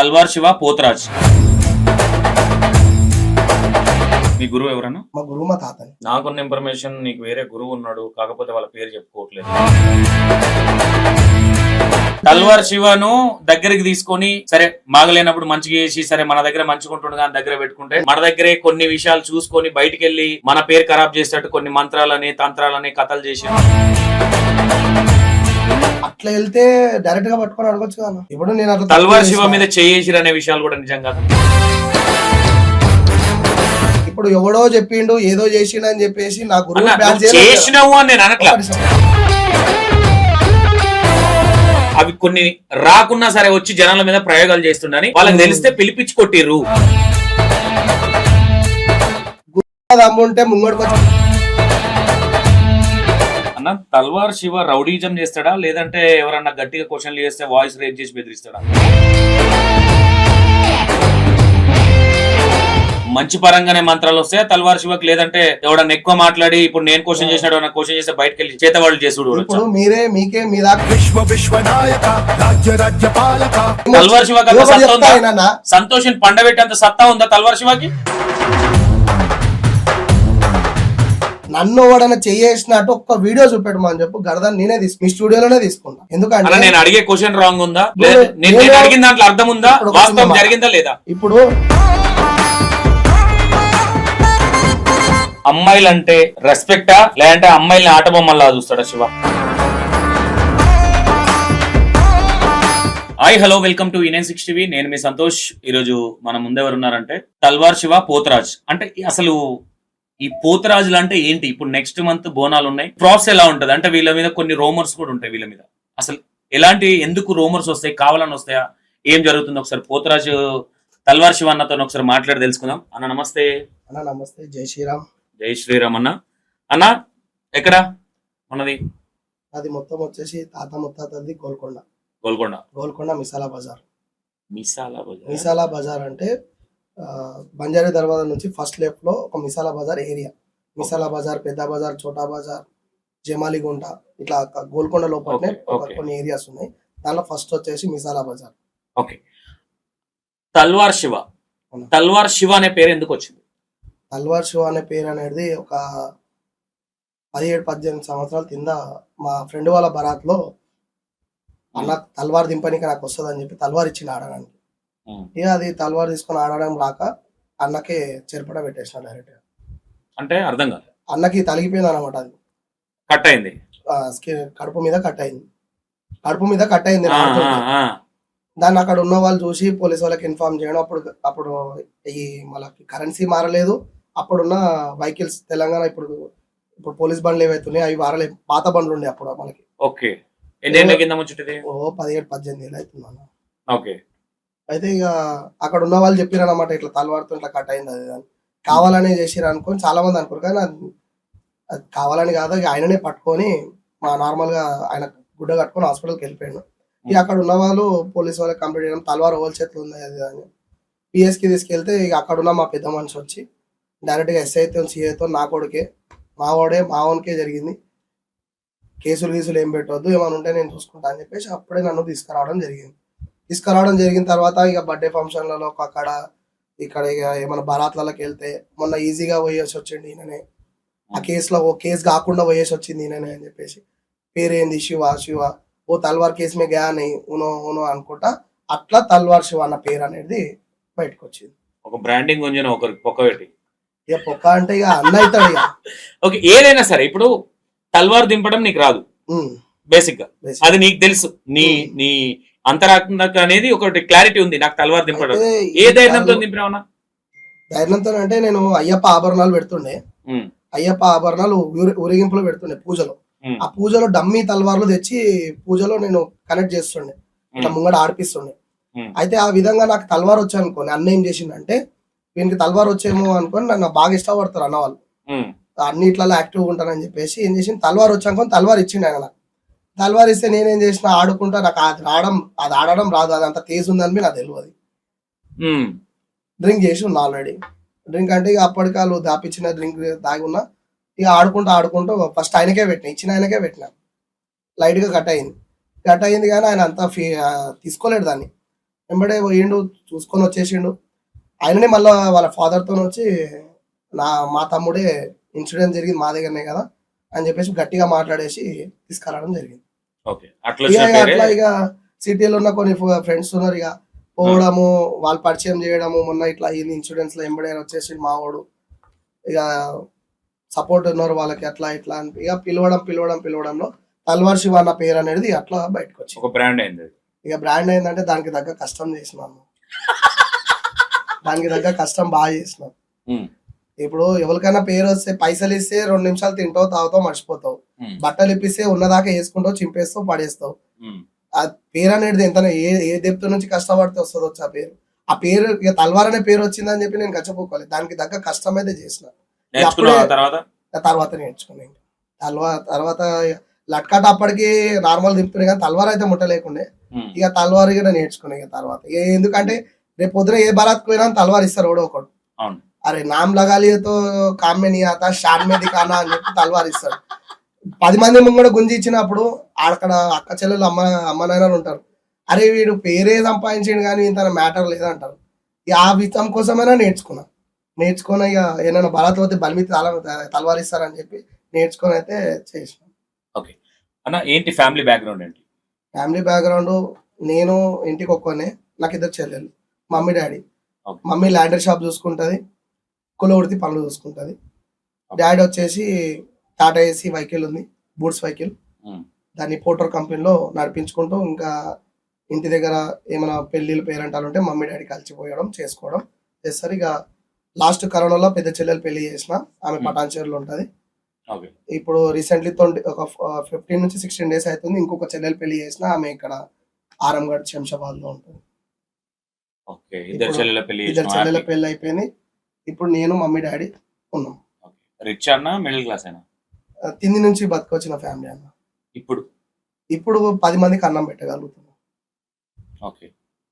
తల్వార్ శివ పోతరాజ్. మీ గురువు ఎవరన్నా? మా గురువు మా తాతని. నాకున్న ఇన్ఫర్మేషన్ నీకు వేరే గురువు ఉన్నాడు, కాకపోతే వాళ్ళ పేరు చెప్పుకోవట్లేదు. తల్వార్ శివను దగ్గరికి తీసుకొని సరే మాగలేనప్పుడు మంచిగా చేసి సరే మన దగ్గర మంచుకుంటుండగా కానీ దగ్గర పెట్టుకుంటే మన దగ్గరే కొన్ని విషయాలు చూసుకొని బయటికి వెళ్ళి మన పేరు ఖరాబ్ చేసేటట్టు కొన్ని మంత్రాలని తంత్రాలని కథలు చేసి అట్లా వెళ్తే డైరెక్ట్ గా పట్టుకొని అడగొచ్చు కదా. ఇప్పుడు నేను అట్లా తల్వార్ శివ మీద చేసిరు అనే విషయాలు కూడా నిజం కాదు. ఇప్పుడు ఎవడో చెప్పిండు ఏదో చేసిండు అని చెప్పేసి నా గురువు చేసినావు అని నేను అనట్లా. అవి కొన్ని రాకున్నా సరే వచ్చి జనాల మీద ప్రయోగాలు చేస్తుండని వాళ్ళకి తెలిస్తే పిలిపించి కొట్టిర్రు. అమ్ముంటే ముంగడికి అన్న తల్వార్ శివ రౌడీజం చేస్తాడా లేదంటే ఎవరన్నా గట్టిగా క్వశ్చన్లు చేస్తే వాయిస్ రేజ్ చేసి బెదిరిస్తాడా? మంచి పరంగానే మంత్రాలు వస్తాయా తల్వార్ శివకి? లేదంటే ఎవడన్నా ఎక్కువ మాట్లాడి ఇప్పుడు నేను క్వశ్చన్ చేసినాడు అన్న క్వశ్చన్ చేస్తే బయటకు వెళ్ళి చేతవాళ్ళు చేసుడు? తల్వార్ శివ సంతోషం పండబెట్టేంత సత్తా ఉందా తల్వార్ శివకి? నన్ను ఎవడన్నా చేసినట్టు ఒక్క వీడియో చూపెట్టమని చెప్పు గరదాన్ని నేనే మీ స్టూడియోలోనే తీసుకుంటా. ఎందుకంటే నేను అడిగే క్వశ్చన్ రాంగ్ ఉందా? నేను అడిగిన దాంట్లో అర్థం ఉందా? వాస్తవం జరిగిందా లేదా? ఇప్పుడు అమ్మాయిలంటే రెస్పెక్టా లేదంటే అమ్మాయిల్ని ఆట బొమ్మల్లా చూస్తాడా Shiva? Hi hello welcome to E960 TV. నేను మీ సంతోష్. ఈరోజు మన ముందెవరు ఉన్నారంటే తల్వార్ శివ పోతరాజ్. అంటే అసలు ఈ పోతరాజులు అంటే ఏంటి? ఇప్పుడు నెక్స్ట్ మంత్ బోనాలు ఉన్నాయి. ప్రాసెస్ ఎలా ఉంటది అంటే వీళ్ళ మీద కొన్ని రూమర్స్ కూడా ఉంటాయి. వీళ్ళ మీద అసలు ఎలాంటి ఎందుకు రూమర్స్ వస్తాయి? కావాలని వస్తాయా? ఏం జరుగుతుంది? ఒకసారి పోతరాజు తల్వార్ శివ అన్నతో ఒకసారి మాట్లాడి తెలుసుకుందాం. అన్న నమస్తే. అన్న నమస్తే. జై శ్రీరామ్. జై శ్రీరామ్. అన్న ఎక్కడ ఉన్నది? అది మొత్తం వచ్చేసి తాత ముత్తాతది గోల్కొండ. గోల్కొండ మిసాలా బజార్. మిసాలా బజార్ అంటే బంజారీ దర్వాజా నుంచి ఫస్ట్ లెఫ్ట్ లో ఒక మిసాలా బజార్ ఏరియా. మిసాలా బజార్, పెద్ద బజార్, చోటా బజార్, జమాలిగుంట, ఇట్లా గోల్కొండ లోపలనే కొన్ని ఏరియాస్ ఉన్నాయి. దానిలో ఫస్ట్ వచ్చేసి మిసాలా బజార్. ఓకే. తల్వార్ శివ అనే పేరు ఎందుకు వచ్చింది? తల్వార్ శివ అనే పేరు అనేది ఒక 17-18 సంవత్సరాల కింద మా ఫ్రెండ్ వాళ్ళ బరాత్ లో అన్న తల్వార్ దింపనికి నాకు వస్తుంది అని చెప్పి తల్వార్ ఇచ్చింది ఆడడానికి. ఇక అది తల్వార్ తీసుకొని ఆడడం రాక అన్నకే చెరపడ పెట్టేసిన డైరెక్ట్ గా. అంటే అర్థం కాదు. అన్నకి తలిగిపోయింది అనమాట. అది కట్ అయింది, కడుపు మీద కట్ అయింది. దాన్ని అక్కడ ఉన్న వాళ్ళు చూసి పోలీస్ వాళ్ళకి ఇన్ఫార్మ్ చేయడం. అప్పుడు ఈ మనకి కరెన్సీ మారలేదు. అప్పుడున్న వెహికల్స్ తెలంగాణ ఇప్పుడు పోలీస్ బండ్లు ఏవైతున్నాయి అవి వారలే. పాత బండ్లు ఉండే అప్పుడు మనకి. ఓకే. 17-18 ఏళ్ళు అవుతుంది. ఓకే. అయితే ఇక అక్కడ ఉన్న వాళ్ళు చెప్పారు అనమాట, ఇట్లా తలవాడుతూ ఇట్లా కట్ అయింది అది అని. కావాలనే చేసిరు అనుకొని చాలా మంది అనుకోరు, కానీ అది కావాలని కాదు. ఆయననే పట్టుకొని మా నార్మల్ గా ఆయన గుడ్డ కట్టుకొని హాస్పిటల్కి వెళ్ళిపోయాడు. ఇక అక్కడ ఉన్న వాళ్ళు పోలీస్ వాళ్ళకి కంప్లీట్ చేయడం, తలవారు ఓల్ చేతులు ఉంది అది అని పిఎస్కి తీసుకెళ్తే ఇక అక్కడ ఉన్న మా పెద్ద మనిషి వచ్చి డైరెక్ట్ గా ఎస్ఐతో సిఐతో నా కొడుకే మావోనికే జరిగింది, కేసులు ఏం పెట్టవద్దు, ఏమైనా ఉంటే నేను చూసుకుంటా అని చెప్పేసి అప్పుడే నన్ను తీసుకురావడం జరిగిన తర్వాత ఇక బర్త్డే ఫంక్షన్లలో అక్కడ ఇక్కడ ఇక ఏమైనా బరాత్లకి వెళ్తే మొన్న ఈజీగా పోయేసి వచ్చింది ఈయననే. ఆ కేసులో కేసు కాకుండా పోయేసి వచ్చింది ఈయననే అని చెప్పేసి. పేరేంది? శివ ఓ తల్వార్ కేసు మే గయా నీ ఉనో అనుకుంటా అట్లా తల్వార్ శివ అన్న పేరు అనేది బయటకు వచ్చింది. ఒక బ్రాండింగ్ ఒకరికి పొక్క పెట్టి ఇక పొక్క అంటే ఇక అన్న అవుతాడు ఇక. ఓకే. ఏదైనా సరే ఇప్పుడు తల్వార్ దింపడం నీకు రాదు బేసిక్ గా, అది నీకు తెలుసు. నీ అంతరాత్మ అనేది ఒకటి క్లారిటీ ఉంది, నాకు తల్వార్ దింపడం. ఏ ధైర్యంతో దింపినావునా? ధైర్యంతో అంటే నేను అయ్యప్ప ఆభరణాలు పెడుతుండే. అయ్యప్ప ఆభరణాలు ఊరేగింపులో పెడుతుండే పూజలో. ఆ పూజలో డమ్మీ తల్వార్లు తెచ్చి పూజలో నేను కనెక్ట్ చేస్తుండే, ఇట్లా ముంగడ ఆడిపిస్తుండే. అయితే ఆ విధంగా నాకు తల్వార్ వచ్చా అనుకోని అన్న ఏం చేసిందంటే, వీనికి తల్వార్ వచ్చేమో అనుకోని నన్ను బాగా ఇష్టపడతారు అన్న వాళ్ళు, అన్నిట్లలో యాక్టివ్గా ఉంటానని చెప్పేసి ఏం చేసింది, తల్వార్ వచ్చానుకొని తల్వార్ ఇచ్చిండు ఆయన నాకు. తల్వార్ ఇస్తే నేనేం చేసిన ఆడుకుంటా, నాకు అది ఆడడం రాదు, అది అంత తేజ్ ఉందని నాకు తెలియదు. డ్రింక్ చేసి ఉన్నా ఆల్రెడీ. డ్రింక్ అంటే ఇక అప్పటికి వాళ్ళు దాపిచ్చిన డ్రింక్ తాగి ఉన్నా. ఇక ఆడుకుంటూ ఫస్ట్ ఆయనకే ఇచ్చిన ఆయనకే పెట్టిన. లైట్ గా కట్ అయింది కానీ ఆయన అంతా తీసుకోలేడు దాన్ని. వెంబడే పోయిండు, చూసుకొని వచ్చేసిండు. ఆయననే మళ్ళా వాళ్ళ ఫాదర్తో వచ్చి మా తమ్ముడే ఇన్సిడెంట్ జరిగింది మా దగ్గరనే కదా అని చెప్పేసి గట్టిగా మాట్లాడేసి తీసుకురావడం జరిగింది. ఓకే, అట్లా ఇక వచ్చిన పేరే అట్లా ఇక సిటీలో ఉన్న కొన్ని ఫ్రెండ్స్ ఉన్నారు, ఇక పోవడము, వాళ్ళు పరిచయం చేయడము. మొన్న ఇట్లా ఈ ఇన్సూరెన్స్ లో ఎంబడే వచ్చేసి మావాడు, ఇక సపోర్ట్ ఉన్నారు వాళ్ళకి, అట్లా ఇట్లా అని ఇక పిలవడంలో తల్వార్ శివ అన్న పేరు అనేది అట్లా బయటకు వచ్చింది. ఒక బ్రాండ్ అయింది అది. ఇక బ్రాండ్ అయిందంటే దానికి తగ్గ కష్టం చేసినాను, దానికి తగ్గ కష్టం బాగా చేసినాను. ఉమ్, ఇప్పుడు ఎవరికైనా పేరు వస్తే పైసలు ఇస్తే 2 నిమిషాలు తింటావు, తాగుతావు, మర్చిపోతావు. ఉమ్, బట్టలు ఇప్పిస్తే ఉన్నదాకా వేసుకుంటావు, చింపేస్తావు, పడేస్తావు. ఉమ్, ఆ పేరు అనేది ఎంత ఏ డెప్త్ నుంచి కష్టపడితే వస్తుంది వచ్చి ఆ పేరు ఇక తల్వార్ అనే పేరు వచ్చిందని చెప్పి నేను గచ్చపోకోలేదు, దానికి తగ్గ కష్టం అయితే చేసిన. నేర్చుకున్నావా తర్వాత? తర్వాత నేర్చుకున్నాను. తర్వాత లట్కాట అప్పటికి నార్మల్ దింపుతున్నాయి కానీ తల్వార్ అయితే ముట్టలేకుండే. ఉమ్, ఇక తల్వార్ కూడా నేర్చుకున్నాయి ఇక తర్వాత. ఎందుకంటే రేపు పొద్దున ఏ బరాత్ పోయినా తల్వార్ ఇస్తారు ఎవడో ఒకడు. అవును. అరే నామ్ లగాలితో కామ్ మే నీ ఆతా షాన్ మే దిఖానా అని చెప్పి తల్వార్ ఇస్తాడు. 10 మంది ముంగడ గుంజి ఇచ్చినప్పుడు అక్కడ అక్క చెల్లెలు అమ్మ నాయనలు ఉంటారు, అరే వీడు పేరే సంపాదించాడు కానీ ఇంత మ్యాటర్ లేదంటారు. ఇక ఆ విషయం కోసమైనా నేర్చుకుని ఇక ఏమైనా బరాత్ పోతే బలిమి తల్వార్ ఇస్తారని చెప్పి నేర్చుకొని అయితే చేసిన. ఓకే అన్న, ఏంటి ఫ్యామిలీ బ్యాక్గ్రౌండ్ ఏంటి? ఫ్యామిలీ బ్యాక్గ్రౌండ్, నేను ఇంటికి ఒక్కనే, నాకు 2 చెల్లెలు, mummy daddy. Okay. Mummy lander shop చూసుకుంటుంది, కులవృత్తి పనులు చూసుకుంటుంది. డాడీ వచ్చేసి టాటా ఏసీ వెహికల్ ఉంది, బూట్స్ వెహికల్, ఉమ్, దాన్ని పోటర్ కంపెనీలో నడిపించుకుంటూ ఇంకా ఇంటి దగ్గర ఏమైనా పెళ్ళిళ్ళు పేరెంటాలు ఉంటే మమ్మీ డాడీ కలిసిపోయడం చేసుకోవడం చేస్తారు. ఇక లాస్ట్ కరోనాలో పెద్ద చెల్లెలు పెళ్లి చేసిన, ఆమె పటాన్చేరులో ఉంటుంది. ఓకే, ఇప్పుడు రీసెంట్లీ ఒక 15 నుంచి 16 డేస్ అవుతుంది, ఇంకొక చెల్లెలు పెళ్లి చేసిన, ఆమె ఇక్కడ ఆరంగఢ్ శంషాబాద్ లో ఉంటుంది. ఓకే, ఇద్దరు చెల్లెల పెళ్లి ఇద్దరు చెల్లెల పెళ్లి అయిపోయింది. ఇప్పుడు నేను మమ్మీ డాడీ ఉన్నాం. రిచ్ అన్న మిడిల్ క్లాస్ అయినా? తిండి నుంచి బతకొచ్చిన ఫ్యామిలీ అన్న. ఇప్పుడు 10 మందికి అన్నం పెట్టగలుగుతున్నాం. ఓకే,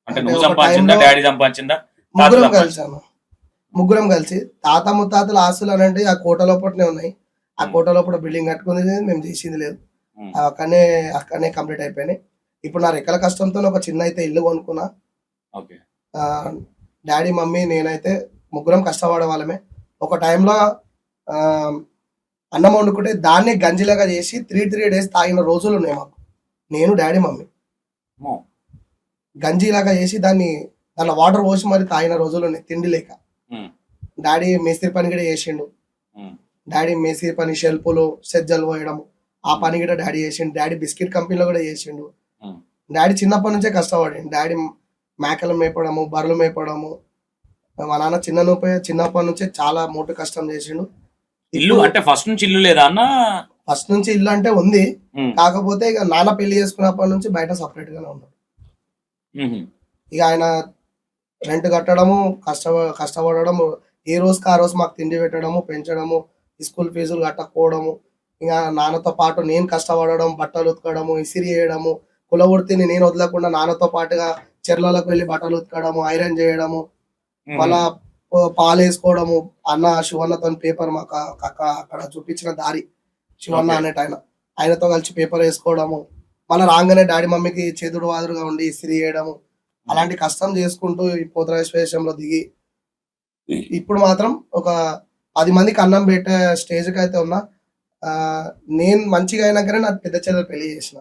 అంటే నువ్వు సంపాదించిందా, డాడీ సంపాదించిందా? ముగ్గురం కలిసి తాత ముత్తాతల ఆస్తులు అనంటే ఆ కోట లోపలనే ఉన్నాయి. ఆ కోట లోపల బిల్డింగ్ కట్టుకుంది మేము చేసింది లేదు, అక్కడనే కంప్లీట్ అయిపోయినాయి. ఇప్పుడు నా రెక్కల కష్టంతో ఒక చిన్న అయితే ఇల్లు కొనుక్కున్నా. ఓకే, డాడీ మమ్మీ నేనైతే ముగ్గురం కష్టపడే వాళ్ళమే. ఒక టైంలో అన్నం వండుకుంటే దాన్ని గంజిలాగా చేసి 3 days తాగిన రోజులు ఉన్నాయి మాకు, నేను డాడీ మమ్మీ. గంజిలాగా చేసి దానిలో వాటర్ పోసి మరి తాగిన రోజులు ఉన్నాయి తిండి లేక. డాడీ మేస్త్రి పని కూడా చేసిండు. డాడీ మేస్త్రి పని, షెల్పులు సెజ్జలు పోయడము, ఆ పని కూడా డాడీ చేసిండు. డాడీ బిస్కెట్ కంపెనీలో కూడా చేసిండు. డాడీ చిన్నప్పటి నుంచే కష్టపడిండు. డాడీ మేకలు మేపడము, బర్రెలు మేపడము. మా నాన్న చిన్నప్పటి నుంచే చాలా మోటు కష్టం చేసిండు. ఇల్లు అంటే ఫస్ట్ నుంచి ఇల్లు లేదా అన్న? ఫస్ట్ నుంచి ఇల్లు అంటే ఉంది, కాకపోతే ఇక నాన్న పెళ్లి చేసుకున్నప్పటి నుంచి బయట సపరేట్ గానే ఉన్నాడు. ఇక ఆయన రెంట్ కట్టడము, కష్టపడము, ఏ రోజుకి ఆ రోజు మాకు తిండి పెట్టడము, పెంచడము, స్కూల్ ఫీజులు కట్టకపోవడము. ఇంకా నాన్నతో పాటు నేను కష్టపడడం, బట్టలు ఉతకడము, ఇసిరి వేయడము, కులవృత్తిని నేను వదలకుండా నాన్నతో పాటుగా చెర్లలకు వెళ్ళి బట్టలు ఉతకడము, ఐరన్ చేయడము, మళ్ళా పాలు వేసుకోవడము. అన్న శివన్నతో పేపర్ మాకు అక్కడ చూపించిన దారి శివన్న అనేట ఆయనతో కలిసి పేపర్ వేసుకోవడము, మళ్ళీ రాగానే డాడీ మమ్మీకి చేతుడు వాదురుగా ఉండి ఇస్త్రీ చేయడము, అలాంటి కష్టం చేసుకుంటూ ఈ పోతరాజేశ్వరంలో దిగి ఇప్పుడు మాత్రం ఒక 10 మందికి అన్నం పెట్టే స్టేజ్కి అయితే ఉన్నా. నేను మంచిగా అయినాకనే నాకు పెద్ద చెల్లెలు పెళ్లి చేసిన.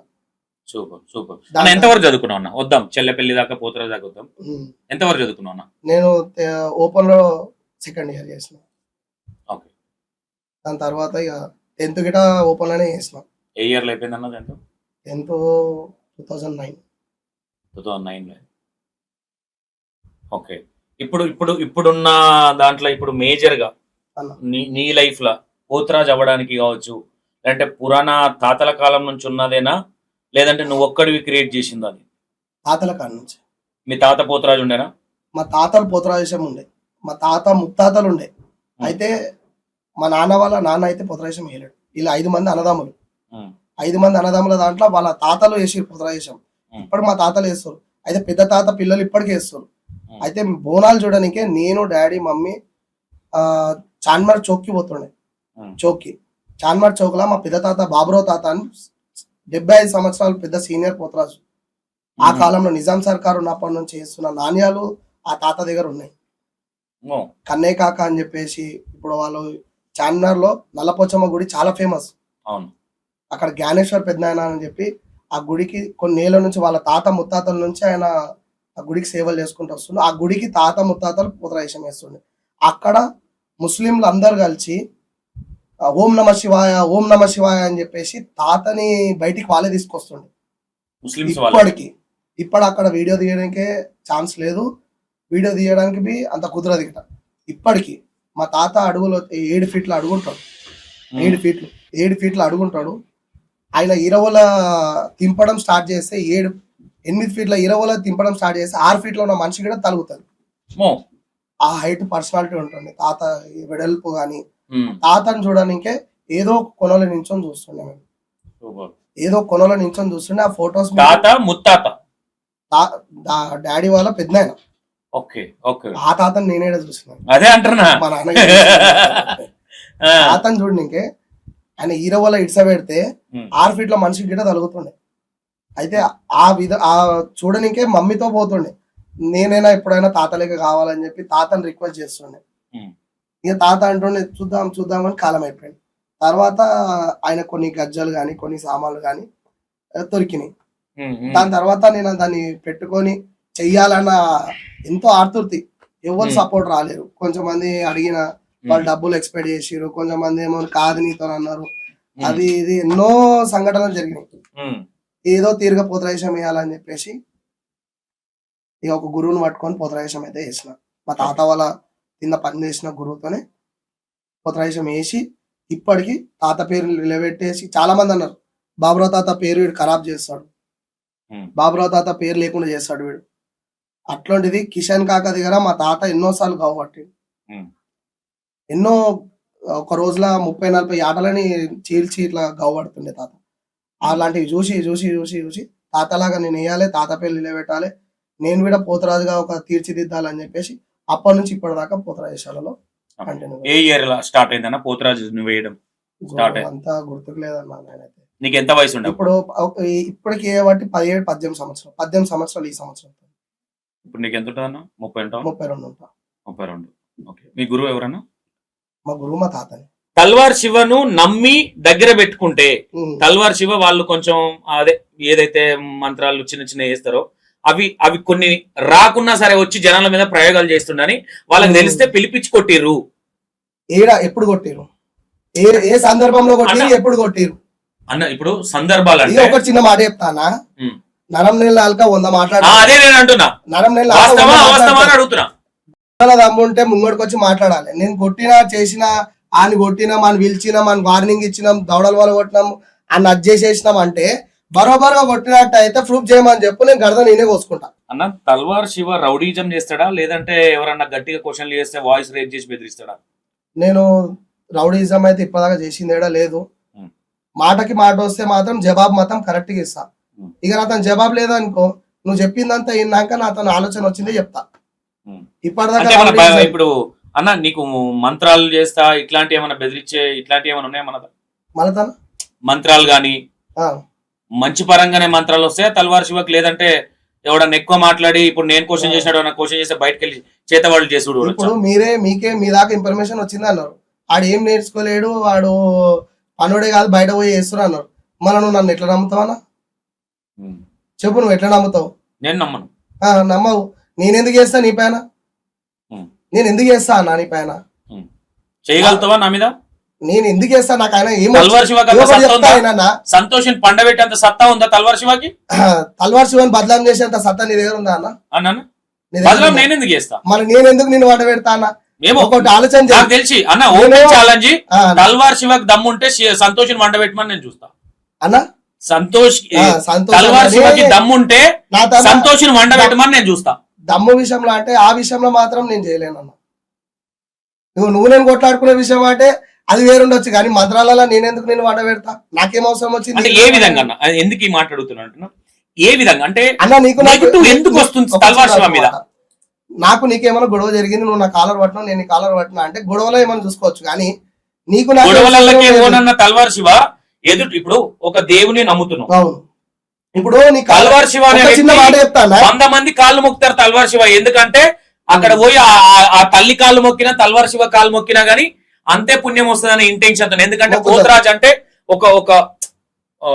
Super super. ఎంతవరకు చదువుకున్నావు అన్న? వద్దాం చెల్లె పెళ్లి దాకా, పోతరాజు దాకా వద్దాం. ఎంతవరకు చదువుకున్నావు అన్న? నేను ఓపెన్ లో 2nd year చేసిన. ఓకే, దాని తర్వాత ఇక 10th గిట ఓపెన్ లోనే చేసిన. ఏ ఇయర్ లో అయిపోయింది అన్న? 10th 2009. ఓకే, ఇప్పుడున్న దాంట్లో ఇప్పుడు మేజర్ గా నీ లైఫ్ లో పోతరాజు అవ్వడానికి కావచ్చు, లేదంటే పురాణ తాతల కాలం నుంచి ఉన్నదేనా, లేదంటే నువ్వు ఒక్కడివి క్రియేట్ చేసింది? అది తాతల కాడ నుంచి. మీ తాత పోతరాజు ఉండేనా? మా తాతలు పోతరాజేశం ఉండే, మా తాత ముత్తాతలు ఉండే. అయితే మా నాన్న వాళ్ళ నాన్న అయితే పోతరాజేశం వేయలేడు. ఇలా 5 మంది అన్నదమ్ములు, 5 మంది అన్నదమ్ముల దాంట్లో వాళ్ళ తాతలు వేసి పోతరాజేశం. ఇప్పుడు మా తాతలు వేస్తారు. అయితే పెద్ద తాత పిల్లలు ఇప్పటికే వేస్తారు. అయితే బోనాలు చూడడానికే నేను డాడీ మమ్మీ చాన్మార్ చౌక్కి పోతుండే. చాన్మార్ చౌక్ లో మా పెద్ద తాత బాబురావు తాత అని 75 సంవత్సరాలు పెద్ద సీనియర్ పోతరాజు, ఆ కాలంలో నిజాం సర్కార్ ఉన్నప్పటి నుంచి చేస్తున్న నాణ్యాలు ఆ తాత దగ్గర ఉన్నాయి. ఓ, కన్నే కాక అని చెప్పేసి ఇప్పుడు వాళ్ళు చార్మినార్ లో నల్లపోచమ్మ గుడి చాలా ఫేమస్. అవును. అక్కడ జ్ఞానేశ్వర్ పెద్దనాయన అని చెప్పి ఆ గుడికి కొన్ని ఏళ్ళ నుంచి వాళ్ళ తాత ముత్తాతల నుంచి ఆయన ఆ గుడికి సేవలు చేసుకుంటూ వస్తుండే. ఆ గుడికి తాత ముత్తాతలు పూతరేషం వేస్తుండే. అక్కడ ముస్లింలు అందరు కలిసి ఓం నమ శివాయ ఓం నమ శివాయ అని చెప్పేసి తాతని బయటికి వాళ్ళే తీసుకొస్తుండే. ముస్లిమ్స్ వాళ్ళు. ఇప్పటికి ఇప్పుడు అక్కడ వీడియో తీయడానికే ఛాన్స్ లేదు, వీడియో తీయడానికి బి అంత కుదరదు ఇక్కడ. ఇప్పటికి మా తాత అడుగులో 7 ఫీట్ల అడుగుంటాడు, 7 ఫీట్ల అడుగుంటాడు. ఆయన ఇరవల తింపడం స్టార్ట్ చేస్తే 8 ఫీట్ల ఇరవల తింపడం స్టార్ట్ చేస్తే 6 ఫీట్ల ఉన్న మనిషి కూడా తలుగుతుంది. ఓ, ఆ హైట్ పర్సనాలిటీ ఉంటుంది తాత వెడల్పు గాని. ఉమ్, తాతను చూడడానికే ఏదో కొనలో నించొని చూస్తుండే మేము, సూపర్. ఏదో కొనలో నించొని చూస్తుండే. ఆ ఫొటోస్ తాత ముత్తాత. డాడీ వాళ్ళ పెద్దనాయన. ఓకే ఓకే, ఆ తాతను నేనేడా చూసినాను, అదే అంటున్నా. మా నాన్నగారు ఆ, తాతను చూడనికే ఆయన ఈరవల ఇడ్స పెడితే ఉమ్, 6 ఫీట్ల మనిషికి గిట్ట తలుగుతుండే. అయితే ఆ చూడనికే మమ్మీతో పోతుండే. నేనైనా ఎప్పుడైనా తాతలేక కావాలని చెప్పి తాతని రిక్వెస్ట్ చేస్తుండే. ఉమ్, ఇక తాత అంటుండే చూద్దాం చూద్దాం అని కాలం అయిపోయింది. తర్వాత ఆయన కొన్ని గజ్జలు కానీ కొన్ని సామాన్లు కానీ దొరికినాయి. ఉమ్, ఉమ్, దాని తర్వాత నేను దాన్ని పెట్టుకొని చెయ్యాలన్న ఎంతో ఆర్తుర్తి. ఎవరు సపోర్ట్ రాలేరు. కొంచెమంది అడిగిన వాళ్ళు డబ్బులు ఎక్స్పెక్ట్ చేసిరు, కొంచెమంది ఏమో కాదు నీతో అన్నారు. అది ఇది ఎన్నో సంఘటనలు జరిగినాయి. ఉమ్, ఏదో తీరుగా పోతరాయేషం వేయాలని చెప్పేసి ఇక ఒక గురువుని పట్టుకొని పోతరాయేషం అయితే వేసిన. మా తాత వాళ్ళ కింద పని చేసిన గురువుతోనే పోతరాయేషం వేసి ఇప్పటికి తాత పేరు నిలబెట్టేసి చాలా మంది అన్నారు బాబురావు తాత పేరు వీడు ఖరాబ్ చేస్తాడు, ఉమ్, బాబురావు తాత పేరు లేకుండా చేస్తాడు వీడు. అట్లాంటిది కిషన్ కాక దగ్గర మా తాత ఎన్నోసార్లు గావబట్టి ఉమ్, ఎన్నో ఒక రోజుల 30-40 ఆటలని చీల్చి ఇట్లా గావబడుతుండే తాత. అలాంటివి చూసి చూసి చూసి చూసి తాతలాగా నేను వేయాలి, తాత పేరు నిలబెట్టాలి, నేను కూడా పోతరాజుగా ఒక తీర్చిదిద్దాలని చెప్పేసి అప్పటి నుంచి ఇప్పటిదాకా పోతరాజేశాలలో కంటిన్యూ. ఏ ఇయర్ స్టార్ట్ అయిందన్న పోతరాజు నువ్వు వేయడం? start అయ్యింది. అంతా గుర్తుకు లేదన్నా నేనైతే. నీకు ఎంత వయసు ఉండే? ఇప్పుడు ఇప్పటికి ఏ బట్టి 17-18 సంవత్సరాలు, 18 సంవత్సరాలు ఈ సంవత్సరం. ఇప్పుడు నీకు ఎంత ఉంటుందన్న? 30 ఉంటావు? 32 ఉంటా. 32. ఓకే. మీ గురువు ఎవరన్నా? మా గురువు మా తాతని. తల్వార్ శివను నమ్మి దగ్గర పెట్టుకుంటే ఉమ్. తల్వార్ శివ వాళ్ళు కొంచెం అదే ఏదైతే మంత్రాలు చిన్న చిన్న వేస్తారో అవి కొన్ని రాకున్నా సరే వచ్చి జనాల మీద ప్రయోగాలు చేస్తుండని వాళ్ళకి తెలిస్తే పిలిపించి కొట్టిర్రు. ఎప్పుడు కొట్టిరు, ఏ సందర్భంలో కొట్టిరు, ఎప్పుడు కొట్టిరు అన్న? ఇప్పుడు సందర్భాలు ఇది అంటే ఒక చిన్న మాట చెప్తానా. ఉమ్. నరం నెల ఆల్క 100 మాట్లాడు. అదే నేను అంటున్నా, నరం నెల వాస్తవా అవాస్తవా అని అడుగుతున్నా. దమ్ముంటే ముంగడికి వచ్చి మాట్లాడాలి. నేను కొట్టినా చేసినా ఆయన కొట్టినాం, ఆయన పిలిచినాం, ఆయన వార్నింగ్ ఇచ్చినాం, దౌడల వల్ల కొట్టినాం, ఆయన అడ్జేసేసినాం అంటే బరోబర్గా కొట్టినట్టు అయితే ప్రూఫ్ చేయమని చెప్పు, నేను గడద నేనే కోసుకుంటా. అన్న తల్వార్ శివ రౌడీజం చేస్తాడా లేదంటే ఎవరన్నా గట్టిగా క్వశ్చన్లు చేస్తే వాయిస్ రేజ్ చేసి బెదిరిస్తాడా? నేను రౌడీజం అయితే ఇప్పటిదాకా చేసిందేడా లేదు. ఉమ్. మాటకి మాట వస్తే మాత్రం జవాబు మాత్రం కరెక్ట్ గా ఇస్తా. ఉమ్. ఇక నా తన జవాబు లేదనుకో, నువ్వు చెప్పిందంతా విన్నాక నా తన ఆలోచన వచ్చిందే చెప్తా. ఉమ్. ఇప్పటిదాకా అంటే మన rowdyism- ఇప్పుడు అన్న నీకు మంత్రాలు చేస్తా ఇట్లాంటి ఏమైనా బెదిరించే ఇట్లాంటి ఏమైనా ఉన్నాయా? మన మళ్ళీ తన మంత్రాలు గాని మంచి పరంగానే మంత్రాలు వస్తాయా తల్వార్ శివకి? లేదంటే ఎవడన్నా ఎక్కువ మాట్లాడి ఇప్పుడు నేను క్వశ్చన్ చేసినాడు అన్న క్వశ్చన్ చేస్తే బయటకు వెళ్ళి చేతవాళ్ళు చేసుడు? ఇప్పుడు మీకే మీ దాకా ఇన్ఫర్మేషన్ వచ్చింది అన్నారు, వాడు ఏం నేర్చుకోలేడు, వాడు పనుడే కాదు బయట పోయి చేస్తున్నా అన్నారు. మళ్ళీ నువ్వు నన్ను ఎట్లా నమ్ముతావనా? చెప్పు, నువ్వు ఎట్లా నమ్ముతావు? నేను నమ్మను. నమ్మవు. నేనెందుకు చేస్తా నీ పైన? నేను ఎందుకు చేస్తా అన్నా నీ పైన? చేయగలుగుతావా నా మీద? నేను ఎందుకు చేస్తా? నాకు ఆయన తల్వార్ శివకి అంత సత్తా ఉందా? సంతోషం పండబెట్టేంత సత్తా ఉందా తల్వార్ శివకి? తల్వార్ శివని బదలాం చేసేంత సత్తా నీ దగ్గర ఉందా అన్న? అన్న నీ దగ్గర బదలాం ఉందా? నేను ఎందుకు చేస్తా? మరి నేను ఎందుకు నిన్ను వంట పెడతా అన్న? ఏమో ఒకటి ఆలోచన చేయి. నాకు తెలిసి అన్న ఓపెన్ ఛాలెంజ్, ఆ, తల్వార్ శివకి దమ్ముంటే సంతోషం వంట పెట్టమని నేను చూస్తా. అన్న సంతోష్ సంతోష్ తల్వార్ శివకి దమ్ముంటే నా తన సంతోషం వంట పెట్టమని నేను చూస్తా. దమ్ము విషయంలో అంటే ఆ విషయంలో మాత్రం నేను చేయలేనన్న. నువ్వు నేను కొట్లాడుకునే విషయం అంటే అది వేరుండొచ్చు, కానీ మంత్రాలలో నేనెందుకు నేను వంట పెడతా? నాకేం అవసరం అంటే వచ్చింది? ఏ విధంగా అన్న? ఎందుకు ఈ మాట్లాడుతున్నా అంటున్నా? ఏ విధంగా అంటే అన్న నీకు నెగటివ్ ఎందుకు వస్తుంది ఒక తల్వార్ శివ మీద? నాకు నీకేమైనా గొడవ జరిగింది, నువ్వు నా కాలర్ పట్టినా నేను నీ కాలర్ పట్టినా అంటే గొడవలో ఏమైనా చూసుకోవచ్చు, కానీ నీకు గొడవలకే ఓనన్న తల్వార్ శివ ఎదుటి ఇప్పుడు ఒక దేవుని నమ్ముతున్నావు, అవును ఇప్పుడు నీ తల్వార్ శివ అనే ఒక చిన్న మాట వ్యక్తి చెప్తానా 100 మంది కాళ్ళు మొక్కుతారు తల్వార్ శివ, ఎందుకంటే అక్కడ పోయి ఆ తల్లి కాళ్ళు మొక్కినా తల్వార్ శివ కాళ్ళు మొక్కినా గానీ అంతే పుణ్యం వస్తుందనే ఇంటెన్షన్ తో. ఎందుకంటే పోతరాజ్ అంటే ఒక ఒక ఆ,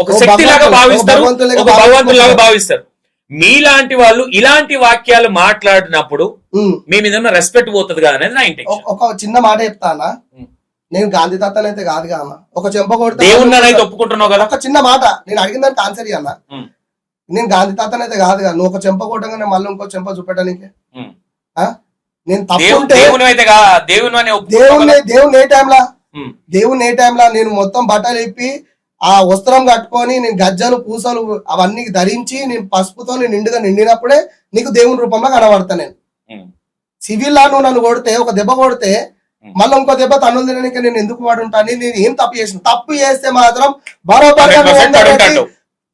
ఒక శక్తి లాగా భావిస్తారు, ఒక భగవంతులాగా భావిస్తారు. మీలాంటి వాళ్ళు ఇలాంటి వాక్యాలు మాట్లాడినప్పుడు మీ మీద ఉన్న రెస్పెక్ట్ పోతుంది కదా అనేది నా ఇంటెన్షన్. ఒక చిన్న మాట చెప్తానా, నేను గాంధీ తాతనైతే కాదు కదా, ఒక చెంప కొడితే దేవుణ్ణి ఒప్పుకుంటున్నావు కదా. ఒక చిన్న మాట నేను అడిగిన దానికి ఆన్సర్ అన్న, నేను గాంధీ తాతనైతే కాదు కదా, నువ్వు ఒక చెంప కొట్టగానే మళ్ళీ ఇంకో చెంప చూపెట్టడానికి నేను తప్పుంటే దేవుని ఏ టైంలా నేను మొత్తం బట్టలు ఇప్పి ఆ వస్త్రం కట్టుకొని నేను గజ్జలు పూసలు అవన్నీ ధరించి నేను పసుపుతో నేను నిండుగా నిండినప్పుడే నీకు దేవుని రూపంలో కనబడతా. నేను సివిల్ లా నువ్వు నన్ను కొడితే, ఒక దెబ్బ కొడితే మళ్ళీ ఇంకో దెబ్బ తన్నులు తినడానికి నేను ఎందుకు వాడుంటాను? నేను ఏం తప్పు చేసిన? తప్పు చేస్తే మాత్రం బరోబర్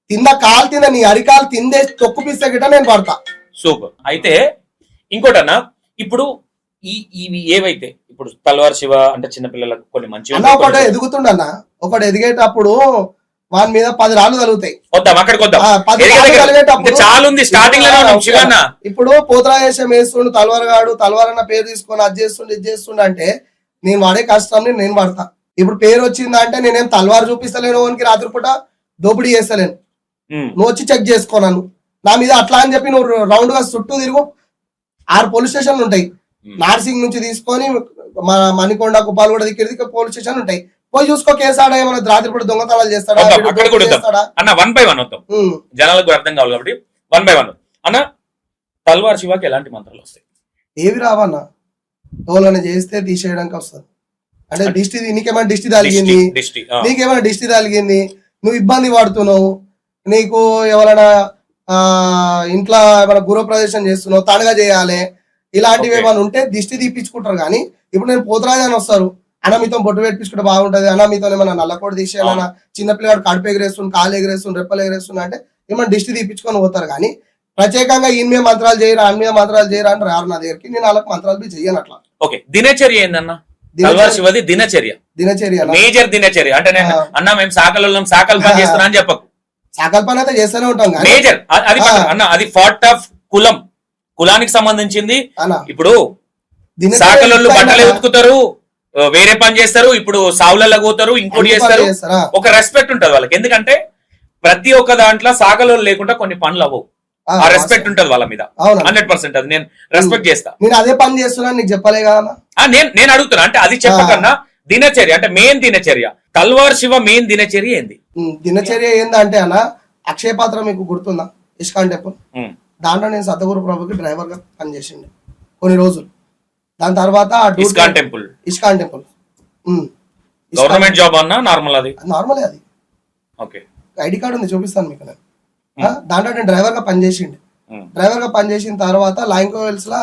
కింద కాలు తింద నీ అరికాలు తిందే తొక్కుపిస్తే గిట్ట నేను పడతా. సూపర్. అయితే ఇంకోటన్నా, ఇప్పుడు ఇవి ఏవైతే ఇప్పుడు తల్వార్ శివ అంటే చిన్నపిల్లలకు కొన్ని మంచి ఒకటి ఎదుగుతుండన్న, ఒకటి ఎదిగేటప్పుడు వాని మీద 10 రాళ్ళు తగులుతాయి. అక్కడికి ఇప్పుడు పోతరాజేశం వేస్తుండు తల్వారగాడు, తల్వార్ అన్న పేరు తీసుకొని అది చేస్తుండే ఇది చేస్తుండే అంటే నేను వాడే కష్టం నేను పడతా. ఇప్పుడు పేరు వచ్చిందంటే నేనేం తల్వార్ చూపిస్తలేను, వానికి రాత్రిపూట దోపిడీ చేస్తలేను. నువ్వు వచ్చి చెక్ చేసుకోనాను నా మీద అట్లా అని చెప్పి నువ్వు రౌండ్ గా చుట్టూ తిరుగు. 6 పోలీస్ స్టేషన్లు ఉంటాయి. నార్సింగ్ నుంచి తీసుకొని మణికొండ కుపాలు కూడా దిక్కి పోలీస్ స్టేషన్ ఉంటాయి. పోయి చూసుకో, కేసాడా ఏమైనా రాత్రిపూట దొంగతనాలు చేస్తాడా? అన్న 1 by 1 వద్దాం, జనాలకు అర్థం కావాలి కాబట్టి 1 by 1. అన్న తల్వార్ శివకి ఎలాంటి మంత్రాలు వస్తాయి? ఏవి రావన్నా, తోలని చేస్తే తీసేయడానికి వస్తుంది. అంటే దిష్టి, నీకేమైనా దిష్టి తగిలింది, నీకేమైనా దిష్టి తగిలింది, నువ్వు ఇబ్బంది పడుతున్నావు, నీకు ఎవరైనా ఇంట్లో ఏమైనా గృహప్రవేశం చేస్తున్నావు, తడగా చేయాలి, ఇలాంటివి ఏమైనా ఉంటే దిష్టి తీపించుకుంటారు. కానీ ఇప్పుడు నేను పోతరాజు అని వస్తారు, అన్న మీతో బొట్టు పెట్టించుకుంటే బాగుంటది, అన్న మీతో ఏమైనా నల్లకోట తీసేయాలన్నా, చిన్నపిల్లగాడు కడుపు ఎగరేస్తుంది, కాళ్ళు ఎగరేస్తుంది, రెప్పలు ఎగరేస్తుంది అంటే ఏమైనా దిష్టి తీపించుకొని పోతారు. కానీ ప్రత్యేకంగా ఈయన మీద మంత్రాలు చేయరా, ఆయన మీద మంత్రాలు చేయరా అని రారు నా దగ్గరికి. నేను వాళ్ళకి మంత్రాలు చెయ్యను అట్లా. ఓకే, దినచర్య ఏందన్నా తల్వార్ శివది? దినచర్య మేజర్ దినచర్య అంటే అన్న మేము సాకలు పని చేస్తున్నా అని చెప్పకు, సాకల్ పని అయితే చేస్తూనే ఉంటాం. మేజర్ అది అన్న, అది పార్ట్ ఆఫ్ కులానికి సంబంధించింది. ఇప్పుడు సాకలు బట్టలు ఉతుకుతారు, వేరే పని చేస్తారు, ఇప్పుడు సావులలో పోతారు, ఇంకోటి చేస్తారు. ఒక రెస్పెక్ట్ ఉంటది వాళ్ళకి, ఎందుకంటే ప్రతి ఒక్క దాంట్లో సాకలు లేకుండా కొన్ని పనులు అవ్వవు. ఆ రెస్పెక్ట్ ఉంటది వాళ్ళ మీద 100%. అది నేను రెస్పెక్ట్ చేస్తా. నేను అదే పని చేస్తున్నా, నీకు చెప్పలే కదా. నేను అడుగుతున్నా, అంటే అది చెప్పకన్నా దినచర్య అంటే మెయిన్ దినచర్య, తల్వార్ శివ మెయిన్ దినచర్య ఏంది? దినచర్య ఏందంటే అన్న, అక్షయ పాత్ర మీకు గుర్తుందా? ఇస్కాన్ టెంపుల్, దాంట్లో నేను సతగురు ప్రభుకి డ్రైవర్ గా పనిచేసిండే కొన్ని రోజులు. దాని తర్వాత ఇస్కాన్ టెంపుల్ గవర్నమెంట్ జాబ్ అన్నా నార్మల్? అది నార్మల్. అది ఓకే, ఐడి కార్డు ఉంది, చూపిస్తాను మీకు. నేను దాంట్లో నేను డ్రైవర్ గా పనిచేసిండే. డ్రైవర్ గా పనిచేసిన తర్వాత లైంకోవెల్స్ లా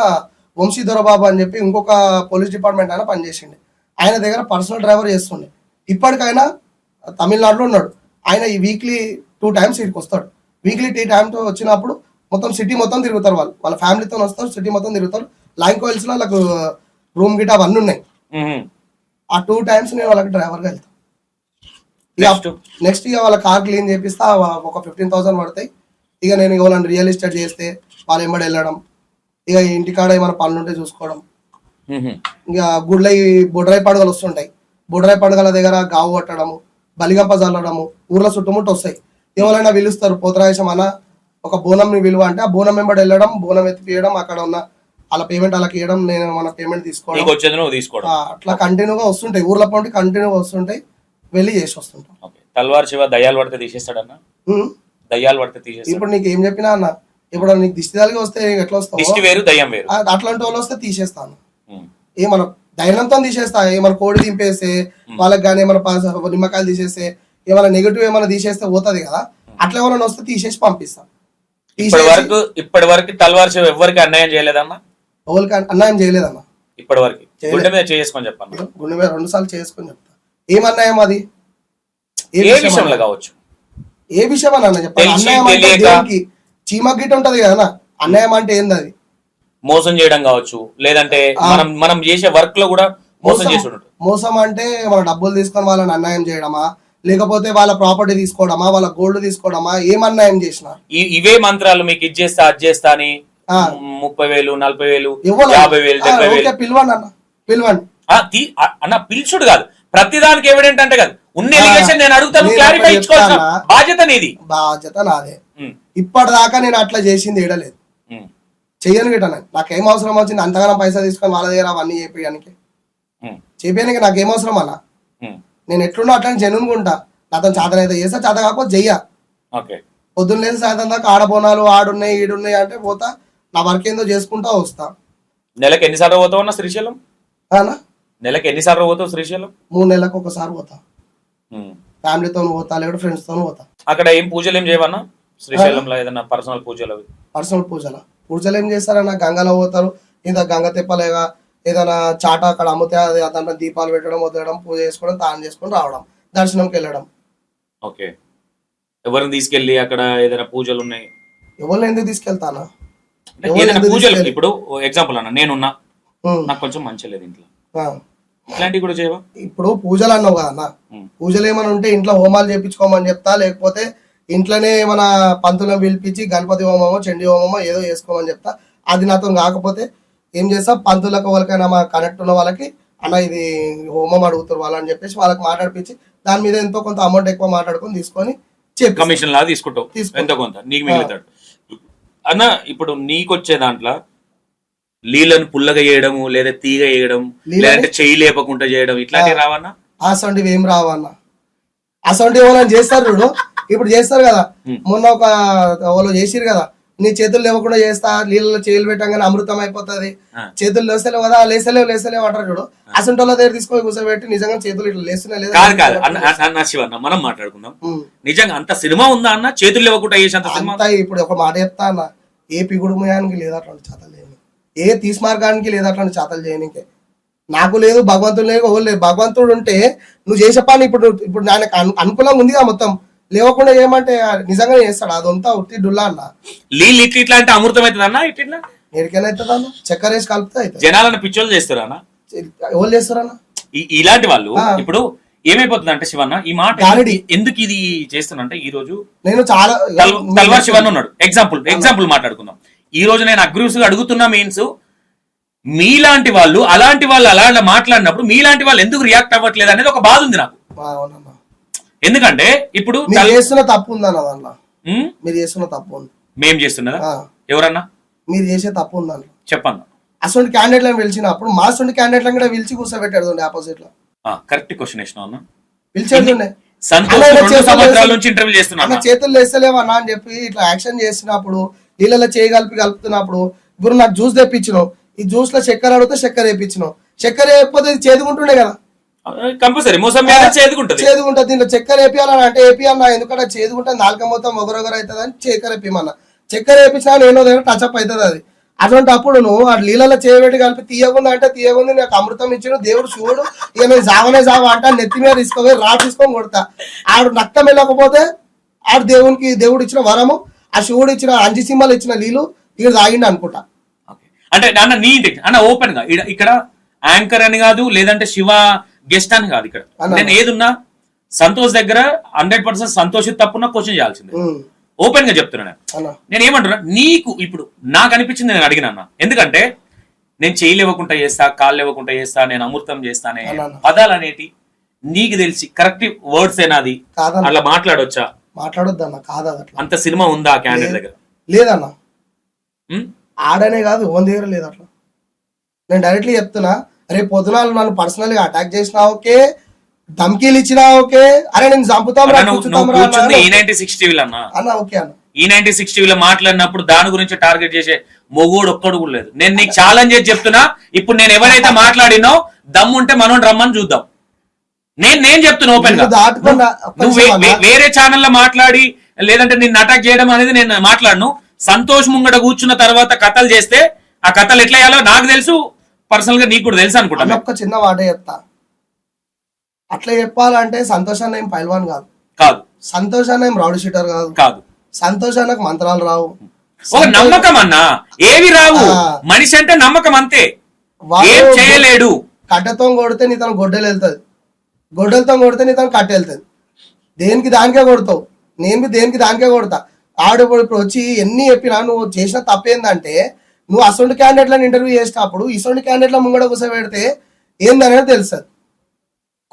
వంశీ దొరబాబు అని చెప్పి ఇంకొక పోలీస్ డిపార్ట్మెంట్ అయినా పనిచేసిండే. ఆయన దగ్గర పర్సనల్ డ్రైవర్ చేస్తుండే. ఇప్పటికైనా తమిళనాడులో ఉన్నాడు. ఆయన ఈ వీక్లీ 2 times ఇక్కడికి వస్తాడు. వీక్లీ 2 times వచ్చినప్పుడు మొత్తం సిటీ మొత్తం తిరుగుతారు. వాళ్ళ ఫ్యామిలీతో వస్తారు, సిటీ మొత్తం తిరుగుతారు. లైంకోవెల్స్ లో వాళ్ళకు రూమ్ గిట అవన్నీ ఉన్నాయి. ఆ 2 times నేను వాళ్ళకి డ్రైవర్ గా వెళ్తాను. నెక్స్ట్ ఇక వాళ్ళ కార్ క్లీన్ చేపిస్తా, ఒక 15,000 పడతాయి. ఇక నేను ఎవరైనా రియల్ ఎస్టేట్ చేస్తే వాళ్ళ ఎంబడి వెళ్ళడం, ఇక ఇంటికాడ ఏమైనా పనులు ఉంటే చూసుకోవడం. ఇక గుడ్ల బొడ్రాయి పండుగలు వస్తుంటాయి. బొడ్రాయి పండుగల దగ్గర గావు కొట్టడము, బలిగంప చల్లడము, ఊర్ల చుట్టుముట్టు వస్తాయి. ఎవరైనా పిలుస్తారు, పోతరాజేశం అన్న ఒక బోనం విలువ అంటే ఆ బోనం వెంబడి వెళ్ళడం, బోనం ఎత్తిపియడం, అక్కడ ఉన్న వాళ్ళ పేమెంట్ వాళ్ళకి ఇవ్వడం, నేను మన పేమెంట్ తీసుకోవడం, అట్లా కంటిన్యూగా వస్తుంటాయి. ఊర్ల పండుగ కంటిన్యూగా వస్తుంటాయి, వెళ్ళి చేసి వస్తుంటాం. తల్వార్ శివ దయ్యాలు పడితే తీసేస్తాడన్నా? దయ్యాలు పడితే తీసేస్తాడు. ఇప్పుడు నీకు ఏం చెప్పినా అన్న, ఇప్పుడు నీకు దిష్టి తలిగి వస్తే ఎట్లా వస్తావు? దిష్టి వేరు, దయ్యం వేరు. అట్లాంటి వాళ్ళు వస్తే తీసేస్తాను. ఏమన్నా ధైర్యంతో తీసేస్తా. ఏమైనా కోడి దింపేస్తే వాళ్ళకి కానీ ఏమైనా నిమ్మకాయలు తీసేస్తే, ఏమైనా నెగిటివ్ ఏమైనా తీసేస్తే పోతుంది కదా, అట్లా ఏమైనా వస్తే తీసేసి పంపిస్తాను. ఇప్పటి వరకు తల్వార్ శివ ఎవరికి అన్యాయం చేయలేదన్నా? ఎవరికి అన్యాయం చేయలేదన్నా ఇప్పటి వరకు. గుండె మీద చేసుకొని చెప్పాను, గుండె మీద 2 సార్లు చేసుకొని చెప్తా. ఏమన్నాయం అది? ఏ విషయంలో కావచ్చు, ఏ విషయం అన్న చెప్పాలి. అన్యాయం అంటే దేవునికి చీమ గిట్ట ఉంటది కదా, అన్యాయం అంటే ఏంది? అది మోసం చేయడం కావచ్చు, లేదంటే మనం చేసే వర్క్ లో కూడా మోసం చేసి. మోసం అంటే మన డబ్బులు తీసుకొని వాళ్ళని అన్యాయం చేయడమా, లేకపోతే వాళ్ళ ప్రాపర్టీ తీసుకోవడమా, వాళ్ళ గోల్డ్ తీసుకోవడమా, ఏమన్నా ఏం చేసిన ఇవే మంత్రాలు మీకు ఇది చేస్తా అది చేస్తా అని 30,000 40,000 ఇవ్వాలి. 50,000 70,000 ఓకే, పిలవండి అన్న, పిలవండి. అన్న పిలుచుడు కాదు, ప్రతిదానికి ఎవిడెంట్ అంటే కాదు, ఉన్న ఎలిగేషన్ నేను అడుగుతాను, నేను క్లారిఫై ఒకటి ఇచ్చుకోవాల్సిన చెప్తానా? బాధ్యత నీది. బాధ్యత నాదే. ఇప్పటిదాకా నేను అట్లా చేసింది ఏడలేదు, చెయ్యను గిట్ట. నాకేం అవసరం వచ్చింది అంతగానం పైసా తీసుకొని వాళ్ళ దగ్గర అవన్నీ చేపియడానికి? చేపియడానికి నాకేం అవసరం అన్న? నేను ఎట్లున్నా అట్లా జెన్యున్గా ఉంటా. నాతో చేతన అయితే చేస్తా, చేత కాకపోతే చెయ్య. పొద్దున్న లేదు సాయంత్రం దాకా ఆడబోనాలు ఆడున్నాయి ఈడున్నాయి అంటే పోతా, నా వర్క్ ఏందో చేసుకుంటా వస్తా. నెలకి ఎన్నిసార్లు పోతావు అన్న శ్రీశైలం? నెలకి ఎన్నిసార్లు పోతావు శ్రీశైలం? 3 నెలలకు ఒకసారి పోతా. ఫ్యామిలీతో పోతా, లేకపోతే ఫ్రెండ్స్ తో పోతా. అక్కడ ఏం పూజలు ఏం చేయవన్నా శ్రీశైలంలో? ఏదన్నా పర్సనల్ పూజలు? పర్సనల్ పూజలు ఏం చేస్తారన్న? గంగలో పోతారు, ఇంత గంగ తిప్పలేగా ఏదైనా చాట అక్కడ అమ్ముతే అది దాంట్లో దీపాలు పెట్టడం, వదిలేయడం, పూజ చేసుకోవడం, తాను చేసుకొని రావడం, దర్శనంకి వెళ్ళడం. ఓకే, ఎవరిని తీసుకెళ్ళి అక్కడ ఏదైనా పూజలు ఉన్నాయి? ఎవరిని ఎందుకు తీసుకెళ్తానా? పూజలు ఇప్పుడు ఎగ్జాంపుల్ అన్న, నేనున్నా, నాకు కొంచెం మంచి లేదు ఇంట్లో, ఇట్లాంటివి కూడా చేయవా? ఇప్పుడు పూజలు అన్నావు కదా అన్న, పూజలు ఏమైనా ఉంటే ఇంట్లో హోమాలు చేయించుకోమని చెప్తా, లేకపోతే ఇంట్లోనే ఏమైనా పంతులను పిలిపించి గణపతి హోమమో చండీ హోమమో ఏదో చేసుకోమని చెప్తా. అది నాతో కాకపోతే ఏం చేస్తా, పంతులకు వాళ్ళకైనా మా కనెక్ట్ ఉన్న వాళ్ళకి అన్న ఇది హోమం అడుగుతారు వాళ్ళు అని చెప్పేసి వాళ్ళకి మాట్లాడిపించి దాని మీద ఎంతో కొంత అమౌంట్ ఎక్కువ మాట్లాడుకొని తీసుకొని కమిషన్ లాగా తీసుకుంటావు, ఎంతో కొంత నీకు మిగులుతాడు అన్న. ఇప్పుడు నీకు వచ్చే దాంట్లో నీళ్ళను పుల్లగా చేయడము, లేదా తీగ వేయడం, లేదంటే చెయ్యి లేపకుండా చేయడం, ఇట్లాంటివి రావన్నా? అసంటివి ఏం రావన్నా. అసంటి వాళ్ళని చేస్తారు చూడు, ఇప్పుడు చేస్తారు కదా, మొన్న ఒక వాళ్ళు చేసిరు కదా, నీ చేతులు లేవకుండా చేస్తా, నీళ్ళలో చేతులు పెట్టంగానే అమృతం అయిపోతుంది, చేతులు లేస్తలేవు కదా, లేసలేవు అంటారు చూడు. అసంటి వాళ్ళ దగ్గర తీసుకొని కూర్చోబెట్టి నిజంగా చేతులు ఇట్లా లేస్తున్నా లేదా? శివన్న మనం మాట్లాడుకుందాం, నిజంగా అంత సినిమా ఉందా అన్న? చేతులు లేవకుండా చేసేంత అంతా. ఇప్పుడు ఒక మాట చెప్తా అన్న, ఏ పిగుడుమయానికి లేదా అట్లాంటి చేతలు చేయని, ఏ తీసుమార్గానికి లేదా అట్లాంటి చేతలు చేయనికే. నాకు లేదు, భగవంతుడు లేదు, ఎవరు లేదు. భగవంతుడు ఉంటే నువ్వు చేసే పని ఇప్పుడు నాకు అనుకూలంగా ఉందిగా, మొత్తం లేవకుండా ఏమంటే నిజంగానే చేస్తాడు. అదంతా ఉట్టి డుల్లా అన్న. నీళ్ళు ఇట్లా అంటే అమృతం అవుతుంది అన్న? ఇట్లా ఎడికైనా అవుతుంది అన్న, చక్కెర వేసి కలిపితే అవుతుంది. జనాలను పిచ్చోళ్ళు చేస్తారా అన్న? ఎవరు చేస్తారన్న? ఇలాంటి వాళ్ళు. ఇప్పుడు ఏమైపోతుంది అంటే శివన్న, ఈ మాట ఎందుకు ఇది చేస్తున్నా, ఈ రోజు నేను చాలా తల్వార్ శివన్న ఉన్నాడు, ఎగ్జాంపుల్ మాట్లాడుకుందాం. ఈ రోజు నేను అగ్రెసివ్ గా అడుగుతున్నా, మీన్స్ మీలాంటి వాళ్ళు అలాంటి వాళ్ళు అలా మాట్లాడినప్పుడు మీలాంటి వాళ్ళు ఎందుకు రియాక్ట్ అవ్వట్లేదు అనేది ఒక బాధ ఉంది నాకు. ఎందుకంటే ఇప్పుడు చేస్తున్న తప్పు ఉందన్న, దాంట్లో మీరు చేస్తున్న తప్పు ఉంది. మేం చేస్తున్నదా? ఎవరన్నా మీరు చేసే తప్పు ఉందన్న చెప్పన్న. అసలు క్యాండిడేట్లను పిలిచినప్పుడు మా సొంత క్యాండిడేట్లను కూడా పిలిచి కూర్చోబెట్టాడు ఆపోజిట్ లో. కరెక్ట్ క్వశ్చన్ వేసినా అన్న, పిలిచేది చేతులు వేస్తలేవన్నా అని చెప్పి ఇట్లా యాక్షన్ చేసినప్పుడు, నీళ్ళలో చేయి కలుపుతున్నప్పుడు, ఇప్పుడు నాకు జ్యూస్ తెప్పించినావు, ఈ జ్యూస్ లో చక్కెర అడిగితే చక్కెర వేయించినావు, చక్కెర వేయకపోతే చేదుకుంటుండే కదా, కంపల్సరీ చేదుకుంటది. దీంట్లో చక్కెర వేపియాలని అంటే వేపియన్నా, ఎందుకంటే చేదుకుంటుంది, నాలుక మొత్తం ఒగరొగరు అవుతుంది అని చక్కెర వేపిమన్నా. చక్కెర వేపించినా ఏనో దగ్గర టచ్అప్ అవుతుంది. అది అటువంటి అప్పుడు నువ్వు ఆ నీళ్ళలో చేయబెట్టి కలిపి తీయకుండా అంటే తీయకుంది, నాకు అమృతం ఇచ్చిన దేవుడు శివుడు, ఇక నేను జావనే జావ అంటే నెత్తి మీద తీసుకొని రాడ్ తీసుకొని కొడతా. ఆడు రక్తం వెళ్ళకపోతే ఆడు దేవుడు ఇచ్చిన వరము, ఆ శివుడు ఇచ్చిన అంజి సింహాలు ఇచ్చిన నీళ్ళు ఇక్కడ తాగిండి అనుకుంటా. అంటే అన్న నీ అన్న ఓపెన్ గా ఇక్కడ యాంకర్ అని కాదు, లేదంటే శివ గెస్ట్ అని కాదు, ఇక్కడ నేను ఏదున్నా సంతోష్ దగ్గర 100% సంతోష్ తప్పున్నా క్వశ్చన్ చేయాల్సిందే. ఓపెన్ గా చెప్తున్నా నేను ఏమంటున్నా, నీకు ఇప్పుడు నాకు అనిపించింది నేను అడిగినా అన్న. ఎందుకంటే నేను చేయలేవకుండా చేస్తా, కాళ్ళు లేవకుండా చేస్తా, నేను అమృతం చేస్తానే పదాలు అనేటి నీకు తెలిసి కరెక్ట్ వర్డ్స్ ఏనాది అలా మాట్లాడొచ్చా? మాట్లాడొద్దన్న, కాదు అంత సినిమా ఉందా క్యాండిడేట్ దగ్గర? లేదన్న, ఆడనే కాదు ఓన్ దగ్గర లేదు అట్లా. నేను డైరెక్ట్లీ చెప్తున్నా, రేపు పొద్దున నన్ను పర్సనల్ గా అటాక్ చేసినా ఓకే, ధమ్కీలు ఇచ్చినా ఓకే, అరే నేను చంపుతాం E96 టీవీలో మాట్లాడినప్పుడు దాని గురించి టార్గెట్ చేసే మొగోడు ఒక్కడు కూడా లేదు. నేను నీకు ఛాలెంజ్ చేసి చెప్తున్నా, ఇప్పుడు నేను ఎవరైతే మాట్లాడినో దమ్ముంటే మనం రమ్మని చూద్దాం. నేను చెప్తున్నా ఓపెన్ గా, నువ్వు వేరే ఛానల్లో మాట్లాడి లేదంటే నిన్ను అటాక్ చేయడం అనేది నేను మాట్లాడను. సంతోష్ ముంగడ కూర్చున్న తర్వాత కథలు చేస్తే ఆ కథలు ఎట్లా చేయాలో నాకు తెలుసు, పర్సనల్ గా నీకు కూడా తెలుసు అనుకుంటా. ఒక్క చిన్న మాట చెప్తా, అట్లా చెప్పాలంటే సంతోషాన్ని ఏం పైల్వాన్ కాదు, సంతోషాన్ని ఏం రౌడీ షీటర్ కాదు, సంతోషానికి మంత్రాలు రావు, ఒక నమ్మకం అన్నా, ఏవి రావు. మనిషి అంటే నమ్మకం అంతే, ఏం చేయలేడు. కట్టెతో కొడితే నీ తన గొడ్డలు వెళ్తుంది, గొడ్డలతో కొడితే నీ తన కట్టె వెళ్తుంది. దేనికి దానికే కొడతావు, నేను దేనికి దానికే కొడతా. ఆడు ఇప్పుడు వచ్చి ఎన్ని చెప్పినా నువ్వు చేసిన తప్పేందంటే, నువ్వు అసొంటి క్యాండిడేట్లను ఇంటర్వ్యూ చేసినప్పుడు ఇసొంటి క్యాండిడేట్ల ముంగడ కూర్చోబెడితే ఏందనేది తెలుస్తుంది.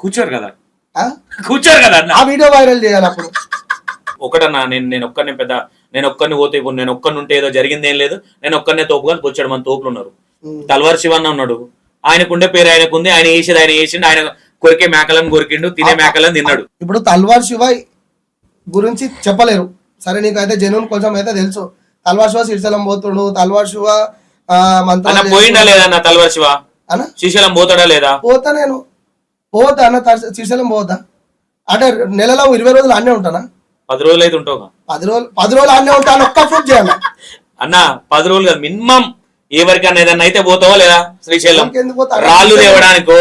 కూర్చోరు కదా ఆ? కూర్చోరు కదా అన్న. ఆ వీడియో వైరల్ చేయాలి అప్పుడు. ఒకటన్నా నేను ఒక్కరిని పోతే ఇప్పుడు నేను ఒక్కరిని ఉంటే ఏదో జరిగింది ఏం లేదు, నేను ఒక్కరినే తోపుగా వచ్చాడు. మన తోపులు ఉన్నారు. తల్వార్ శివన్న ఉన్నాడు, ఆయనకుండే పేరు ఆయనకుంది, ఆయన వేసిండు, ఆయన కొరికే మేకలను కొరికిండు, తినే మేకలను తిన్నాడు. ఇప్పుడు తల్వార్ శివ గురించి చెప్పలేరు, సరే నీకైతే జనున్ కొంచెం అయితే తెలుసు. తల్వార్ శివ శ్రీశైలం పోతుడు, తల్వార్ శివ అన్న పోయిండా లేదా తల్వార్ శివ అన్న శ్రీశైలం పోతాడా లేదా? పోతా, నేను పోతా అన్న, శ్రీశైలం పోతా అంటే నెలలో 20 రోజులు అన్నే ఉంటానా? 10 రోజులు అయితే ఉంటావు. 10 రోజులు అన్నే ఉంటాను, ఒక్క ప్రూఫ్ చేయాలి అన్న. 10 రోజులు కదా మినిమం. ఎవరికన్నా ఏదన్నా అయితే పోతావా లేదా శ్రీశైలం? ఎందుకు పోతా? రాళ్ళు తేవడానికో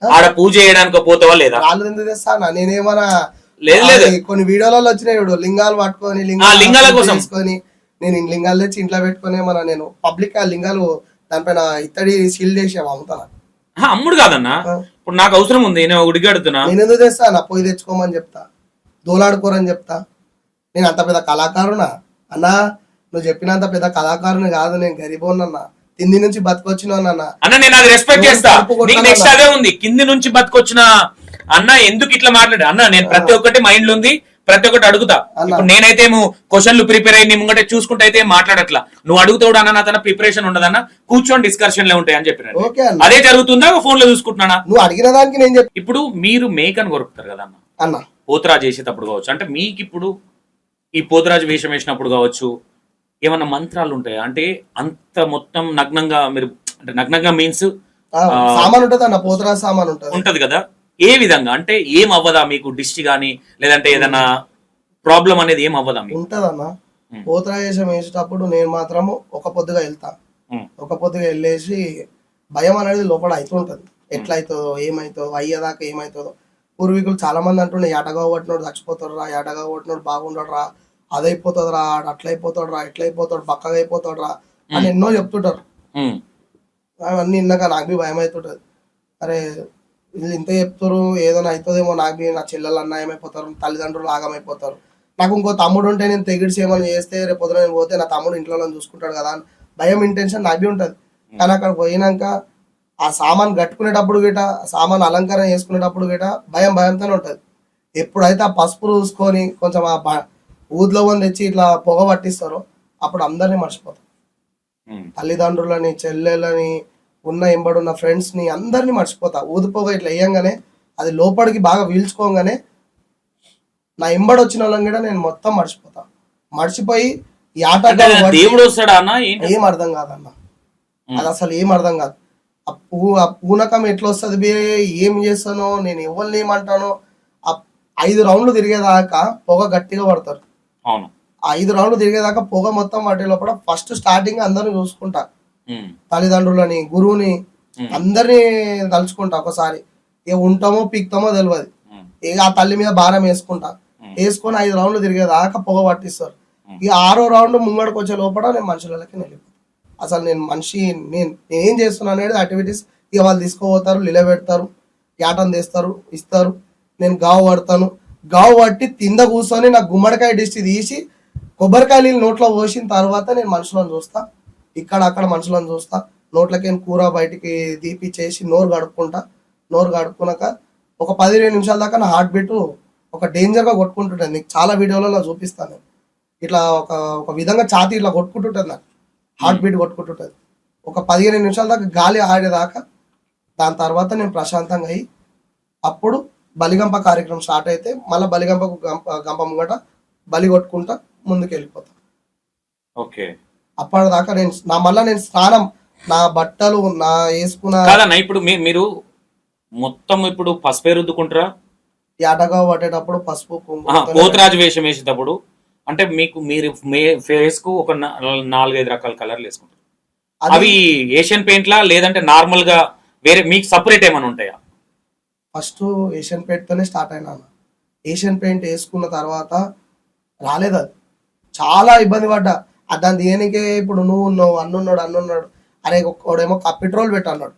ఆడ పూజ చేయడానికో పోతావా లేదా? రాళ్ళు ఎందుకు తెస్తానా? నేనేమన్నా లేదు కొన్ని వీడియోలలో వచ్చినాయి చూడు, లింగాలు పట్టుకొని లింగాల కోసం తీసుకొని నేను లింగాలు తెచ్చి ఇంట్లో పెట్టుకుని ఏమన్నా నేను పబ్లిక్ ఆ లింగాలు దానిపైన ఇత్తడి సీల్ చేసి అమ్ముతాను. అమ్ముడు కాదన్నా, ఇప్పుడు నాకు అవసరం ఉంది, నేను ఒకటి అడుగుతున్నా. నేను ఎందుకు తెస్తాను? పోయి తెచ్చుకోమని చెప్తా, దోలాడుకోరని చెప్తా. నేను అంత పెద్ద కళాకారునా అన్నా? నువ్వు చెప్పినంత పెద్ద కళాకారుని కాదు, నేను గరీబోనన్నా, కింది నుంచి బతికొచ్చినా అన్న. నేను అది రెస్పెక్ట్ చేస్తా. నెక్స్ట్ అదే ఉంది, కింది నుంచి బతికొచ్చిన అన్న ఎందుకు ఇట్లా మాట్లాడు అన్న. నేను ప్రతి ఒక్కటి మైండ్ లో ఉంది, ప్రతి ఒక్కటి అడుగుతా. ఇప్పుడు నేనైతే క్వశ్చన్లు ప్రిపేర్ అయ్యి ముంగటే చూసుకుంటే అయితే మాట్లాడట్లా. నువ్వు అడుగుతాడు అన్న, నా తన ప్రిపరేషన్ ఉండదన్న, కూర్చొని డిస్కషన్లే ఉంటాయి అని చెప్పిన. అదే జరుగుతుందా ఫోన్ లో చూసుకుంటున్నా? నువ్వు అడిగిన దానికి నేను చెప్పి. ఇప్పుడు మీరు మేకని కొరుకుతారు కదా అన్న, పోతరాజు చేసేటప్పుడు కావచ్చు, అంటే మీకు ఇప్పుడు ఈ పోతరాజు వేషం వేసినప్పుడు కావచ్చు, ఏమన్నా మంత్రాలు ఉంటాయా? అంటే అంత మొత్తం నగ్నంగా మీరు, అంటే నగ్నంగా మీన్స్ సామాన్ ఉంటది అన్న, పోతరాజు సామాన్ ఉంటది కదా. ఏ విధంగా అంటే ఏం అవ్వదా మీకు? దిష్టి గానీ లేదంటే ఏదైనా ప్రాబ్లం అనేది ఏం అవ్వదా మీకు? ఉంటదన్న. పోతరాజేషం వేసేటప్పుడు నేను మాత్రము ఒక పొద్దుగా వెళ్తా, ఒక పొద్దుగా వెళ్ళేసి భయం అనేది లోపల అవుతుంటది. ఎట్లా అవుతుందో ఏమవుతుందో, అయ్యేదాకా ఏమవుతుందో. పూర్వీకులు చాలా మంది అంటుండే, ఏటగా కొట్టినోడు చచ్చిపోతాడు రా, ఏటగా కొట్టినోడు బాగుండడు రా, అదైపోతాడు రా, అట్లయిపోతాడు రా, ఎట్లయిపోతాడు, బక్కగా అయిపోతాడు రా అని ఎన్నో చెప్తుంటారు. అవన్నీ విన్నాక నాకు భయం అవుతుంటది. అరే వీళ్ళు ఇంత చెప్తారు, ఏదైనా అవుతుందేమో, నాకు నా చెల్లెలు అన్యాయమైపోతారు, తల్లిదండ్రులు ఆగమైపోతారు. నాకు ఇంకో తమ్ముడు ఉంటే నేను తెగిడిచి ఏమైనా చేస్తే రేపు పొద్దున నేను పోతే నా తమ్ముడు ఇంట్లో చూసుకుంటాడు కదా అని భయం, ఇంటెన్షన్ నాకు ఉంటుంది. కానీ అక్కడ పోయినాక ఆ సామాన్ కట్టుకునేటప్పుడు గిట, సామాన్ అలంకరణ చేసుకునేటప్పుడు గిట భయంతోనే ఉంటుంది. ఎప్పుడైతే ఆ పసుపు చూసుకొని కొంచెం ఆ ఊదిలో తెచ్చి ఇట్లా పొగ పట్టిస్తారో అప్పుడు అందరినీ మర్చిపోతాం. తల్లిదండ్రులని, చెల్లెలని, ఉన్న ఎంబడున్న ఫ్రెండ్స్ ని అందరినీ మర్చిపోతా. ఊదిపోగ ఇట్లా వేయంగానే అది లోపలికి బాగా పీల్చుకోగానే నా ఎంబడి వచ్చిన వాళ్ళని కూడా నేను మొత్తం మర్చిపోతా. మర్చిపోయి ఈ ఆట దేవుడు వస్తాడా అన్న? ఏం అర్థం కాదన్న, అది అసలు ఏం అర్థం కాదు. ఆ పూనకం ఎట్లా వస్తుంది బే, ఏం చేస్తానో, నేను ఎవరిని ఏమంటానో. ఆ 5 రౌండ్లు తిరిగేదాకా పొగ గట్టిగా పడతారు. అవును, 5 రౌండ్లు తిరిగేదాకా పొగ మొత్తం పట్టే లోపల ఫస్ట్ స్టార్టింగ్ అందరిని చూసుకుంటా, తల్లిదండ్రులని, గురువుని, అందరినీ తలుచుకుంటా. ఒకసారి ఇక ఉంటామో పీక్తామో తెలియదు. ఇక ఆ తల్లి మీద భారం వేసుకొని 5 రౌండ్లు తిరిగేదాకా పొగ పట్టిస్తారు. ఇక 6వ రౌండ్ ముంగడికి వచ్చే లోపల నేను మనుషులకి వెళ్ళిపోతాను. అసలు నేను నేనేం చేస్తున్నా అనేది యాక్టివిటీస్ ఇక వాళ్ళు తీసుకోపోతారు, నిలబెడతారు, యాటను తీస్తారు, ఇస్తారు. నేను గావు పడతాను, గావు పట్టి తింద కూర్చొని నాకు గుమ్మడికాయ డిస్టి తీసి కొబ్బరికాయ నీళ్ళు నోట్లో పోసిన తర్వాత నేను మనుషులను చూస్తా, ఇక్కడ అక్కడ మనుషులను చూస్తా. నోట్లకి కూర బయటికి తీపిచ్చేసి నోరు గడుపుకున్నాక ఒక 15 నిమిషాల దాకా నా హార్ట్ బీట్ ఒక డేంజర్గా కొట్టుకుంటుంటుంది. నీకు చాలా వీడియోలలో చూపిస్తాను. ఇట్లా ఒక విధంగా ఛాతీ ఇట్లా కొట్టుకుంటుంటుంది, నాకు హార్ట్ బీట్ కొట్టుకుంటుంటుంది. ఒక 15 నిమిషాల దాకా గాలి ఆడేదాకా. దాని తర్వాత నేను ప్రశాంతంగా అయ్యి అప్పుడు బలిగంప కార్యక్రమం స్టార్ట్ అయితే మళ్ళీ బలిగంపకు గంప ముంగట బలి కొట్టుకుంటా ముందుకు వెళ్ళిపోతా. ఓకే, అప్పటిదాకా నేను స్నానం, నా బట్టలు నా వేసుకున్న. ఇప్పుడు మీరు మొత్తం ఇప్పుడు పసుపే రుద్దుకుంటారా? ఏటగా పట్టేటప్పుడు పసుపు, పోతరాజు వేషం వేసేటప్పుడు అంటే మీరు ఫేస్ కు ఒక 4-5 రకాల కలర్లు వేసుకుంటారు. అవి ఏషియన్ పెయింట్ లా లేదంటే నార్మల్ గా వేరే మీకు సపరేట్ ఏమైనా ఉంటాయా? ఫస్ట్ ఏషియన్ పెయింట్ తోనే స్టార్ట్ అయినా. ఏషియన్ పెయింట్ వేసుకున్న తర్వాత రాలేదు, అది చాలా ఇబ్బంది పడ్డా. దాని దేనికే ఇప్పుడు నువ్వు ఉన్నావు, అన్నున్నాడు. అరే ఒకడేమో పెట్రోల్ పెట్టన్నాడు,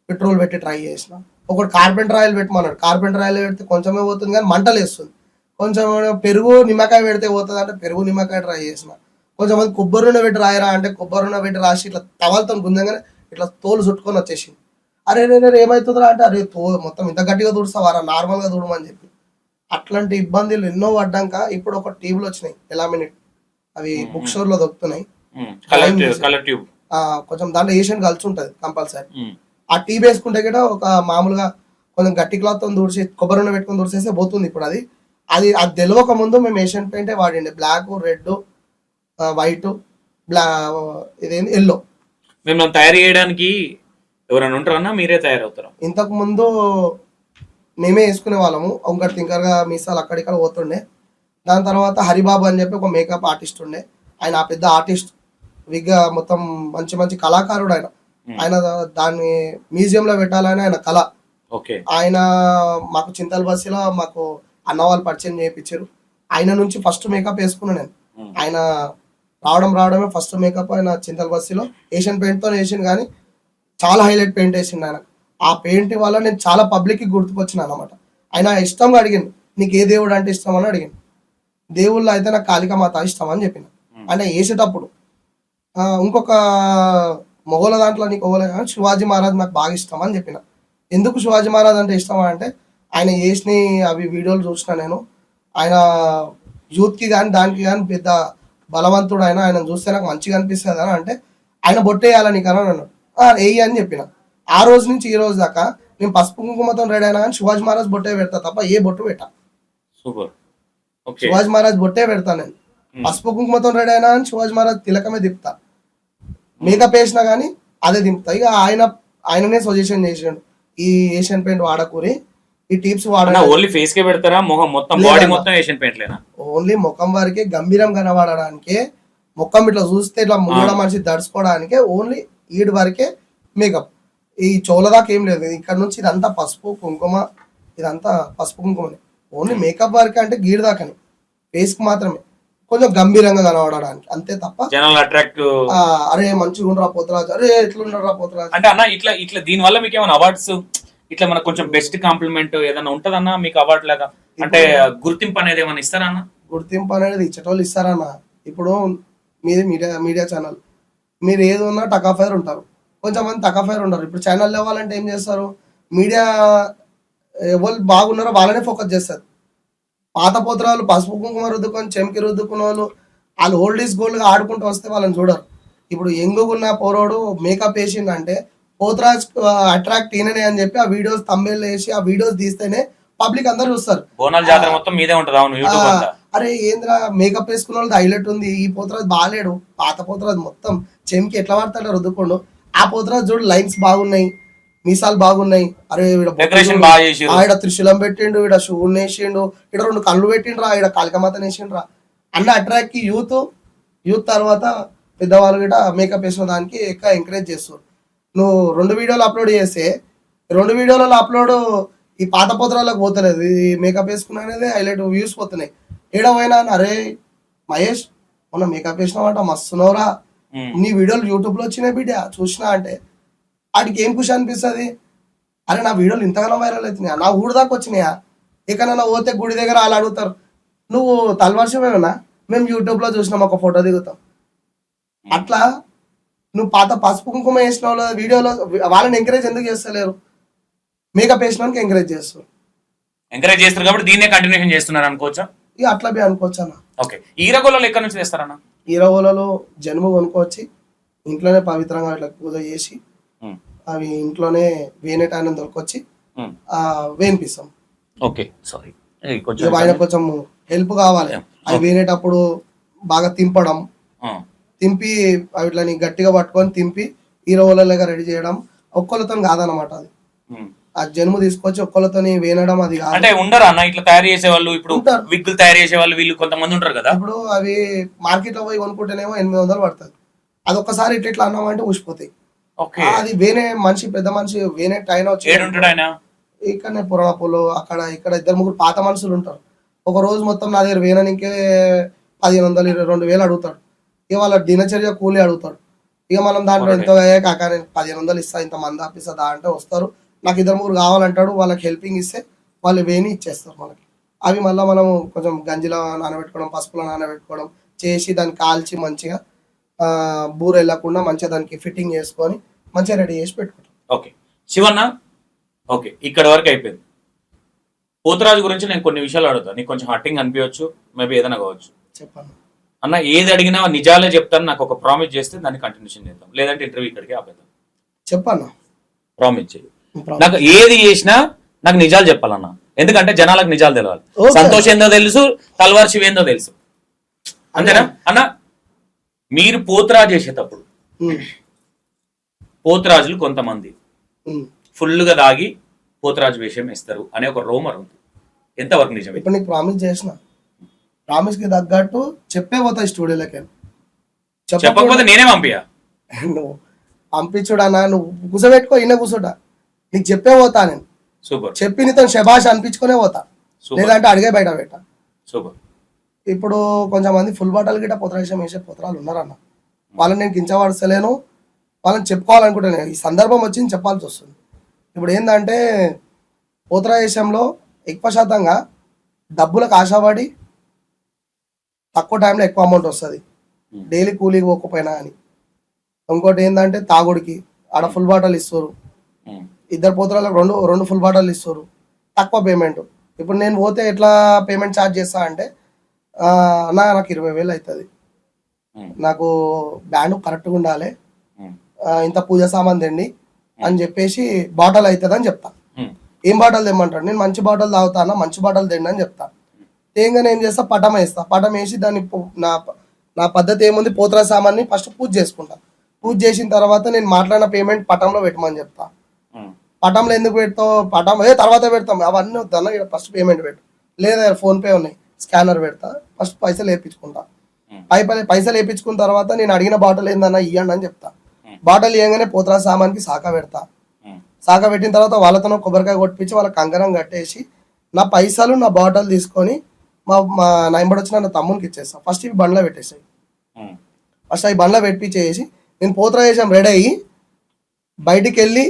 పెట్రోల్ పెట్టి ట్రై చేసిన. ఒకటి కార్పెంటర్ ఆయిల్ పెట్టమన్నాడు, కార్పెంటర్ ఆయిల్ పెడితే కొంచెమే పోతుంది కానీ మంటలు వేస్తుంది. కొంచెం పెరుగు నిమ్మకాయ పెడితే పోతుంది అంటే పెరుగు నిమ్మకాయ ట్రై చేసిన. కొంచెం మంది కొబ్బరి నూనె పెట్టి రాయరా అంటే కొబ్బరి నూనె పెట్టి రాసి ఇట్లా టవల్తో గుంజంగానే ఇట్లా తోలు చుట్టుకొని వచ్చేసింది. అరే రే ఏమవుతుందిరా అంటే అరే మొత్తం ఇంత గట్టిగా తుడుస్తావారా నార్మల్గా తుడమని చెప్పి. అట్లాంటి ఇబ్బందులు ఎన్నో పడ్డాక ఇప్పుడు ఒక టీవీలు వచ్చినాయి ఎలామినేట్, అవి బుక్ స్టోర్ లో దొరుకుతున్నాయి. కొంచెం దాంట్లో ఏషియన్ కలిసి ఉంటుంది కంపల్సరీ. ఆ టీ వేసుకుంటే కూడా ఒక మామూలుగా కొంచెం గట్టి క్లాత్ తో తుడిచి కొబ్బరి నూనె పెట్టుకొని తుడిచేస్తే పోతుంది. ఇప్పుడు అది అది అది తెలియక ముందు మేము ఏషియన్ పెయింటే వాడిండే, బ్లాక్, రెడ్, వైట్, ఇదేంటి ఎల్లో. మేము తయారు చేయడానికి ఎవరైనా ఉంటారన్నా మీరే తయారవుతారా? ఇంతకు ముందు మేమే వేసుకునే వాళ్ళము, ఒకటి తింకర్గా మీసాలు అక్కడిక్కడ పోతుండే. దాని తర్వాత హరిబాబు అని చెప్పి ఒక మేకప్ ఆర్టిస్ట్ ఉండే, ఆయన ఆ పెద్ద ఆర్టిస్ట్ విగ్గా మొత్తం మంచి మంచి కళాకారుడు ఆయన. ఆయన దాన్ని మ్యూజియం లో పెట్టాలని ఆయన కళ. ఆయన మాకు చింతల్ బస్సులో మాకు అన్న వాళ్ళు పరిచయం చేయించారు. ఆయన నుంచి ఫస్ట్ మేకప్ వేసుకున్నా నేను. ఆయన రావడమే ఫస్ట్ మేకప్. ఆయన చింతల్ బస్సులో ఏషియన్ పెయింట్ తో వేసిండు, కానీ చాలా హైలైట్ పెయింట్ వేసిండు ఆయన. ఆ పెయింట్ వల్ల నేను చాలా పబ్లిక్ కి గుర్తుకొచ్చిన అనమాట. ఆయన ఇష్టంగా అడిగింది, నీకు ఏ దేవుడు అంటే ఇష్టం అని అడిగింది. దేవుళ్ళు అయితే నాకు కాళికామాత ఇష్టం అని చెప్పిన. అంటే వేసేటప్పుడు ఇంకొక మొగోల దాంట్లో నీకు శివాజీ మహారాజ్ నాకు బాగా ఇష్టం అని చెప్పిన. ఎందుకు శివాజీ మహారాజ్ అంటే ఇష్టం అంటే ఆయన చేసిన అవి వీడియోలు చూసిన నేను. ఆయన యూత్ కి కానీ దానికి కానీ పెద్ద బలవంతుడు. ఆయన చూస్తే నాకు మంచిగా అనిపిస్తుంది అని అంటే ఆయన బొట్టేయాలని కానీ అన్నాడు. వేయి అని చెప్పిన. ఆ రోజు నుంచి ఈ రోజు దాకా నేను పసుపు కుంకుమతో రెడీ అయినా కానీ శివాజీ మహారాజ్ బొట్టే పెడతా తప్ప ఏ బొట్టు పెట్టా. శివాజీ మహారాజ్ బొట్టే పెడతా నేను. పసుపు కుంకుమతో రెడీ అయినా కానీ శివాజీ మహారాజ్ తిలకమే దింపుతా. మేకప్ వేసినా కానీ అదే దింపుతా. ఇక ఆయననే సజెషన్ చేసాడు, ఈ ఏషియన్ పెయింట్ వాడకూరి, ఈ టిప్స్ వాడ. ఓన్లీ ఫేస్ కే పెడతారా? మొహం మొత్తం బాడీ మొత్తం ఏషియన్ పెయింట్ లేనా? ఓన్లీ ముఖం వరకే గంభీరం కనబడడానికి, ముఖం ఇట్లా చూస్తే ఇట్లా మూడ మనిషి దడుచుకోవడానికి ఓన్లీ ఈడు వరకే మేకప్. ఈ చోల దాకా ఏం లేదు. ఇక్కడ నుంచి ఇదంతా పసుపు కుంకుమ, ఇదంతా పసుపు కుంకుమని. ఓన్లీ మేకప్ వరకే అంటే గీడు దాకాని, ఫేస్ కి మాత్రమే కొంచెం గంభీరంగా కనబడడానికి అంతే తప్ప జనాలు అట్రాక్ట్ అరే మంచిగా ఉండరా పోతరాజు, అరే ఎట్లుండరా పోతరాజు అంటే అన్న. ఇట్లా దీని వల్ల మీకు ఏమైనా అవార్డ్స్ ఇట్లా మనకు కొంచెం బెస్ట్ కాంప్లిమెంట్ ఏదైనా ఉంటదన్నా మీకు అవార్డు లాగా? అంటే గుర్తింపు అనేది ఏమైనా ఇస్తారా అన్న? గుర్తింపు అనేది ఇచ్చేటోళ్ళు ఇస్తారన్న. ఇప్పుడు మీది మీడియా ఛానల్, మీరు ఏది ఉన్నా టకాఫైర్ ఉంటారు, కొంచెం మంది టకాఫైర్ ఉంటారు. ఇప్పుడు ఛానల్ లేవాలంటే ఏం చేస్తారు, మీడియా ఎవరు బాగున్నారో వాళ్ళనే ఫోకస్ చేస్తారు. పాత పోతరాలు పసుపు కుంకుమ రుద్దుకొని చెంకి రుద్దుకున్న వాళ్ళు ఓల్డ్ ఈజ్ గోల్డ్ గా ఆడుకుంటూ వస్తే వాళ్ళని చూడరు. ఇప్పుడు ఎంగున్న పోరోడు మేకప్ వేసిందంటే పోతరాజ్ అట్రాక్ట్ ఈయననే అని చెప్పి ఆ వీడియోస్ తమ్మిళ్ళు వేసి ఆ వీడియోస్ తీస్తేనే పబ్లిక్ అందరు చూస్తారు. బోనాల జాతర మొత్తం మీదే ఉంటది. అవును, యూట్యూబ్ అంతా అరే ఏంద్రా మేకప్ వేసుకున్న వాళ్ళది హైలైట్ ఉంది, ఈ పోతరాజ్ బాగాలేడు. పాత పోతరాజ్ మొత్తం చెంకి ఎట్లా పడతాడో రుద్దుకోండు. ఆ పోతరాజ్ చూడు లైన్స్ బాగున్నాయి, మీసాలు బాగున్నాయి. అరే ఈడ త్రిశూలం పెట్టిండు, ఈడ షూన్ వేసిండు, ఈడ 2 కళ్ళు పెట్టిండ్రా, ఈడ కాళికామాతను వేసిండ్రా అన్న అట్రాక్ట్ కి యూత్ తర్వాత పెద్దవాళ్ళు కూడా మేకప్ వేసిన దానికి ఎక్కువ ఎంకరేజ్ చేస్తారు. నువ్వు 2 వీడియోలు అప్లోడ్ చేస్తే 2 వీడియోలలో అప్లోడ్ ఈ పాత పోతరాలకు పోతలేదు, ఈ మేకప్ వేసుకున్నా అనేది హైలైట్ వ్యూస్ పోతున్నాయి. ఏడ పోయినా అరే మహేష్ మొన్న మేకప్ వేసినావంట మస్తున్నావురా, నీ వీడియోలు యూట్యూబ్ లో వచ్చినాయి బిడ్డ చూసినా అంటే వాటికి ఏం ఖుషి అనిపిస్తుంది. అరే నా వీడియోలు ఇంతగానో వైరల్ అవుతున్నాయా, నా ఊరు దాకా వచ్చినాయా, ఎక్కడైనా పోతే గుడి దగ్గర వాళ్ళు అడుగుతారు నువ్వు తలవర్షమేనా, మేము యూట్యూబ్ లో చూసినాం ఒక ఫోటో దిగుతాం. అట్లా నువ్వు పాత పసుపు కుంకుమ వేసిన వాళ్ళ వీడియోలో వాళ్ళని ఎంకరేజ్ ఎందుకు చేస్తలేరు? మేకప్ వేసినానికి ఎంకరేజ్ చేస్తారు కాబట్టి దీన్నే కంటిన్యూషన్ చేస్తున్నారు అనుకోవచ్చా? ఇక అట్లా బి అనుకోవచ్చు అన్న. ఓకే, ఈరగోలలో ఎక్కడి నుంచి తెస్తారన్న? ఈరగోలలో జన్మ కొనుక్కొచ్చి ఇంట్లోనే పవిత్రంగా అట్లా పూజ చేసి అవి ఇంట్లోనే వేనేటాయన దొరకొచ్చి వేనిపిస్తాం. ఓకే, సారీ ఆయన కొంచెం హెల్ప్ కావాలి. అవి వేనేటప్పుడు బాగా తింపడం, తింపి అవిట్లని గట్టిగా పట్టుకొని తింపి ఈరగోలగా రెడీ చేయడం ఒక్కళ్ళతో కాదనమాట. అది ఆ జన్ము తీసుకొచ్చి ఒక్కళ్ళతోని వేనడం అది కాదు. అంటే ఉండరు అన్న ఇట్లా తయారు చేసే వాళ్ళు, ఇప్పుడు విగ్గులు తయారు చేసే వాళ్ళు వీళ్ళు కొంతమంది ఉంటారు కదా. ఇప్పుడు అవి మార్కెట్ లో పోయి కొనుక్కుంటేనేమో 800 పడుతుంది. అది ఒక్కసారి ఇట్లా అన్నామంటే ఊసిపోతాయి. అది వేనే మనిషి, పెద్ద మనిషి వేనే టైం వచ్చి ఇక్కడనే పురాణపులు అక్కడ ఇక్కడ 2-3 పాత మనుషులు ఉంటారు. ఒక రోజు మొత్తం నా దగ్గర వేననికే 1500 22,000 అడుగుతాడు. ఇక వాళ్ళ దినచర్య కూలి అడుగుతాడు. ఇక మనం దాంట్లో ఎంతో కాక 1500 ఇస్తా, ఇంత మంది ఆపిస్తా అంటే వస్తారు. నాకు 2-3 కావాలంటాడు, వాళ్ళకి హెల్పింగ్ ఇస్తే వాళ్ళు వేని ఇచ్చేస్తారు మనకి. అవి మళ్ళీ మనం కొంచెం గంజిలో నానబెట్టుకోవడం, పసుపులో నానబెట్టుకోవడం చేసి దాన్ని కాల్చి మంచిగా బూర వెళ్ళకుండా మంచిగా దానికి ఫిట్టింగ్ చేసుకొని మంచిగా రెడీ చేసి పెట్టుకుంటాం. ఓకే శివన్న, ఓకే ఇక్కడ వరకు అయిపోయింది. పోతురాజు గురించి నేను కొన్ని విషయాలు అడుగుతాను, నీకు కొంచెం హట్టింగ్ అనిపించవచ్చు, మేబీ ఏదైనా కావచ్చు. చెప్పాను అన్న, ఏది అడిగినా నిజాలే చెప్తాను, నాకు ఒక ప్రామిస్ చేస్తే దాన్ని కంటిన్యూషన్ చేద్దాం, లేదంటే ఇంటర్వ్యూ ఇక్కడికి ఆపేద్దాం. చెప్పన్నా, ప్రామిస్ చేయి. నాకు ఏది చేసినా నాకు నిజాలు చెప్పాలన్నా, ఎందుకంటే జనాలకు నిజాలు తెలవాలి. సంతోష్ ఏందో తెలుసు, తల్వార్ శివ ఏందో తెలుసు, అంతేనా అన్న? మీరు పోతురాజు చేసేటప్పుడు పోతురాజులు కొంతమంది ఫుల్గా దాగి పోతురాజు వేషం వేస్తారు అనే ఒక రోమర్ ఉంది, ఎంతవరకు నిజమే? ఇప్పుడు నీకు ప్రామిస్ చేసిన, ప్రామిస్ కి తగ్గట్టు చెప్పే పోతాయి స్టూడియోలోకి. చెప్పకపోతే నేనే పంపియా. నువ్వు పంపించుడానా, నువ్వు కూర్చోబెట్టుకో, ఇన్న కూర్చోట, నీకు చెప్పే పోతా నేను. సూపర్. చెప్పి నీతో శబాష్ అనిపించుకునే పోతా, లేదంటే అడిగే బయట పెట్టా. సూపర్. ఇప్పుడు కొంచెం మంది ఫుల్ బాటల్ గిట్ట పోతరాజం వేసే పోతరాలు ఉన్నారన్న, వాళ్ళని నేను కించపడస్తలేను, వాళ్ళని చెప్పుకోవాలనుకుంటున్నాను. ఈ సందర్భం వచ్చింది చెప్పాల్సి వస్తుంది. ఇప్పుడు ఏంటంటే పోతరాజంలో ఎక్కువ శాతంగా డబ్బులకు ఆశపడి తక్కువ టైంలో ఎక్కువ అమౌంట్ వస్తుంది, డైలీ కూలీకి పోకపోయినా అని. ఇంకోటి ఏంటంటే తాగుడికి ఆడ ఫుల్ బాటల్ ఇస్తారు, ఇద్దరు పోతరాలకు రెండు ఫుల్ బాటల్ ఇస్తారు, తక్కువ పేమెంట్. ఇప్పుడు నేను పోతే ఎట్లా పేమెంట్ ఛార్జ్ చేస్తా అంటే, అన్న నాకు 20,000 అవుతుంది, నాకు బ్యాండ్ కరెక్ట్గా ఉండాలి, ఇంత పూజ సామాన్ తెండి అని చెప్పేసి బాటల్ అవుతుంది అని చెప్తా. ఏం బాటల్ తెమ్మంటాడు, నేను మంచి బాటల్ తాగుతానా, మంచి బాటల్ తెండి అని చెప్తా. తేంగానే ఏం చేస్తా, పటం వేస్తా, పటం వేసి దాన్ని నా పద్ధతి ఏముంది, పోతరా సామాన్ని ఫస్ట్ పూజ చేసుకుంటా. పూజ చేసిన తర్వాత నేను మాట్లాడిన పేమెంట్ పటంలో పెట్టమని చెప్తా. పటంలో ఎందుకు పెడతావు, పటం తర్వాత పెడతాం, అవన్నీ వద్దన్న, ఫస్ట్ పేమెంట్ పెట్టు, లేదా ఫోన్పే ఉన్నాయి, స్కానర్ పెడతా, ఫస్ట్ పైసలు వేయించుకుంటా. పైసలు వేయించుకున్న తర్వాత నేను అడిగిన బాటల్ ఏందన్నా ఇవ్వండి అని చెప్తా. బాటల్ ఇవ్వగానే పోతరా సామాన్కి సాక పెడతా. సాక పెట్టిన తర్వాత వాళ్ళతో కొబ్బరికాయ కొట్టించి వాళ్ళకి కంకణం కట్టేసి నా పైసలు నా బాటల్ తీసుకొని నా ఇంబడి వచ్చిన నా తమ్మునికి ఇచ్చేస్తా. ఫస్ట్ ఇవి బండ్లో పెట్టేసాయి, ఫస్ట్ అవి బండ్లో పెట్టించేసి నేను పోతరాజం రెడీ అయ్యి బయటికి వెళ్ళి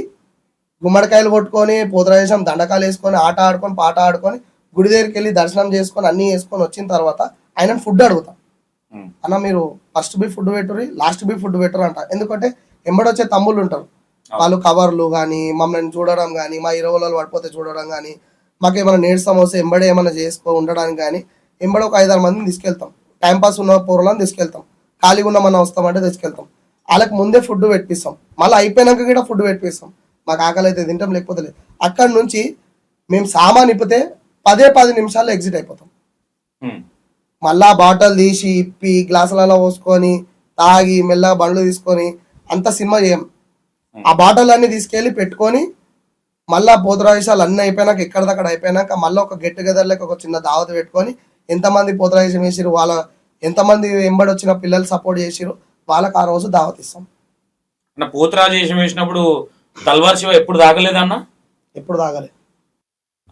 గుమ్మడికాయలు కొట్టుకొని పోతరాజం దండకాలు వేసుకొని ఆట ఆడుకొని పాట ఆడుకొని గుడి దగ్గరికి వెళ్ళి దర్శనం చేసుకొని అన్నీ వేసుకొని వచ్చిన తర్వాత ఆయన ఫుడ్ అడుగుతా. అన్న మీరు ఫస్ట్ బి ఫుడ్ పెట్టుర్రి, లాస్ట్ బి ఫుడ్ పెట్టరు అంట. ఎందుకంటే ఎంబడొచ్చే తమ్ముళ్ళు ఉంటారు, వాళ్ళు కవర్లు కానీ మమ్మల్ని చూడడం కానీ, మా 20 రోజులు పడిపోతే చూడడం కానీ, మాకు ఏమైనా నీరసం వస్తే ఎంబడే ఏమైనా చేసుకో ఉండడానికి కానీ ఎంబడ ఒక 5-6 మందిని తీసుకెళ్తాం. టైంపాస్ ఉన్న పూర్వలను తీసుకెళ్తాం, ఖాళీగా ఉన్న మనం వస్తామంటే తీసుకెళ్తాం. వాళ్ళకి ముందే ఫుడ్ పెట్టిస్తాం, మళ్ళీ అయిపోయినాక కూడా ఫుడ్ పెట్టిస్తాం. మాకు ఆకలి అయితే తింటాం, లేకపోతే లేదు. అక్కడి నుంచి మేము సామాన్ ఇప్పితే 10 నిమిషాల్లో ఎగ్జిట్ అయిపోతాం. మళ్ళా బాటిల్ తీసి ఇప్పి గ్లాసులలో పోసుకొని తాగి మెల్లగా బండ్లు తీసుకొని అంత సినిమా చేయం. ఆ బాటిల్ అన్ని తీసుకెళ్ళి పెట్టుకొని మళ్ళా పోతరాజాలు అన్నీ అయిపోయినాక ఎక్కడిదక్కడ అయిపోయినాక మళ్ళీ ఒక గెట్ టుగెదర్ లెక్క ఒక చిన్న దావత్ పెట్టుకొని ఎంతమంది పోతరాజం వేసిరు, వాళ్ళ ఎంతమంది వెంబడి వచ్చిన పిల్లలు సపోర్ట్ చేసిరు, వాళ్ళకి ఆ రోజు దావత్ ఇస్తాం. పోతరాజం వేసినప్పుడు తల్వార్ శివ ఎప్పుడు తాగలేదన్నా? ఎప్పుడు తాగలే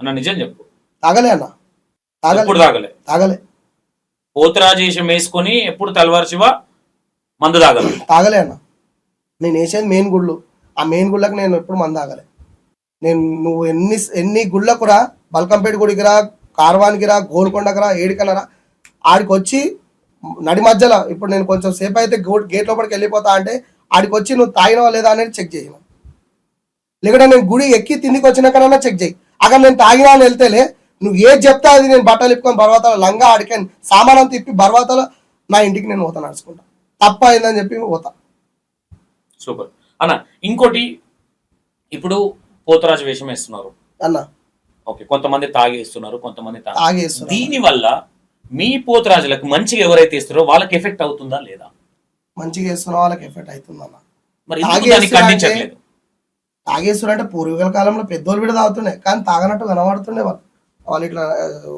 అన్న, నిజం చెప్పు. తాగలే అన్న, తాగలే. పోతరాజేషం వేసుకొని ఎప్పుడు తల్వార్ శివ మందు తాగలే అన్న. నేను వేసేది మెయిన్ గుళ్ళు, ఆ మెయిన్ గుళ్ళకి నేను ఎప్పుడు మందు తాగలే. నువ్వు ఎన్ని గుళ్ళకు రా, బల్కంపేట గుడికి రా, కార్వానికి రా, గోల్కొండకి రా, ఏడికనరా, ఆడికి వచ్చి నడి మధ్యలో ఇప్పుడు నేను కొంచెం సేపు అయితే గేట్ లోపలికి వెళ్ళిపోతా అంటే ఆడికి వచ్చి నువ్వు తాగినవా లేదా అనేది చెక్ చేయను. లేకుంటే నేను గుడి ఎక్కి తిండికి వచ్చినాకన్నా చెక్ చేయి. అక్కడ నేను తాగినా అని వెళ్తేలే, నువ్వు ఏది చెప్తా అది నేను బట్టలు ఇప్పుకొని బర్వాతలో లంగా ఆడికాను సామానం తిప్పి బర్వాతలో నా ఇంటికి నేను పోతా, నడుచుకుంటా. తప్ప అయిందని చెప్పి పోతా. సూపర్ అన్న. ఇంకోటి, ఇప్పుడు పోతరాజు వేషం వేస్తున్నారు అన్న, ఓకే, కొంతమంది తాగేస్తున్నారు, కొంతమంది తాగేస్తున్నారు. దీని వల్ల మీ పోతరాజులకు మంచిగా ఎవరైతే ఇస్తారో వాళ్ళకి ఎఫెక్ట్ అవుతుందా లేదా? మంచిగా వేస్తున్న వాళ్ళకి ఎఫెక్ట్ అవుతుందన్న. మరి ఖండించట్లేదు. తాగేస్తున్నారు అంటే పూర్వీకుల కాలంలో పెద్దోళ్ళు కూడా తాగుతుండే, కానీ తాగనట్టు కనబడుతుండే. వాళ్ళు ఇట్లా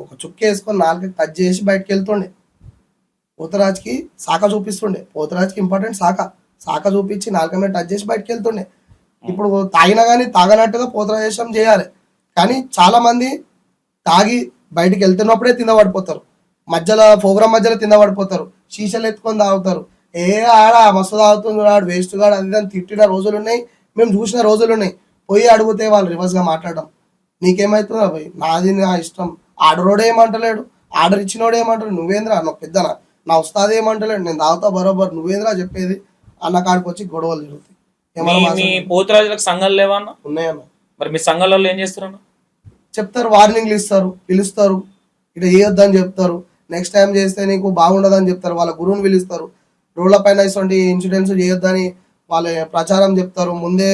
ఒక చుక్క వేసుకొని 4 టచ్ చేసి బయటకు వెళ్తుండే. పోతరాజుకి శాఖ చూపిస్తుండే, పోతరాజుకి ఇంపార్టెంట్ శాఖ చూపించి 4 మీద టచ్ చేసి బయటకు వెళ్తుండే. ఇప్పుడు తాగినా కానీ తాగనట్టుగా పోతరాజేశం చేయాలి. కానీ చాలా మంది తాగి బయటికి వెళ్తున్నప్పుడే తిందపడిపోతారు, మధ్యలో ప్రోగ్రాం మధ్యలో తిందపడిపోతారు, షీషలు ఎత్తుకొని తాగుతారు. ఆడ మస్తు తాగుతుంది వాడు, వేస్ట్ గాడు, అది దాన్ని తిట్టిన రోజులు ఉన్నాయి, మేము చూసిన రోజులు ఉన్నాయి. పోయి అడిగితే వాళ్ళు రివర్స్గా మాట్లాడడం, నీకేమవుతుందా పోయి, నాది నా ఇష్టం, ఆర్డరోడు ఏమంటలేడు, ఆర్డర్ ఇచ్చినోడు ఏమంటాడు, నువ్వేంద్రా నా పెద్దనా, నా ఉస్తాద్ ఏమంటలేడు, నేను తాగుతా బరోబర్, నువ్వేంద్రా చెప్పేది అన్న కాడికి వచ్చి గొడవలు జరుగుతాయి. మీ పోతురాజులకు సంఘాలు లేవా అన్న? ఉన్నాయన్న. మరి మీ సంఘాలలో ఏం చేస్తారు? చెప్తారు, వార్నింగ్లు ఇస్తారు, పిలుస్తారు, ఇట్లా చేయొద్దని చెప్తారు, నెక్స్ట్ టైం చేస్తే నీకు బాగుండదని చెప్తారు, వాళ్ళ గురువుని పిలుస్తారు, రోడ్ల పైన ఇటువంటి ఇన్సిడెంట్స్ చేయొద్దని వాళ్ళ ప్రచారం చెప్తారు, ముందే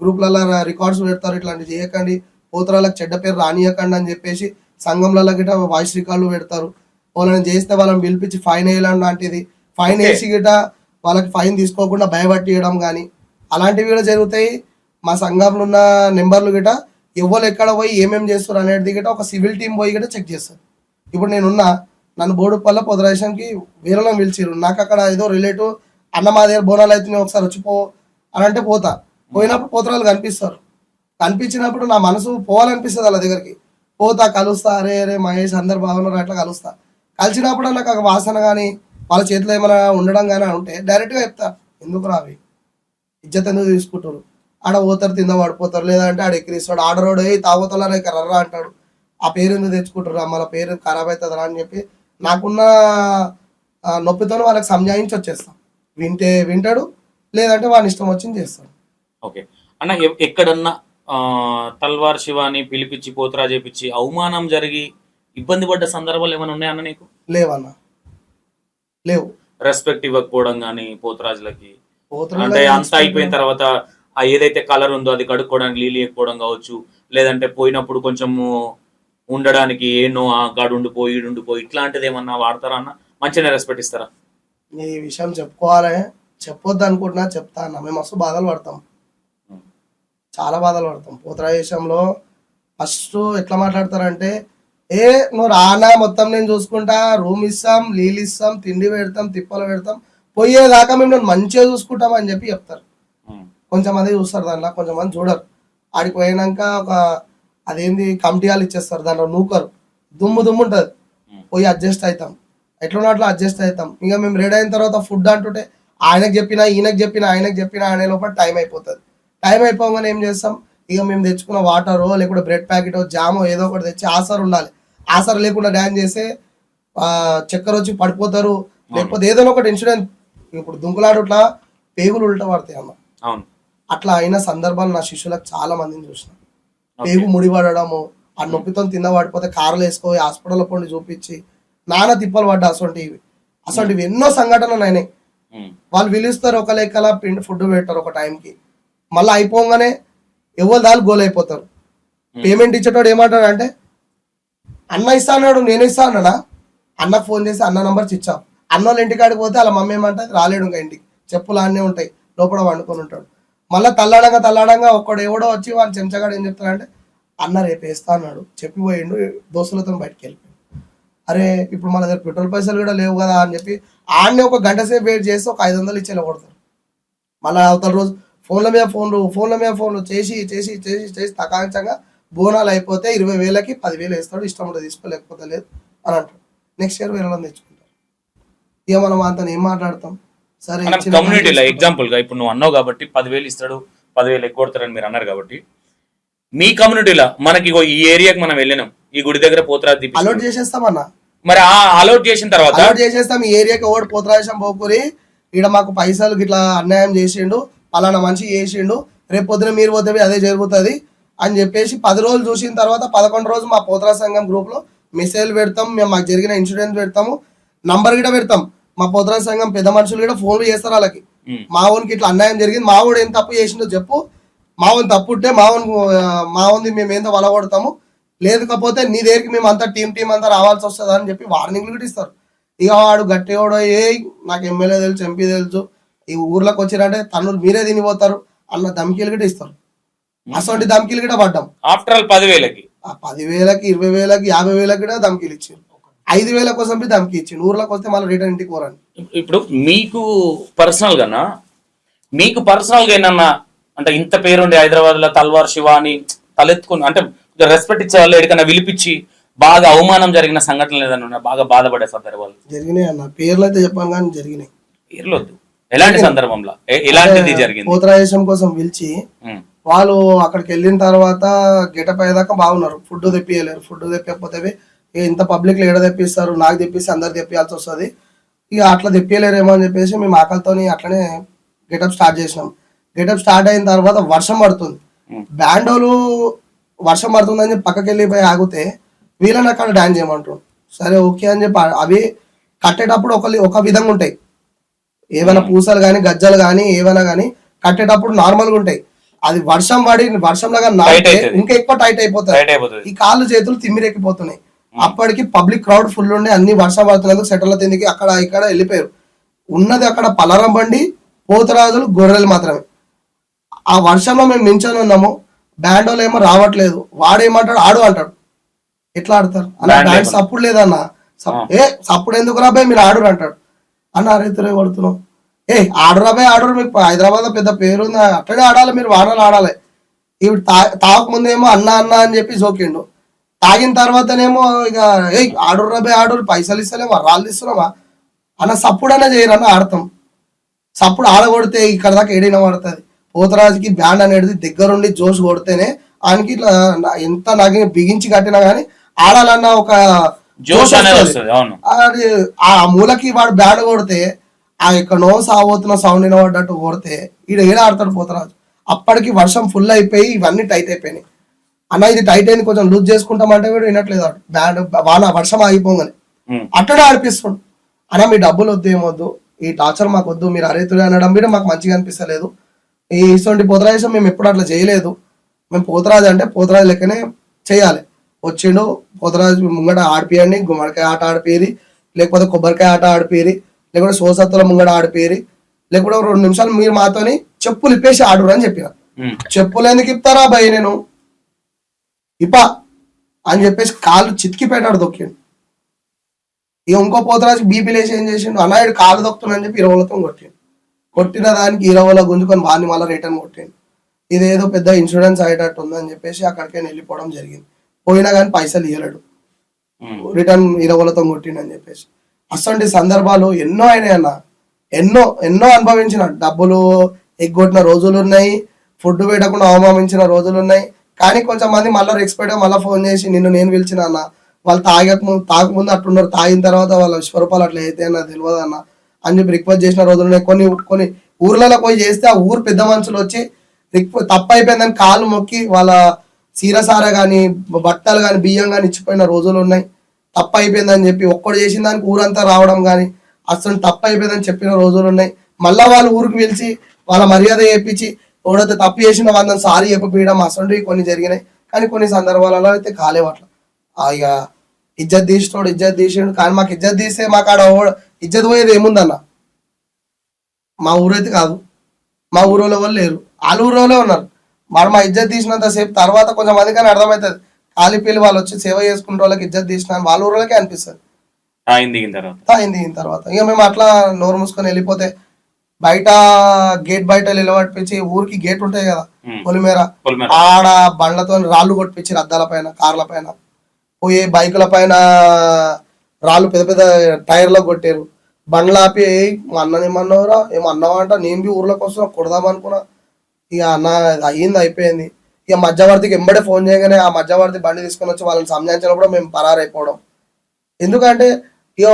గ్రూప్లలో రికార్డ్స్ పెడతారు, ఇట్లాంటివి చేయకండి, పోతురాలకు చెడ్డ పేరు రానియకండి అని చెప్పేసి సంఘంలలో గిట వాయిస్ రికార్డులు పెడతారు. వాళ్ళని చేస్తే వాళ్ళని పిలిపించి ఫైన్ వేయడం లాంటిది, ఫైన్ వేసి గిట వాళ్ళకి ఫైన్ తీసుకోకుండా భయపట్టియడం కానీ అలాంటివి కూడా జరుగుతాయి. మా సంఘంలో ఉన్న నెంబర్లు గిట ఎవరు ఎక్కడ పోయి ఏమేమి చేస్తారు అనేది గిట ఒక సివిల్ టీం పోయి గిట చెక్ చేస్తారు. ఇప్పుడు నేనున్నా, నన్ను బోడుపల్ల పొదరేషన్కి వీరలో పిలిచిరు, నాకు అక్కడ ఏదో రిలేటివ్ అన్న మా దగ్గర బోనాలు అవుతున్నాయి ఒకసారి వచ్చిపో అని అంటే పోతా, పోయినప్పుడు పోతరాలు కనిపిస్తారు, కనిపించినప్పుడు నా మనసు పోవాలనిపిస్తుంది వాళ్ళ దగ్గరికి, పోతా కలుస్తా, అరే అరే మహేష్ అందరు బాగున్నారు అట్లా కలుస్తా, కలిసినప్పుడు నాకు ఒక వాసన కానీ వాళ్ళ చేతిలో ఏమైనా ఉండడం కానీ ఉంటే డైరెక్ట్గా చెప్తా, ఎందుకు రావి ఇజ్జత్ ఎందుకు తీసుకుంటారు, ఆడ పోతారు తింద పడిపోతారు, లేదంటే ఆడ ఎక్కిరిస్తాడు, ఆడరోడు తాగుతారా ఇక్కడ రర్రా అంటాడు, ఆ పేరు ఎందుకు తెచ్చుకుంటారు, మళ్ళీ పేరు ఖరాబ్ అవుతుందా అని చెప్పి నాకున్న నొప్పితో వాళ్ళకి సంజాయించి వచ్చేస్తాం. వింటే వింటాడు, లేదంటే వాని ఇష్టం వచ్చింది చేస్తాడు. ఓకే అన్న, ఎక్కడన్నా తల్వార్ శివాని పిలిపించి పోతురా చేపించి అవమానం జరిగి ఇబ్బంది పడ్డ సందర్భాలు ఏమైనా ఉన్నాయన్న నీకు? లేవన్నా, లేవు. రెస్పెక్ట్ ఇవ్వకపోవడం కానీ పోతురాజులకి, అంటే అంతా అయిపోయిన తర్వాత ఆ ఏదైతే కలర్ ఉందో అది కడుక్కోవడానికి నీళ్ళు ఇవ్వకపోవడం కావచ్చు, లేదంటే పోయినప్పుడు కొంచెము ఉండడానికి ఏనో ఆ గాడు ఉండిపోయి ఈడుండిపోయి ఇట్లాంటిది ఏమన్నా వాడతారా అన్న? మంచిగా రెస్పెక్ట్ ఇస్తారా? ఈ విషయం చెప్పుకోవాలి, చెప్పొద్దు అనుకుంటున్నా, చెప్తా అన్న. మేము మస్తు బాధలు పడతాం, చాలా బాధలు పడతాం. పోతురా విషయంలో ఫస్ట్ ఎట్లా మాట్లాడతారంటే, ఏ నువ్వు రానా మొత్తం నేను చూసుకుంటా, రూమ్ ఇస్తాం, నీళ్ళు ఇస్తాం, తిండి పెడతాం, తిప్పలు పెడతాం, పోయేదాకా మేము నేను మంచిగా చూసుకుంటాం అని చెప్పి చెప్తారు. కొంచెంమంది చూస్తారు దాంట్లో, కొంచెంమంది చూడరు. ఆడికి పోయినాక ఒక అదేంది కమిటీ వాళ్ళు ఇచ్చేస్తారు, దాంట్లో నూకరు దుమ్ము ఉంటుంది, పోయి అడ్జస్ట్ అవుతాం, ఎట్లా అట్లా అడ్జస్ట్ అవుతాం. ఇక మేము రెడీ అయిన తర్వాత ఫుడ్ అంటుంటే ఆయనకు చెప్పినా ఈయనకు చెప్పినా ఆయనకు చెప్పినా అనే లోపల టైం అయిపోతుంది. టైం అయిపోగానే ఏం చేస్తాం, ఇక మేము తెచ్చుకున్న వాటరో లేకుంటే బ్రెడ్ ప్యాకెటో జామో ఏదో ఒకటి తెచ్చి ఆసర్ ఉండాలి, ఆసర్ లేకుండా డ్యాన్స్ చేస్తే చక్కెర వచ్చి పడిపోతారు, లేకపోతే ఏదైనా ఒకటి ఇన్సిడెంట్. ఇప్పుడు దుంకులాడుట్లా పేగులు ఉల్టా పడతాయి అన్న, అట్లా అయిన సందర్భాలు నా శిష్యులకు చాలా మందిని చూసిన. పేగు ముడిపడము, ఆ నొప్పితో తిన్న పడిపోతే కారులు వేసుకోయి హాస్పిటల్లో పండి చూపించి నానా తిప్పలు పడ్డా. అసలు ఎన్నో సంఘటనలు అయినాయి. వాళ్ళు పిలుస్తారు ఒక లెక్కల పిండి ఫుడ్ పెట్టారు ఒక టైంకి, మళ్ళీ అయిపోగానే ఎవరు దాని గోల్ అయిపోతారు. పేమెంట్ ఇచ్చేటోడు ఏమంటాడు అంటే, అన్న ఇస్తా అన్నాడు, నేను ఇస్తా అన్నాడా, అన్నకు ఫోన్ చేసి అన్న నంబర్స్ ఇచ్చావు, అన్నోళ్ళ ఇంటికాడికి పోతే వాళ్ళ మమ్మీ ఏమంటుంది, రాలేడు ఇంకా ఇంటికి, చెప్పులు అన్నీ ఉంటాయి, లోపల వండుకొని ఉంటాడు. మళ్ళీ తల్లాడంగా ఒక్కడు ఎవడో వచ్చి వాళ్ళు చెంచగాడు ఏం చెప్తాడంటే, అన్న రేపు వేస్తా అన్నాడు చెప్పిపోయిండు, దోస్తులతో బయటకు వెళ్ళిపోయాడు. అరే ఇప్పుడు మన దగ్గర పెట్రోల్ పైసలు కూడా లేవు కదా అని చెప్పి ఆడనే ఒక గంట సేపు వెయిట్ చేసి ఒక 500 ఇచ్చేలా కొడతారు. మళ్ళీ అవతల రోజు ఫోన్ల మీద ఫోన్లు చేసి చేసి చేసి చేసి తకాంచంగా బోనాలు అయిపోతే 20,000కి 10,000 వేస్తాడు, ఇష్టం ఉంటే తీసుకోలేకపోతే లేదు అని అంటాడు. నెక్స్ట్ ఇయర్ వేరే తెచ్చుకుంటారు. ఇక మనం అంత ఏం మాట్లాడతాం. సరే కమ్యూనిటీలో ఎగ్జాంపుల్ గా ఇప్పుడు నువ్వు అన్నావు కాబట్టి 10,000 ఇస్తాడు, 10,000 ఎగ్గొడతారని మీరు అన్నారు కాబట్టి, మీ కమ్యూనిటీలో మనకి ఈ ఏరియాకి మనం వెళ్ళినాం, ఈ గుడి దగ్గర పోతురాజు అలౌట్ చేసేస్తామన్నా. మరి ఆ అలౌట్ చేసిన తర్వాత అలౌట్ చేసేస్తాం, ఈ ఏరియాకి ఓడి పోతురాజం పోకూరి, ఇక్కడ మాకు పైసలు ఇట్లా అన్యాయం చేసిండు, పలానా మనిషి చేసిండు, రేపు పొద్దున మీరు పోతే అదే జరుగుతుంది అని చెప్పేసి 10 రోజులు చూసిన తర్వాత 11 రోజు మా పోతురా సంఘం గ్రూప్ లో మెసేజ్ పెడతాం, మేము మాకు జరిగిన ఇన్సిడెంట్ పెడతాము, నంబర్ కూడా పెడతాం. మా పోతురా సంఘం పెద్ద మనుషులు కూడా ఫోన్లు చేస్తారు వాళ్ళకి, మా ఓన్కి ఇట్లా అన్యాయం జరిగింది, మా ఓడు ఏం తప్పు చేసిండో చెప్పు, మా ఓన్ తప్పు ఉంటే మా ఓన్ది మేము ఏందో వలగొడతాము, లేకపోతే నీ దగ్గరికి మేము అంతా టీం అంతా రావాల్సి వస్తుంది అని చెప్పి వార్నింగ్లు కూడా ఇస్తారు. ఇక వాడు గట్టివాడో నాకు ఎమ్మెల్యే తెలుసు, ఎంపీ తెలుసు, ఈ ఊర్లోకి వచ్చిరంటే తన్నులు మీరే తినిపోతారు అన్న ధమ్కీలు కూడా ఇస్తారు. అసలు ధమ్కీలు కూడా పడ్డాం. ఆఫ్టర్ ఆల్ 10,000కి 10,000కి 20,000కి 50,000కి కూడా ధమ్కీలు ఇచ్చారు. 5,000 కోసం ధమ్కి ఇచ్చిండు, ఊర్లోకి వస్తే మళ్ళీ రిటర్న్ ఇంటికి పోరండి. ఇప్పుడు మీకు పర్సనల్ గా ఏమన్నా అంటే ఇంత పేరుండి హైదరాబాద్ లో తల్వార్ శివ అని తలెత్తుకుని అంటే రెస్పెక్ట్ ఇచ్చే వాళ్ళు ఎక్కడికైనా విలిపించి బాగా అవమానం జరిగిన సంఘటనలు ఏదన్నా బాగా బాధపడే సందర్భాలు జరిగినాయి అన్న? పేర్లు అయితే చెప్పాను కానీ జరిగినాయి. పేర్లొద్దు, ఎలాంటి సందర్భంలో ఎలాంటిది జరిగింది? పోతరాజం కోసం పిలిచి వాళ్ళు అక్కడికి వెళ్ళిన తర్వాత గెటప్ అయ్యేదాకా బాగున్నారు, ఫుడ్ తెప్పియలేరు, ఫుడ్ తెప్పకపోతే ఇక ఇంత పబ్లిక్ లో ఏడ తెప్పిస్తారు, నాకు తెప్పిస్తే అందరు తెప్పియాల్సి వస్తుంది, ఇక అట్లా తెప్పియలేరేమో అని చెప్పేసి మేము ఆకలితోని అట్లనే గెటప్ స్టార్ట్ చేసినాం. గెటప్ స్టార్ట్ అయిన తర్వాత వర్షం పడుతుంది, బ్యాండోలు వర్షం పడుతుందని చెప్పి పక్కకి వెళ్ళిపోయి ఆగితే వీళ్ళని అక్కడ డాన్స్ చేయమంటారు. సరే ఓకే అని చెప్పి అవి కట్టేటప్పుడు ఒక విధంగా ఉంటాయి, ఏమైనా పూసలు కానీ గజ్జలు కానీ ఏమైనా కానీ కట్టేటప్పుడు నార్మల్గా ఉంటాయి. అది వర్షం పడి వర్షంలాగా నాటితే ఇంకా ఎక్కువ టైట్ అయిపోతుంది, ఈ కాళ్ళు చేతులు తిమ్మిరెక్కిపోతున్నాయి. అప్పటికి పబ్లిక్ క్రౌడ్ ఫుల్ ఉండి అన్ని వర్షం పడుతున్నందుకు సెటిల్ తిందికి అక్కడ ఇక్కడ వెళ్ళిపోయారు. ఉన్నది అక్కడ పలరం బండి, పోతరాజులు, గొర్రెలు మాత్రమే. ఆ వర్షంలో మేము నించొని ఉన్నాము, బ్యాండోలు ఏమో రావట్లేదు, వాడేమంటాడు ఆడు అంటాడు. ఎట్లా ఆడతారు అన్న, డాన్స్ సప్పుడు లేదన్న, సప్పుడు ఎందుకు రాబాయ్ మీరు ఆడురు అంటాడు. అన్న అరే తిరగ కొడుతున్నాం, ఆడురాబాయ్ ఆడురు, మీకు హైదరాబాద్ లో పెద్ద పేరు ఉంది, అట్లనే ఆడాలి, మీరు వానాలు ఆడాలి. ఇప్పుడు తాగకముందేమో అన్న అన్న అని చెప్పి జోకిండు, తాగిన తర్వాతనేమో ఇక ఆడురాబాయ్ ఆడురు, పైసలు ఇస్తలేమా, రాళ్ళు ఇస్తున్నామా అన్న, సప్పుడైనా చేయరన్న ఆడతాం. సప్పుడు ఆడగొడితే ఇక్కడ దాకా ఏడైనా పడుతుంది. పోతరాజుకి బ్యాండ్ అనేది దగ్గరుండి జోష్ కొడితేనే ఆయనకి ఇట్లా ఎంత నాకు బిగించి కట్టినా గానీ ఆడాలన్న ఒక జోష్ వస్తుంది. అది ఆ మూలకి వాడు బ్యాండ్ కొడితే ఆ ఎక్కడో సాగుతున్న సౌండ్ వినబడ్డట్టు కొడితే ఏడ ఆడతాడు పోతరాజు. అప్పటికి వర్షం ఫుల్ అయిపోయి ఇవన్నీ టైట్ అయిపోయినాయి. అన్న ఇది టైట్ అయింది, కొంచెం లూజ్ చేసుకుంటామంటే కూడా వినట్లేదు వాడు. బ్యాండ్ వర్షం ఆగిపోగానే అట్టడే ఆడిపిస్తాడు. అన్న మీ డబ్బులు వద్దు, ఏమొద్దు, ఈ టార్చర్ మాకు వద్దు, మీరు అరేతుడు అనడం కూడా మాకు మంచిగా అనిపిస్తలేదు, ఈ ఇటువంటి పోతరాజు మేము ఎప్పుడు అట్లా చేయలేదు, మేము పోతరాజు అంటే పోతరాజు లెక్కనే చేయాలి. వచ్చిండు పోతరాజు ముంగట ఆడిపియండి, గుమ్మడికాయ ఆట ఆడిపోయి, లేకపోతే కొబ్బరికాయ ఆట ఆడిపోయి, లేకపోతే సోసత్తుల ముంగట ఆడిపోయి, లేకపోతే 2 నిమిషాలు మీరు మాతోని చెప్పులు ఇప్పేసి ఆడురు అని చెప్పిన. చెప్పులు ఎందుకు ఇప్తారా భయ్, నేను ఇప్ప అని చెప్పేసి కాళ్ళు చితికి పెట్టాడు, దొక్కిండు. ఇక ఇంకో పోతరాజు బీపీ లేసి ఏం చేసిండు, అన్నాయుడు కాళ్ళు దొక్కుతుందని చెప్పి 20లతో కొట్టిండు. కొట్టిన దానికి 20ల గుంజుకొని వాడిని మళ్ళీ రిటర్న్ కొట్టిండు. ఇదేదో పెద్ద ఇన్సూరెన్స్ అయ్యేటట్టు ఉందని చెప్పేసి అక్కడికే వెళ్ళిపోవడం జరిగింది. పోయినా కానీ పైసలు ఇవ్వలేడు, రిటర్న్ 20లతో కొట్టిండు అని చెప్పేసి. అసలు సందర్భాలు ఎన్నో అయినాయి అన్న, ఎన్నో అనుభవించిన, డబ్బులు ఎగ్గొట్టిన రోజులు ఉన్నాయి, ఫుడ్ పెట్టకుండా అవమానించిన రోజులు ఉన్నాయి. కానీ కొంచెం మంది మళ్ళీ ఎక్స్పర్ట్ గా మళ్ళీ ఫోన్ చేసి నేను పిలిచిన అన్న, వాళ్ళు తాగకముందు అట్టున్నారు, తాగిన తర్వాత వాళ్ళ విశ్వరూపాలు అట్లా అయితే అన్న తెలియదు అన్న అని చెప్పి రిక్వెస్ట్ చేసిన రోజులు ఉన్నాయి. కొన్ని ఊర్లలో పోయి చేస్తే ఆ ఊరు పెద్ద మనుషులు వచ్చి తప్పు అయిపోయిందని కాళ్ళు మొక్కి వాళ్ళ సీరసార కానీ బట్టలు కానీ బియ్యం కానీ ఇచ్చిపోయిన రోజులు ఉన్నాయి. తప్పు అయిపోయిందని చెప్పి ఒక్కడు చేసిన దానికి ఊరంతా రావడం కానీ అసలు తప్పు అయిపోయిందని చెప్పిన రోజులు ఉన్నాయి. మళ్ళా వాళ్ళు ఊరికి పిలిచి వాళ్ళ మర్యాద చేయించి ఎవడైతే తప్పు చేసిన వాళ్ళని సారీ చెప్పియడం అసలు కొన్ని జరిగినాయి. కానీ కొన్ని సందర్భాలలో అయితే కాలేవు అట్లా. ఇక ఇజ్జత్ తీసిండు, కానీ మాకు ఇజ్జత్ తీస్తే మాకు ఆడ ఇజ్జత్ పోయేది ఏముందన్న, మా ఊరైతే కాదు, మా ఊరోళ్ళ వాళ్ళు లేరు, వాళ్ళ ఊరోళ్ళే ఉన్నారు. మరి మా ఇజ్జత్ తీసినంత సేపు తర్వాత కొంచెం మంది కానీ అర్థమవుతుంది, కాలిపల్లి వాళ్ళు వచ్చి సేవ చేసుకుంటే వాళ్ళకి ఇజ్జత్ తీసిన వాళ్ళ ఊరోళ్ళకే అనిపిస్తుంది. తాయిన దిగిన తర్వాత ఇక మేము అట్లా నోరు మూసుకొని వెళ్ళిపోతే బయట గేట్ బయట నిలబడిపించి, ఊరికి గేట్ ఉంటాయి కదా పొలిమేర, ఆడ బండ్లతో రాళ్ళు కొట్టిపించి అద్దాల పైన కార్ల పైన పోయి బైకుల పైన రాళ్ళు పెద్ద పెద్ద టైర్లో కొట్టారు. బండ్లు ఆపి మా అన్నని ఏమన్నావురా, ఏమన్నావా అంట, నేను బి ఊర్లోకి వస్తున్నా కొడదాం అనుకున్నా. ఇక అన్న అయిపోయింది. ఇక మధ్యవర్తికి ఎంబడే ఫోన్ చేయగానే ఆ మధ్యవర్తి బండి తీసుకొని వచ్చి వాళ్ళని సంజాయించినప్పుడు మేము పరారైపోవడం. ఎందుకంటే ఇక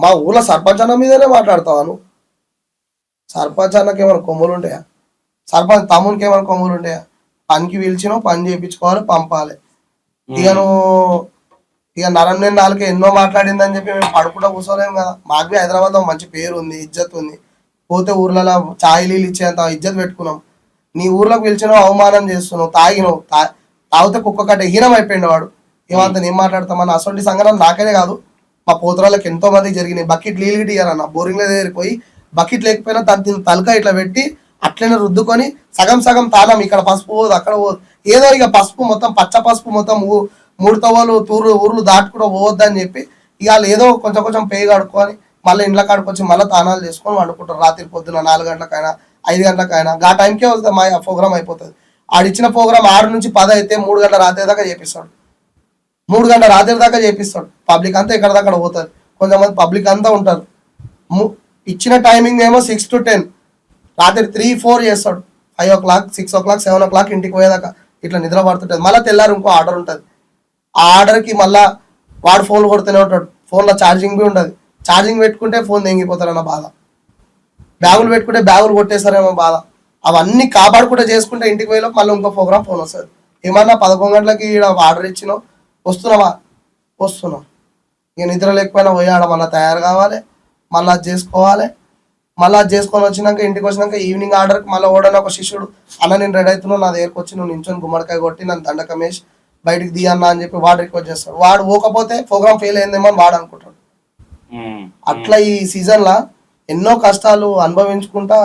మా ఊర్లో సర్పంచ్ అన్న మీదనే మాట్లాడతావాను, సర్పంచ్ అన్నకి ఏమైనా కొమ్ములు ఉంటాయా, సర్పంచ్ తమ్మునికి ఏమైనా కొమ్ములు ఉంటాయా, పనికి పిలిచినావు పని చేయించుకోవాలి పంపాలి. ఇక నువ్వు ఇక నరం నాలుగు ఎన్నో మాట్లాడిందని చెప్పి మేము పడుకుంటా కూర్చోలేము కదా. మాకు హైదరాబాద్ లో మంచి పేరు ఉంది, ఇజ్జత్ ఉంది, పోతే ఊర్లలో చాయ్ నీళ్ళు ఇచ్చేంత ఇజ్జత్ పెట్టుకున్నాం. నీ ఊర్లోకి పిలిచినావు, అవమానం చేస్తున్నావు, తాగినావు, తాగితే కుక్క కట్ట హీనం అయిపోయింది వాడు. ఏమంతా నేను మాట్లాడతామని అసలు సంఘటనలు నాకనే కాదు మా పోతరాళ్ళకి ఎంతో మందికి జరిగినాయి. బకెట్ నీళ్ళు గిట్టి ఇయ్యారన్న, బోరింగ్ల దగ్గరికి పోయి బకెట్ లేకపోయినా తలక ఇట్లా పెట్టి అట్లనే రుద్దుకొని సగం సగం తాళం, ఇక్కడ పసుపు పోదు అక్కడ పోదు, ఏదో ఇక పసుపు మొత్తం పచ్చ పసుపు మొత్తం 3 తవ్వలు ఊర్లు దాటి కూడా పోవద్దని చెప్పి ఇక వాళ్ళు ఏదో కొంచెం పేయి కడుక్కొని మళ్ళీ ఇంట్లో కాడుకొచ్చి మళ్ళీ తానాలు చేసుకొని వండుకుంటారు. రాత్రి పొద్దున 4 గంటలకైనా 5 గంటలకైనా ఆ టైంకే వస్తుంది మా ప్రోగ్రామ్ అయిపోతుంది. ఆడిచ్చిన ప్రోగ్రామ్ 6 నుంచి 10 అయితే 3 గంటల రాత్రి దాకా చేపిస్తాడు, 3 గంటల రాత్రి దాకా చేపిస్తాడు. పబ్లిక్ అంతా ఎక్కడ దాకా పోతుంది, కొంతమంది పబ్లిక్ అంతా ఉంటారు. ఇచ్చిన టైమింగ్ ఏమో 6 to 10, రాత్రి 3-4 చేస్తాడు. 5 o'clock 6 o'clock 7 o'clock ఇంటికి పోయేదాకా ఇట్లా నిద్ర పడుతుంటుంది. మళ్ళీ తెల్లారి ఇంకో ఆర్డర్ ఉంటుంది. ఆ ఆర్డర్కి మళ్ళా వాడు ఫోన్లు కొడుతూనే ఉంటాడు, ఫోన్లో ఛార్జింగ్ బి ఉండదు, ఛార్జింగ్ పెట్టుకుంటే ఫోన్ తెంగిపోతారన్న బాధ, బ్యాగులు పెట్టుకుంటే బ్యాగులు కొట్టేస్తారేమో బాధ. అవన్నీ కాపాడుకుంటే చేసుకుంటే ఇంటికి పోయిలో మళ్ళీ ఇంకో ప్రోగ్రామ్ ఫోన్ వస్తుంది. ఏమన్నా 11 గంటలకి ఈడ ఆర్డర్ ఇచ్చినావు, వస్తున్నావా, వస్తున్నాం, ఇక నిద్ర లేకపోయినా పోయాడ మళ్ళీ తయారు కావాలి, మళ్ళీ అది చేసుకోవాలి, మళ్ళీ అది చేసుకొని వచ్చినాక ఇంటికి వచ్చినాక ఈవినింగ్ ఆర్డర్కి మళ్ళీ ఓడని ఒక శిష్యుడు, అన్న నేను రెడీ అవుతున్నావు నా దగ్గరకు వచ్చి నువ్వు నించొని గుమ్మడికాయ కొట్టి నన్ను దండకం వేసి బయటికి దియన్నా అని చెప్పి వాడు రిక్వెస్ట్ చేస్తాడు. వాడు పోకపోతే ప్రోగ్రామ్ ఫెయిల్ అయిందేమో అని వాడు అనుకుంటాడు. అట్లా ఈ సీజన్లో ఎన్నో కష్టాలు అనుభవించుకుంటా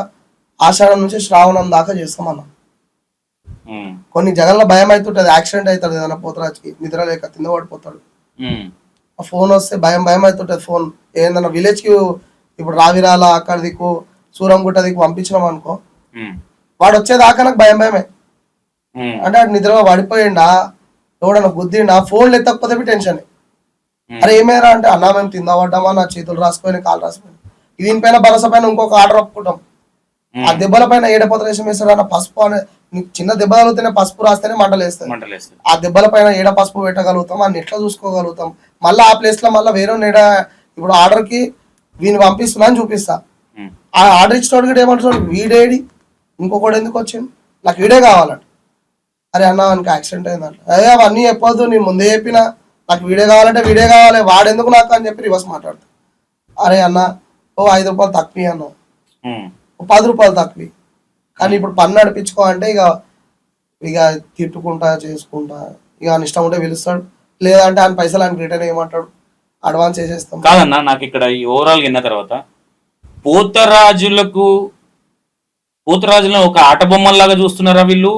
ఆషాఢం నుంచి శ్రావణం దాకా చేస్తామన్నా. కొన్ని జగన్లో భయం అవుతుంటది, యాక్సిడెంట్ అవుతుంది ఏదైనా పోతరాజుకి, నిద్ర లేక తింద పడిపోతాడు, ఆ ఫోన్ వస్తే భయం భయం అవుతుంటది. ఫోన్ ఏదైనా విలేజ్కి ఇప్పుడు రావిరాల అక్కడ దిక్కు సూరంగుట్ట దిక్కు పంపించినాం అనుకో, వాడు వచ్చేదాకా నాకు భయం భయమే. అంటే వాడు నిద్రలో పడిపోయిండా, ఎవడన్నా గుద్దిండా, ఫోన్లు ఎత్తకపోతే టెన్షన్. అరే ఏమైనా అంటే అన్నా మేము తిందా పడ్డామా, నా చేతులు రాసిపోయినాయి, కాలు రాసిపోయినాయి. దీనిపైన భరోసా పైన ఇంకొక ఆర్డర్ ఒప్పుకుంటాం. ఆ దెబ్బల పైన ఏడపోత రేషం వేస్తాడు అన్న, పసుపు అనే చిన్న దెబ్బ తగిలితేనే పసుపు రాస్తేనే మంటలు వేస్తుంది. ఆ దెబ్బల పైన ఏడ పసుపు పెట్టగలుగుతాం, అన్ని ఎట్లా చూసుకోగలుగుతాం. మళ్ళీ ఆ ప్లేస్ లో మళ్ళీ వేరే నేడ ఇప్పుడు ఆర్డర్ కి వీని పంపిస్తున్నా అని చూపిస్తా, ఆ ఆర్డర్ ఇచ్చినోడు కూడా ఏమంటున్నాడు, వీడేడి ఇంకొకటి ఎందుకు వచ్చింది, నాకు వీడే కావాలంట. అరే అన్న వానికి యాక్సిడెంట్ అయిందంట, అదే అవన్నీ చెప్పొద్దు, నేను ముందే చెప్పిన నాకు వీడే కావాలంటే వీడే కావాలి, వాడెందుకు నాకు అని చెప్పి రివర్స్ మాట్లాడుతా. అరే అన్న ఓ 5 రూపాయలు తక్కువ అన్న, 10 రూపాయలు తక్కువ, కానీ ఇప్పుడు పన్ను నడిపించుకో అంటే ఇక ఇక తిట్టుకుంటా చేసుకుంటా, ఇక ఆయన ఇష్టం ఉంటే పిలుస్తాడు, లేదంటే ఆయన పైసలు ఆయన రిటర్న్ ఏమంటాడు, అడ్వాన్స్ చేసేస్తాం. కాదన్నా నాకు ఇక్కడ ఈ ఓవరాల్ విన్న తర్వాత పోతరాజులకు పోతరాజులను ఒక ఆట బొమ్మల్లాగా చూస్తున్నారా వీళ్ళు,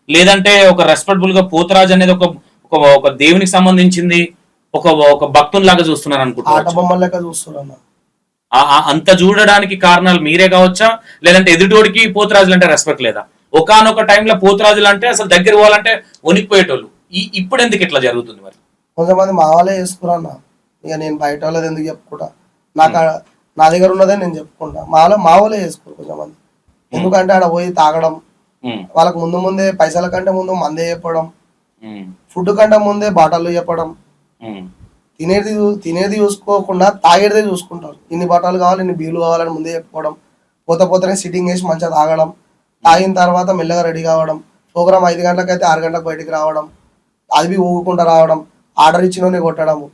లేదంటే ఒక రెస్పెక్టబుల్ గా పోతరాజు అనేది ఒక ఒక దేవునికి సంబంధించింది ఒక ఒక భక్తుల్లాగా చూస్తున్నారు ఆట అనుకుంటా. బొమ్మల లెక్క చూస్తున్నా. అంత చూడడానికి కారణాలు మీరే కావచ్చా, లేదంటే ఎదుటోడికి పోతరాజులు అంటే రెస్పెక్ట్ లేదా? ఒకానొక టైంలో పోతరాజులు అంటే అసలు దగ్గర పోవాలంటే వణికిపోయేటోళ్ళు, ఇప్పుడు ఎందుకు ఇట్లా జరుగుతుంది మరి? కొంతమంది మా వాళ్ళే చేసుకున్నా, ఇక నేను బయట వాళ్ళది ఎందుకు చెప్పుకుంటా, నాకు నా దగ్గర ఉన్నదే నేను చెప్పుకుంటా. మా వాళ్ళే చేసుకోరు కొంతమంది, ఎందుకంటే ఆడ పోయి తాగడం, వాళ్ళకి ముందే పైసల కంటే ముందు మందే చెప్పడం, ఫుడ్ కంటే ముందే బాటలు చెప్పడం, తినేది చూసుకోకుండా తాగేదే చూసుకుంటారు. ఇన్ని బట్టలు కావాలి, ఇన్ని బీర్లు కావాలని ముందే చెప్పుకోవడం, పోతేనే సిట్టింగ్ వేసి మంచిగా తాగడం, తాగిన తర్వాత మెల్లగా రెడీ కావడం, ప్రోగ్రామ్ 5 గంటలకైతే 6 గంటలకు బయటికి రావడం, అది ఊగుకుంటూ రావడం, ఆర్డర్ ఇచ్చినోనే కొట్టడము,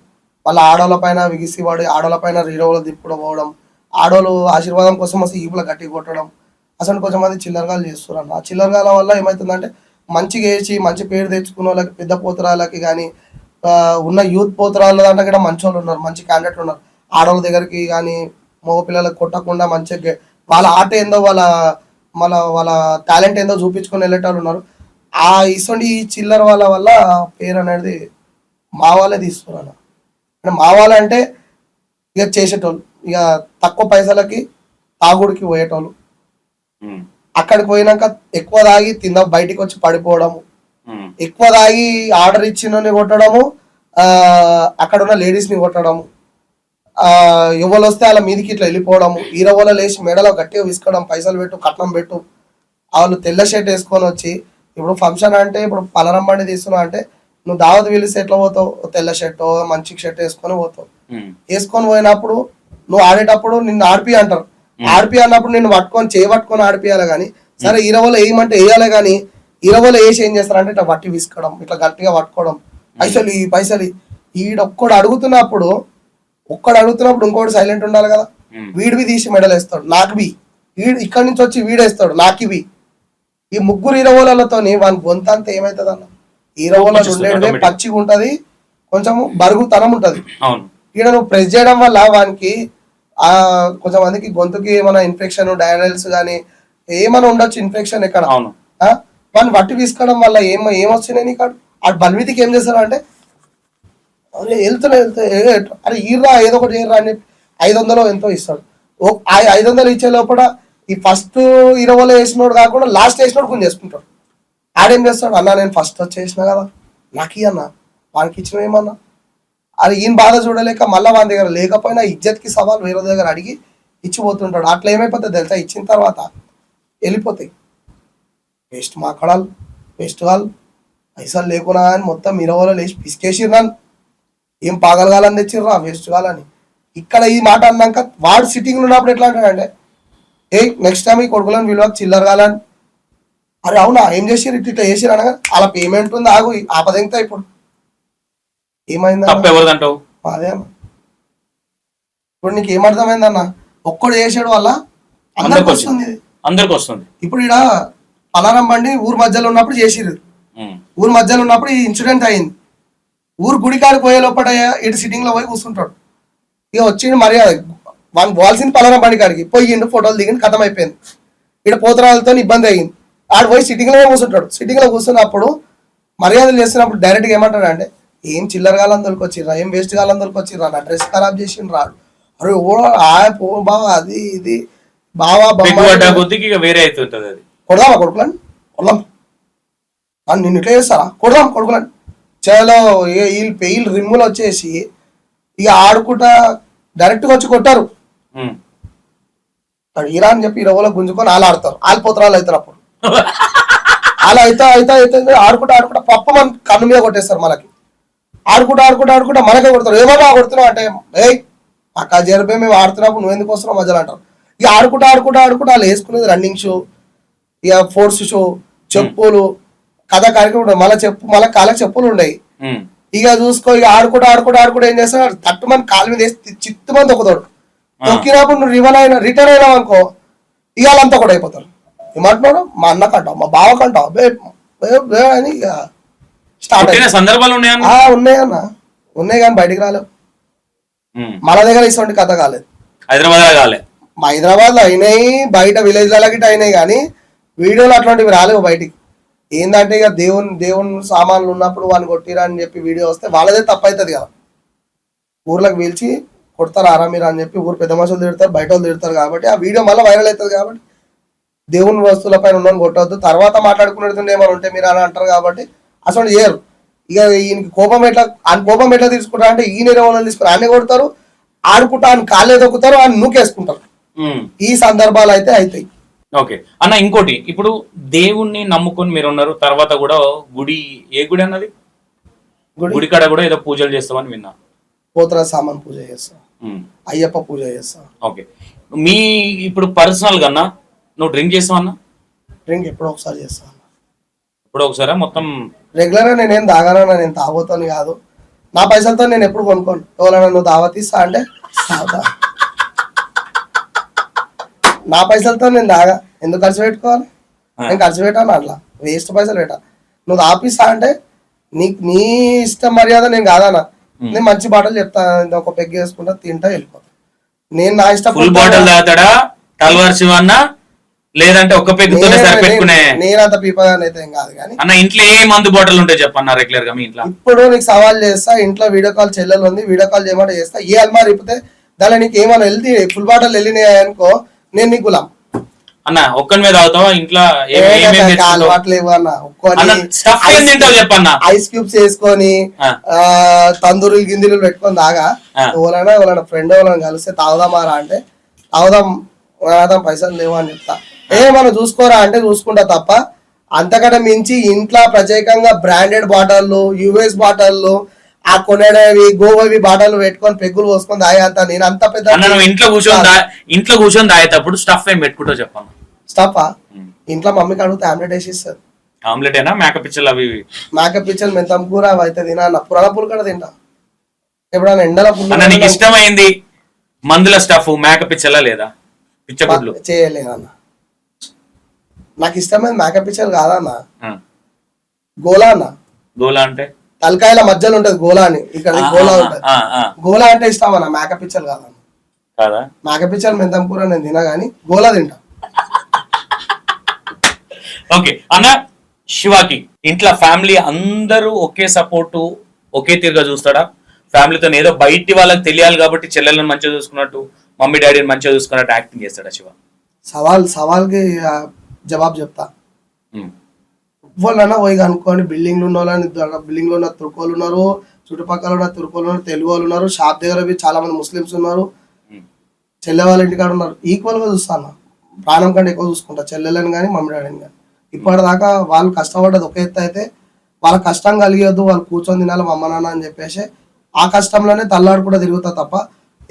మళ్ళీ ఆడోళ్ళ పైన విగిసి పడి ఆడోళ్ళ పైన రీడోలు తిప్పుడం పోవడం, ఆడోళ్ళు ఆశీర్వాదం కోసం వస్తే ఈపుల గట్టి కొట్టడం. అసలు కొంచెంమంది చిల్లరగాలు చేస్తున్నారు. ఆ చిల్లరగాల వల్ల ఏమవుతుందంటే మంచిగా వేసి మంచి పేరు తెచ్చుకున్న వాళ్ళకి, పెద్ద పోతరాలకి కానీ ఉన్న యూత్ పోతరాల దాంట్లో కూడా మంచి వాళ్ళు ఉన్నారు, మంచి క్యాండిడేట్లు ఉన్నారు. ఆడవాళ్ళ దగ్గరికి కానీ మగ పిల్లలకు కొట్టకుండా మంచిగా వాళ్ళ ఆట ఏందో వాళ్ళ టాలెంట్ ఏందో చూపించుకొని వెళ్ళేటోళ్ళు ఉన్నారు. ఆ ఇటువంటి చిల్లర వాళ్ళ వల్ల పేరు అనేది మా వాళ్ళే తీస్తున్నారు. అంటే మా వాళ్ళంటే ఇక చేసేటోళ్ళు, ఇక తక్కువ పైసలకి తాగుడికి పోయేటోళ్ళు, అక్కడికి పోయినాక ఎక్కువ తాగి బయటికి వచ్చి పడిపోవడము, ఎక్కువ తాగి ఆర్డర్ ఇచ్చిన కొట్టడము, అక్కడ ఉన్న లేడీస్ ని కొట్టడము, ఎవరు వస్తే వాళ్ళ మీదికి ఇట్లా వెళ్ళిపోవడము, ఈరవల లేచి మెడలో గట్టిగా విసుకోవడం, పైసలు పెట్టు కట్నం పెట్టు. వాళ్ళు తెల్ల షర్ట్ వేసుకొని వచ్చి, ఇప్పుడు ఫంక్షన్ అంటే ఇప్పుడు పలరం బండి తీస్తున్నావు అంటే నువ్వు దావత్ పిలిస్తే ఎట్లా పోతావు, తెల్ల షర్ట్ మంచి షర్ట్ వేసుకొని పోతావు. వేసుకొని పోయినప్పుడు నువ్వు ఆడేటప్పుడు నిన్ను ఆడిపి అంటారు, ఆడిపి అన్నప్పుడు నిన్ను చేయబట్టుకొని ఆడిపియాలి. కానీ సరే ఇరవలో వేయమంటే వేయాలి, కానీ ఇరవలో వేసి ఏం చేస్తారంటే ఇట్లా వట్టి విసుకోవడం, ఇట్లా గట్టిగా పట్టుకోవడం, పైసలు ఒక్కడు అడుగుతున్నప్పుడు ఇంకోటి సైలెంట్ ఉండాలి కదా, వీడివి తీసి మెడల్ వేస్తాడు, నాకు బి వీడు ఇక్కడి నుంచి వచ్చి వీడేస్తాడు, నాకు ఇవి. ఈ ముగ్గురు ఇరవోలతో వాని గొంత అంతా ఏమవుతుంది అన్న, ఇరవోలో ఉండేదే పచ్చిగా ఉంటది, కొంచెం బరుగుతనం ఉంటది. ఈడ నువ్వు ప్రెస్ చేయడం వల్ల వానికి కొంచెం మందికి గొంతుకి ఏమైనా ఇన్ఫెక్షన్, డయానల్స్ కానీ ఏమైనా ఉండొచ్చు, ఇన్ఫెక్షన్ ఎక్కడ వాడిని వట్టి తీసుకోవడం వల్ల ఏమొచ్చినాయి నీకు. ఆ బల్మితికి ఏం చేస్తారు అంటే వెళ్తున్నా అరే ఈర్రా ఏదో ఒకటి చేయరా అని 500 ఎంతో ఇస్తాడు. 500 ఇచ్చే లోపల ఈ ఫస్ట్ 20లో వేసినోడు కాకుండా లాస్ట్ వేసినోడు కొంచెం చేసుకుంటాడు. ఆడేం చేస్తాడు, అన్న నేను ఫస్ట్ వచ్చేసిన కదా నాకు అన్న, వానికి ఇచ్చిన ఏమన్నా, అది ఈయన బాధ చూడలేక మళ్ళీ వాని దగ్గర లేకపోయినా ఇజ్జత్కి సవాల్ వేరే దగ్గర అడిగి ఇచ్చిపోతుంటాడు. అట్లా ఏమైపోతుంది తెలుసా, ఇచ్చిన తర్వాత వెళ్ళిపోతాయి వేస్ట్ మాకడాలు, వేస్ట్ వాళ్ళు పైసలు లేకున్నా అని మొత్తం 20లో లేచి పిసికేసి నన్ను ఏం పాగలగాలని తెచ్చిర్రా వేస్ట్ కాలని. ఇక్కడ ఈ మాట అన్నాక వాడు సిట్టింగ్ ఉన్నప్పుడు ఎట్లా అంటాడంటే, ఏ నెక్స్ట్ టైం ఈ కొడుకులను విలువకు చిల్లర కాలని. అరే అవునా ఏం చేసిర్రు ఇట్లా చేసిర్రు అనగా అలా పేమెంట్ ఉంది ఆగు ఆపదెంతా ఇప్పుడు ఏమైంది తప్పు ఎవరిదంటావు? అదే అన్న. ఇప్పుడు నీకు ఏమర్థమైందన్న, ఒక్కడు చేసాడు వల్ల అందరికి వస్తుంది ఇది. అందరికి వస్తుంది. ఇప్పుడు ఇక్కడ పలారం బండి ఊరు మధ్యలో ఉన్నప్పుడు చేసిర్రు, ఊరు మధ్యలో ఉన్నప్పుడు ఈ ఇన్సిడెంట్ అయింది. ఊరు గుడికాడికి పోయే లోపల ఇటు సిట్టింగ్ లో పోయి కూర్చుంటాడు. ఇక వచ్చిండు మర్యాద వాళ్ళు పోవాల్సింది పలారం బండి కాడికి పోయిండు, ఫోటోలు దిగిండు, కథం అయిపోయింది. ఇక్కడ పోతరాలతో ఇబ్బంది అయ్యింది. ఆడు పోయి సిట్టింగ్ లో కూర్చుంటాడు. సిట్టింగ్ లో కూర్చున్నప్పుడు మర్యాదలు చేస్తున్నప్పుడు డైరెక్ట్ గా ఏమంటాడు అంటే, ఏం చిల్లర కాలం తొలికొచ్చిర్రా, ఏం వేస్ట్ కాలం తొలికొచ్చిర్రా, నా డ్రెస్ ఖరాబ్ చేసిండు రాడు. అరే ఓ పో బావా అది ఇది బావా వేరే అవుతుంటది. అది కొడదామా కొడుకులని, కొడదాం నిన్ను ఇట్లా చేస్తారా, కొడదాం కొడుకులని. చలో వీళ్ళు రిమ్ములు వచ్చేసి ఇక ఆడుకుంటా డైరెక్ట్గా వచ్చి కొట్టారు. ఈరా అని చెప్పి 20 గుంజుకొని వాళ్ళు ఆడతారు, వాళ్ళు పోతరాలు అవుతారు. అప్పుడు అలా అయితే ఆడుకుంటా పప్ప మన కన్ను మీద కొట్టేస్తారు. మనకి ఆడుకుంటా మనకే కొడతారు. ఏమన్నా కొడుతున్నావు అంటే, ఏయ్ పక్కా జరిపే మేము ఆడుతున్నప్పుడు నువ్వు ఎందుకు వస్తున్నావు మధ్యలో అంటారు. ఇక ఆడుకుంటా వాళ్ళు వేసుకునేది రన్నింగ్ షూ, ఇక ఫోర్స్ షూ, చెప్పులు, కథ కార్యక్రమం మళ్ళీ కాళ్ళకి చెప్పులు ఉండేవి. ఇక చూసుకో ఇక ఆడుకుంటా ఏం చేస్తాడు, తట్టు మన కాలు మీద వేసి చిత్తు మంది తొక్కుతాడు. తొక్కినప్పుడు నువ్వు రిటర్న్ అయినావు అనుకో, ఇక వాళ్ళంతా కూడా అయిపోతారు. ఏమంటున్నాడు, మా అన్నకంటావు, మా బావకంటావు అని ఇక స్టార్ట్ అయ్యే సందర్భాలు ఉన్నాయన్న. ఉన్నాయి కానీ బయటికి రాలేవు. మన దగ్గర ఇటువంటి కథ కాలేదు. హైదరాబాద్ లో అయినాయి, బయట విలేజ్ ల గిట్ట అయినాయి కానీ వీడియోలు అట్లాంటివి రాలేవు బయటికి. ఏంటంటే ఇక దేవుని సామాన్లు ఉన్నప్పుడు వాళ్ళు కొట్టిరా అని చెప్పి వీడియో వస్తే వాళ్ళదే తప్పు అవుతుంది కదా. ఊర్లోకి పిలిచి కొడతారు ఆరామీరా అని చెప్పి ఊరు పెద్ద మనుషులు తిడతారు, బయట వాళ్ళు తిడతారు. కాబట్టి ఆ వీడియో మళ్ళీ వైరల్ అవుతుంది. కాబట్టి దేవుని వస్తువుల పైన ఉన్న కొట్టవద్దు, తర్వాత మాట్లాడుకునేది ఏమైనా ఉంటే మీరు అని అంటారు. కాబట్టి అసలు చేయరు. ఇక ఈయనకి కోపం ఎట్లా తీసుకుంటారు అంటే, ఈయన వాళ్ళు తీసుకుని అన్నీ కొడతారు, ఆడుకుంటా అని కాళ్ళే దొక్కుతారు, అని నూకేసుకుంటారు. ఈ సందర్భాలు అయితే అవుతాయి. ఓకే అన్న, ఇంకోటి ఇప్పుడు దేవుణ్ణి నమ్ముకొని మీరు ఉన్నారు, తర్వాత కూడా గుడి, ఏ గుడి అన్నది, గుడి కాడ కూడా ఏదో పూజలు చేస్తామని విన్నా. పోతరా సామాన్ పూజ చేస్తా, అయ్యప్ప పూజ చేస్తా. ఓకే, మీ ఇప్పుడు పర్సనల్ గా నువ్వు డ్రింక్ చేస్తావు అన్న? డ్రింక్ ఎప్పుడో ఒకసారి చేస్తా. ఎప్పుడో ఒకసారి మొత్తం రెగ్యులర్ గా నేనేం తాగానన్నా, నేను తాగుతాను కాదు. నా పైసలతో నేను ఎప్పుడు కొనుక్కోను. ఎవరైనా నువ్వు దావత్ ఇస్తా అంటే తాగుతా. నా పైసలతో నేను తాగా, ఎందుకు ఖర్చు పెట్టుకోవాలి? నేను ఖర్చు పెట్టాను అట్లా వేస్ట్ పైసలు పెట్టా. నువ్వు ఆపిస్తా అంటే నీ ఇష్టం మర్యాద నేను కాదన్నా. నేను మంచి బాటలు చెప్తా, ఒక పెగ్ వేసుకుంటా, తింటా, వెళ్ళిపోతా. నేను నా ఇష్టం. లేదంటే ఒక పెగ్గుతోనే సరిపెట్టుకునే? నేనంత పీపగానైతే ఏం కాదు కానీ అన్న, ఇంట్లో ఏ మందు బాటలు ఉంటాయి చెప్పన్న రెగ్యులర్ గా మీ ఇంట్లో? ఇప్పుడు నీకు సవాల్ చేస్తా, ఇంట్లో వీడియో కాల్ చెల్లెలు ఉంది, వీడియో కాల్ చేయమంటే చేస్తా. ఏ అల్మారి ఇప్పితే దానిలో నీకు ఏమైనా వెళ్తే ఫుల్ బాటలు వెళ్ళినాయి అనుకో, నేను నీకు గులాం. అన్న ఒక్కని మీద అవుతావా ఇంట్లో? ఐస్ క్యూబ్స్ వేసుకొని తందూరులు గిందిలు పెట్టుకొని తాగా. ఎవరైనా ఫ్రెండ్ ఎవరైనా కలిస్తే తాగుదామారా అంటే తాగుదాం, పైసలు లేవు అని చెప్తా. మనం చూసుకోరా అంటే చూసుకుంటా తప్ప, అంతకంటే మించి ఇంట్లో ప్రత్యేకంగా బ్రాండెడ్ బాటిల్లు, యుఎస్ బాటిల్లు, ఆ కొనేవి గోవావి బాటలు పెట్టుకొని పెగ్గులు పోసుకొని తాగేంత నేను అంత పెద్ద. ఇంట్లో కూర్చొని తాగేటప్పుడు స్టఫ్ ఏం పెట్టుకుంటా చెప్పాను? స్టఫ్ ఇంట్లో మమ్మీకి అడిగితే ఆమ్లెట్ వేసి ఇస్తారు. ఆమ్లెట్ అయినా మేక పిచ్చలు, అవి మేక పిచ్చలు, మెంతం కూర అవి అయితే తినా. పురాణ పూలు కూడా తింటా. ఎప్పుడైనా ఎండల నీకు ఇష్టమైంది మందుల స్టఫ్ మేక పిచ్చలా లేదా పిచ్చగుడ్లు? చేయలేదన్న, నాకు ఇష్టమైంది మేక పిచ్చలు కాదన్న, గోలా అన్న. గోలా అంటే తలకాయల మధ్యలో ఉంటది గోలా అని, ఇక్కడ గోలా ఉంటది. గోలా అంటే ఇష్టం అన్న, మేక పిచ్చలు కాదన్న. మేక పిచ్చలు మెంతం కూర నేను తినా గానీ గోలా తింటా. ఓకే అన్న, శివాకి ఇంట్లో ఫ్యామిలీ అందరూ ఒకే సపోర్టు, ఒకే తీరుగా చూస్తాడా? ఫ్యామిలీతో ఏదో బయటి వాళ్ళకి తెలియాలి కాబట్టి చెల్లెలను మంచిగా చూసుకున్నట్టు, మమ్మీ డాడీని మంచిగా చూసుకున్నట్టు యాక్టింగ్ చేస్తాడా శివ? సవాల్కి జవాబు చెప్తా. వాళ్ళన్నా పోయి అనుకోండి, బిల్డింగ్లు ఉన్న వాళ్ళని, బిల్డింగ్ లో ఉన్న తుర్కోలు ఉన్నారు, చుట్టుపక్కల ఉన్న తుర్కోలు ఉన్నారు, తెలుగు వాళ్ళు ఉన్నారు, షాప్ దగ్గర చాలా మంది ముస్లిమ్స్ ఉన్నారు, చెల్లె వాళ్ళ ఇంటికాడ ఉన్నారు. ఈక్వల్ గా చూస్తాను, ప్రాణం కంటే ఎక్కువ చూసుకుంటా చెల్లెలని కానీ మమ్మీ డాడీని కానీ. ఇప్పటిదాకా వాళ్ళు కష్టపడ్డది ఒక ఎత్తు అయితే, వాళ్ళ కష్టం కలిగేద్దు, వాళ్ళు కూర్చొని తినాలి మా అమ్మ నాన్న అని చెప్పేసి ఆ కష్టంలోనే తల్లాడు కూడా తిరుగుతా తప్ప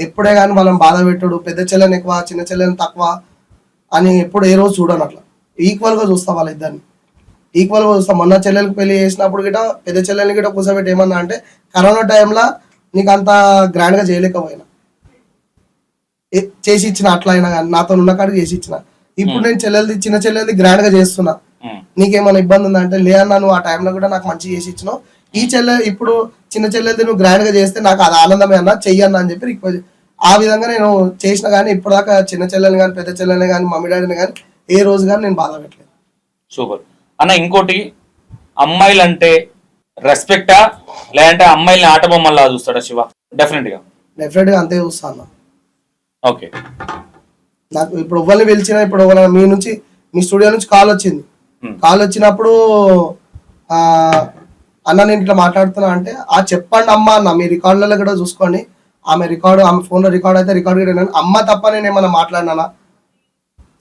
ఎప్పుడే కానీ వాళ్ళని బాధ పెట్టుడు, పెద్ద చెల్లెని ఎక్కువ చిన్న చెల్లెని తక్కువ అని ఎప్పుడు ఏ రోజు చూడను. అట్లా ఈక్వల్గా చూస్తా వాళ్ళిద్దరిని, ఈక్వల్గా చూస్తా. మొన్న చెల్లెలకు పెళ్లి చేసినప్పుడు గిట పెద్ద చెల్లెల్ని గిట కూర్చోబెట్టి ఏమన్నా అంటే కరోనా టైంలో నీకు అంత గ్రాండ్గా చేయలేకపోయినా, చేసి ఇచ్చిన అట్లా అయినా కానీ నాతో ఉన్న కాడికి చేసి ఇచ్చిన. ఇప్పుడు నేను చిన్న చెల్లెలది గ్రాండ్గా చేస్తున్నా, నీకేమైనా ఇబ్బంది ఉందా అంటే లేదన్నా, నువ్వు ఆ టైంలో కూడా నాకు మంచి చేసి ఇచ్చినావు. ఈ ఇప్పుడు చిన్న చెల్లెలది నువ్వు గ్రాండ్గా చేస్తే నాకు అది ఆనందమే అన్న, చెయ్యన్నా అని చెప్పి రిక్వెస్ట్. ఆ విధంగా నేను చేసిన కానీ ఇప్పటిదాకా చిన్న చెల్లెని కానీ పెద్ద చెల్లెని కానీ మమ్మీ డాడీని కానీ ఏ రోజు కానీ నేను బాధ పెట్టలేదు. సూపర్ అన్న. ఇంకోటి, అమ్మాయిలు అంటే రెస్పెక్టా లేదంటే అమ్మాయిల్ని ఆట బొమ్మల్లా చూస్తాడా శివ? డెఫినెట్గా అంతే చూస్తా అన్న. ఓకే, నాకు ఇప్పుడు ఎవరిని పిలిచినా, ఇప్పుడు మీ నుంచి మీ స్టూడియో నుంచి కాల్ వచ్చింది, కాల్ వచ్చినప్పుడు అన్న నేను ఇట్లా మాట్లాడుతున్నా అంటే చెప్పండి అమ్మ అన్న, మీ రికార్డులలో కూడా చూసుకోండి. ఆమె ఫోన్లో రికార్డ్ అయితే రికార్డ్ కూడా అమ్మ తప్ప నేను ఏమన్నా మాట్లాడినా,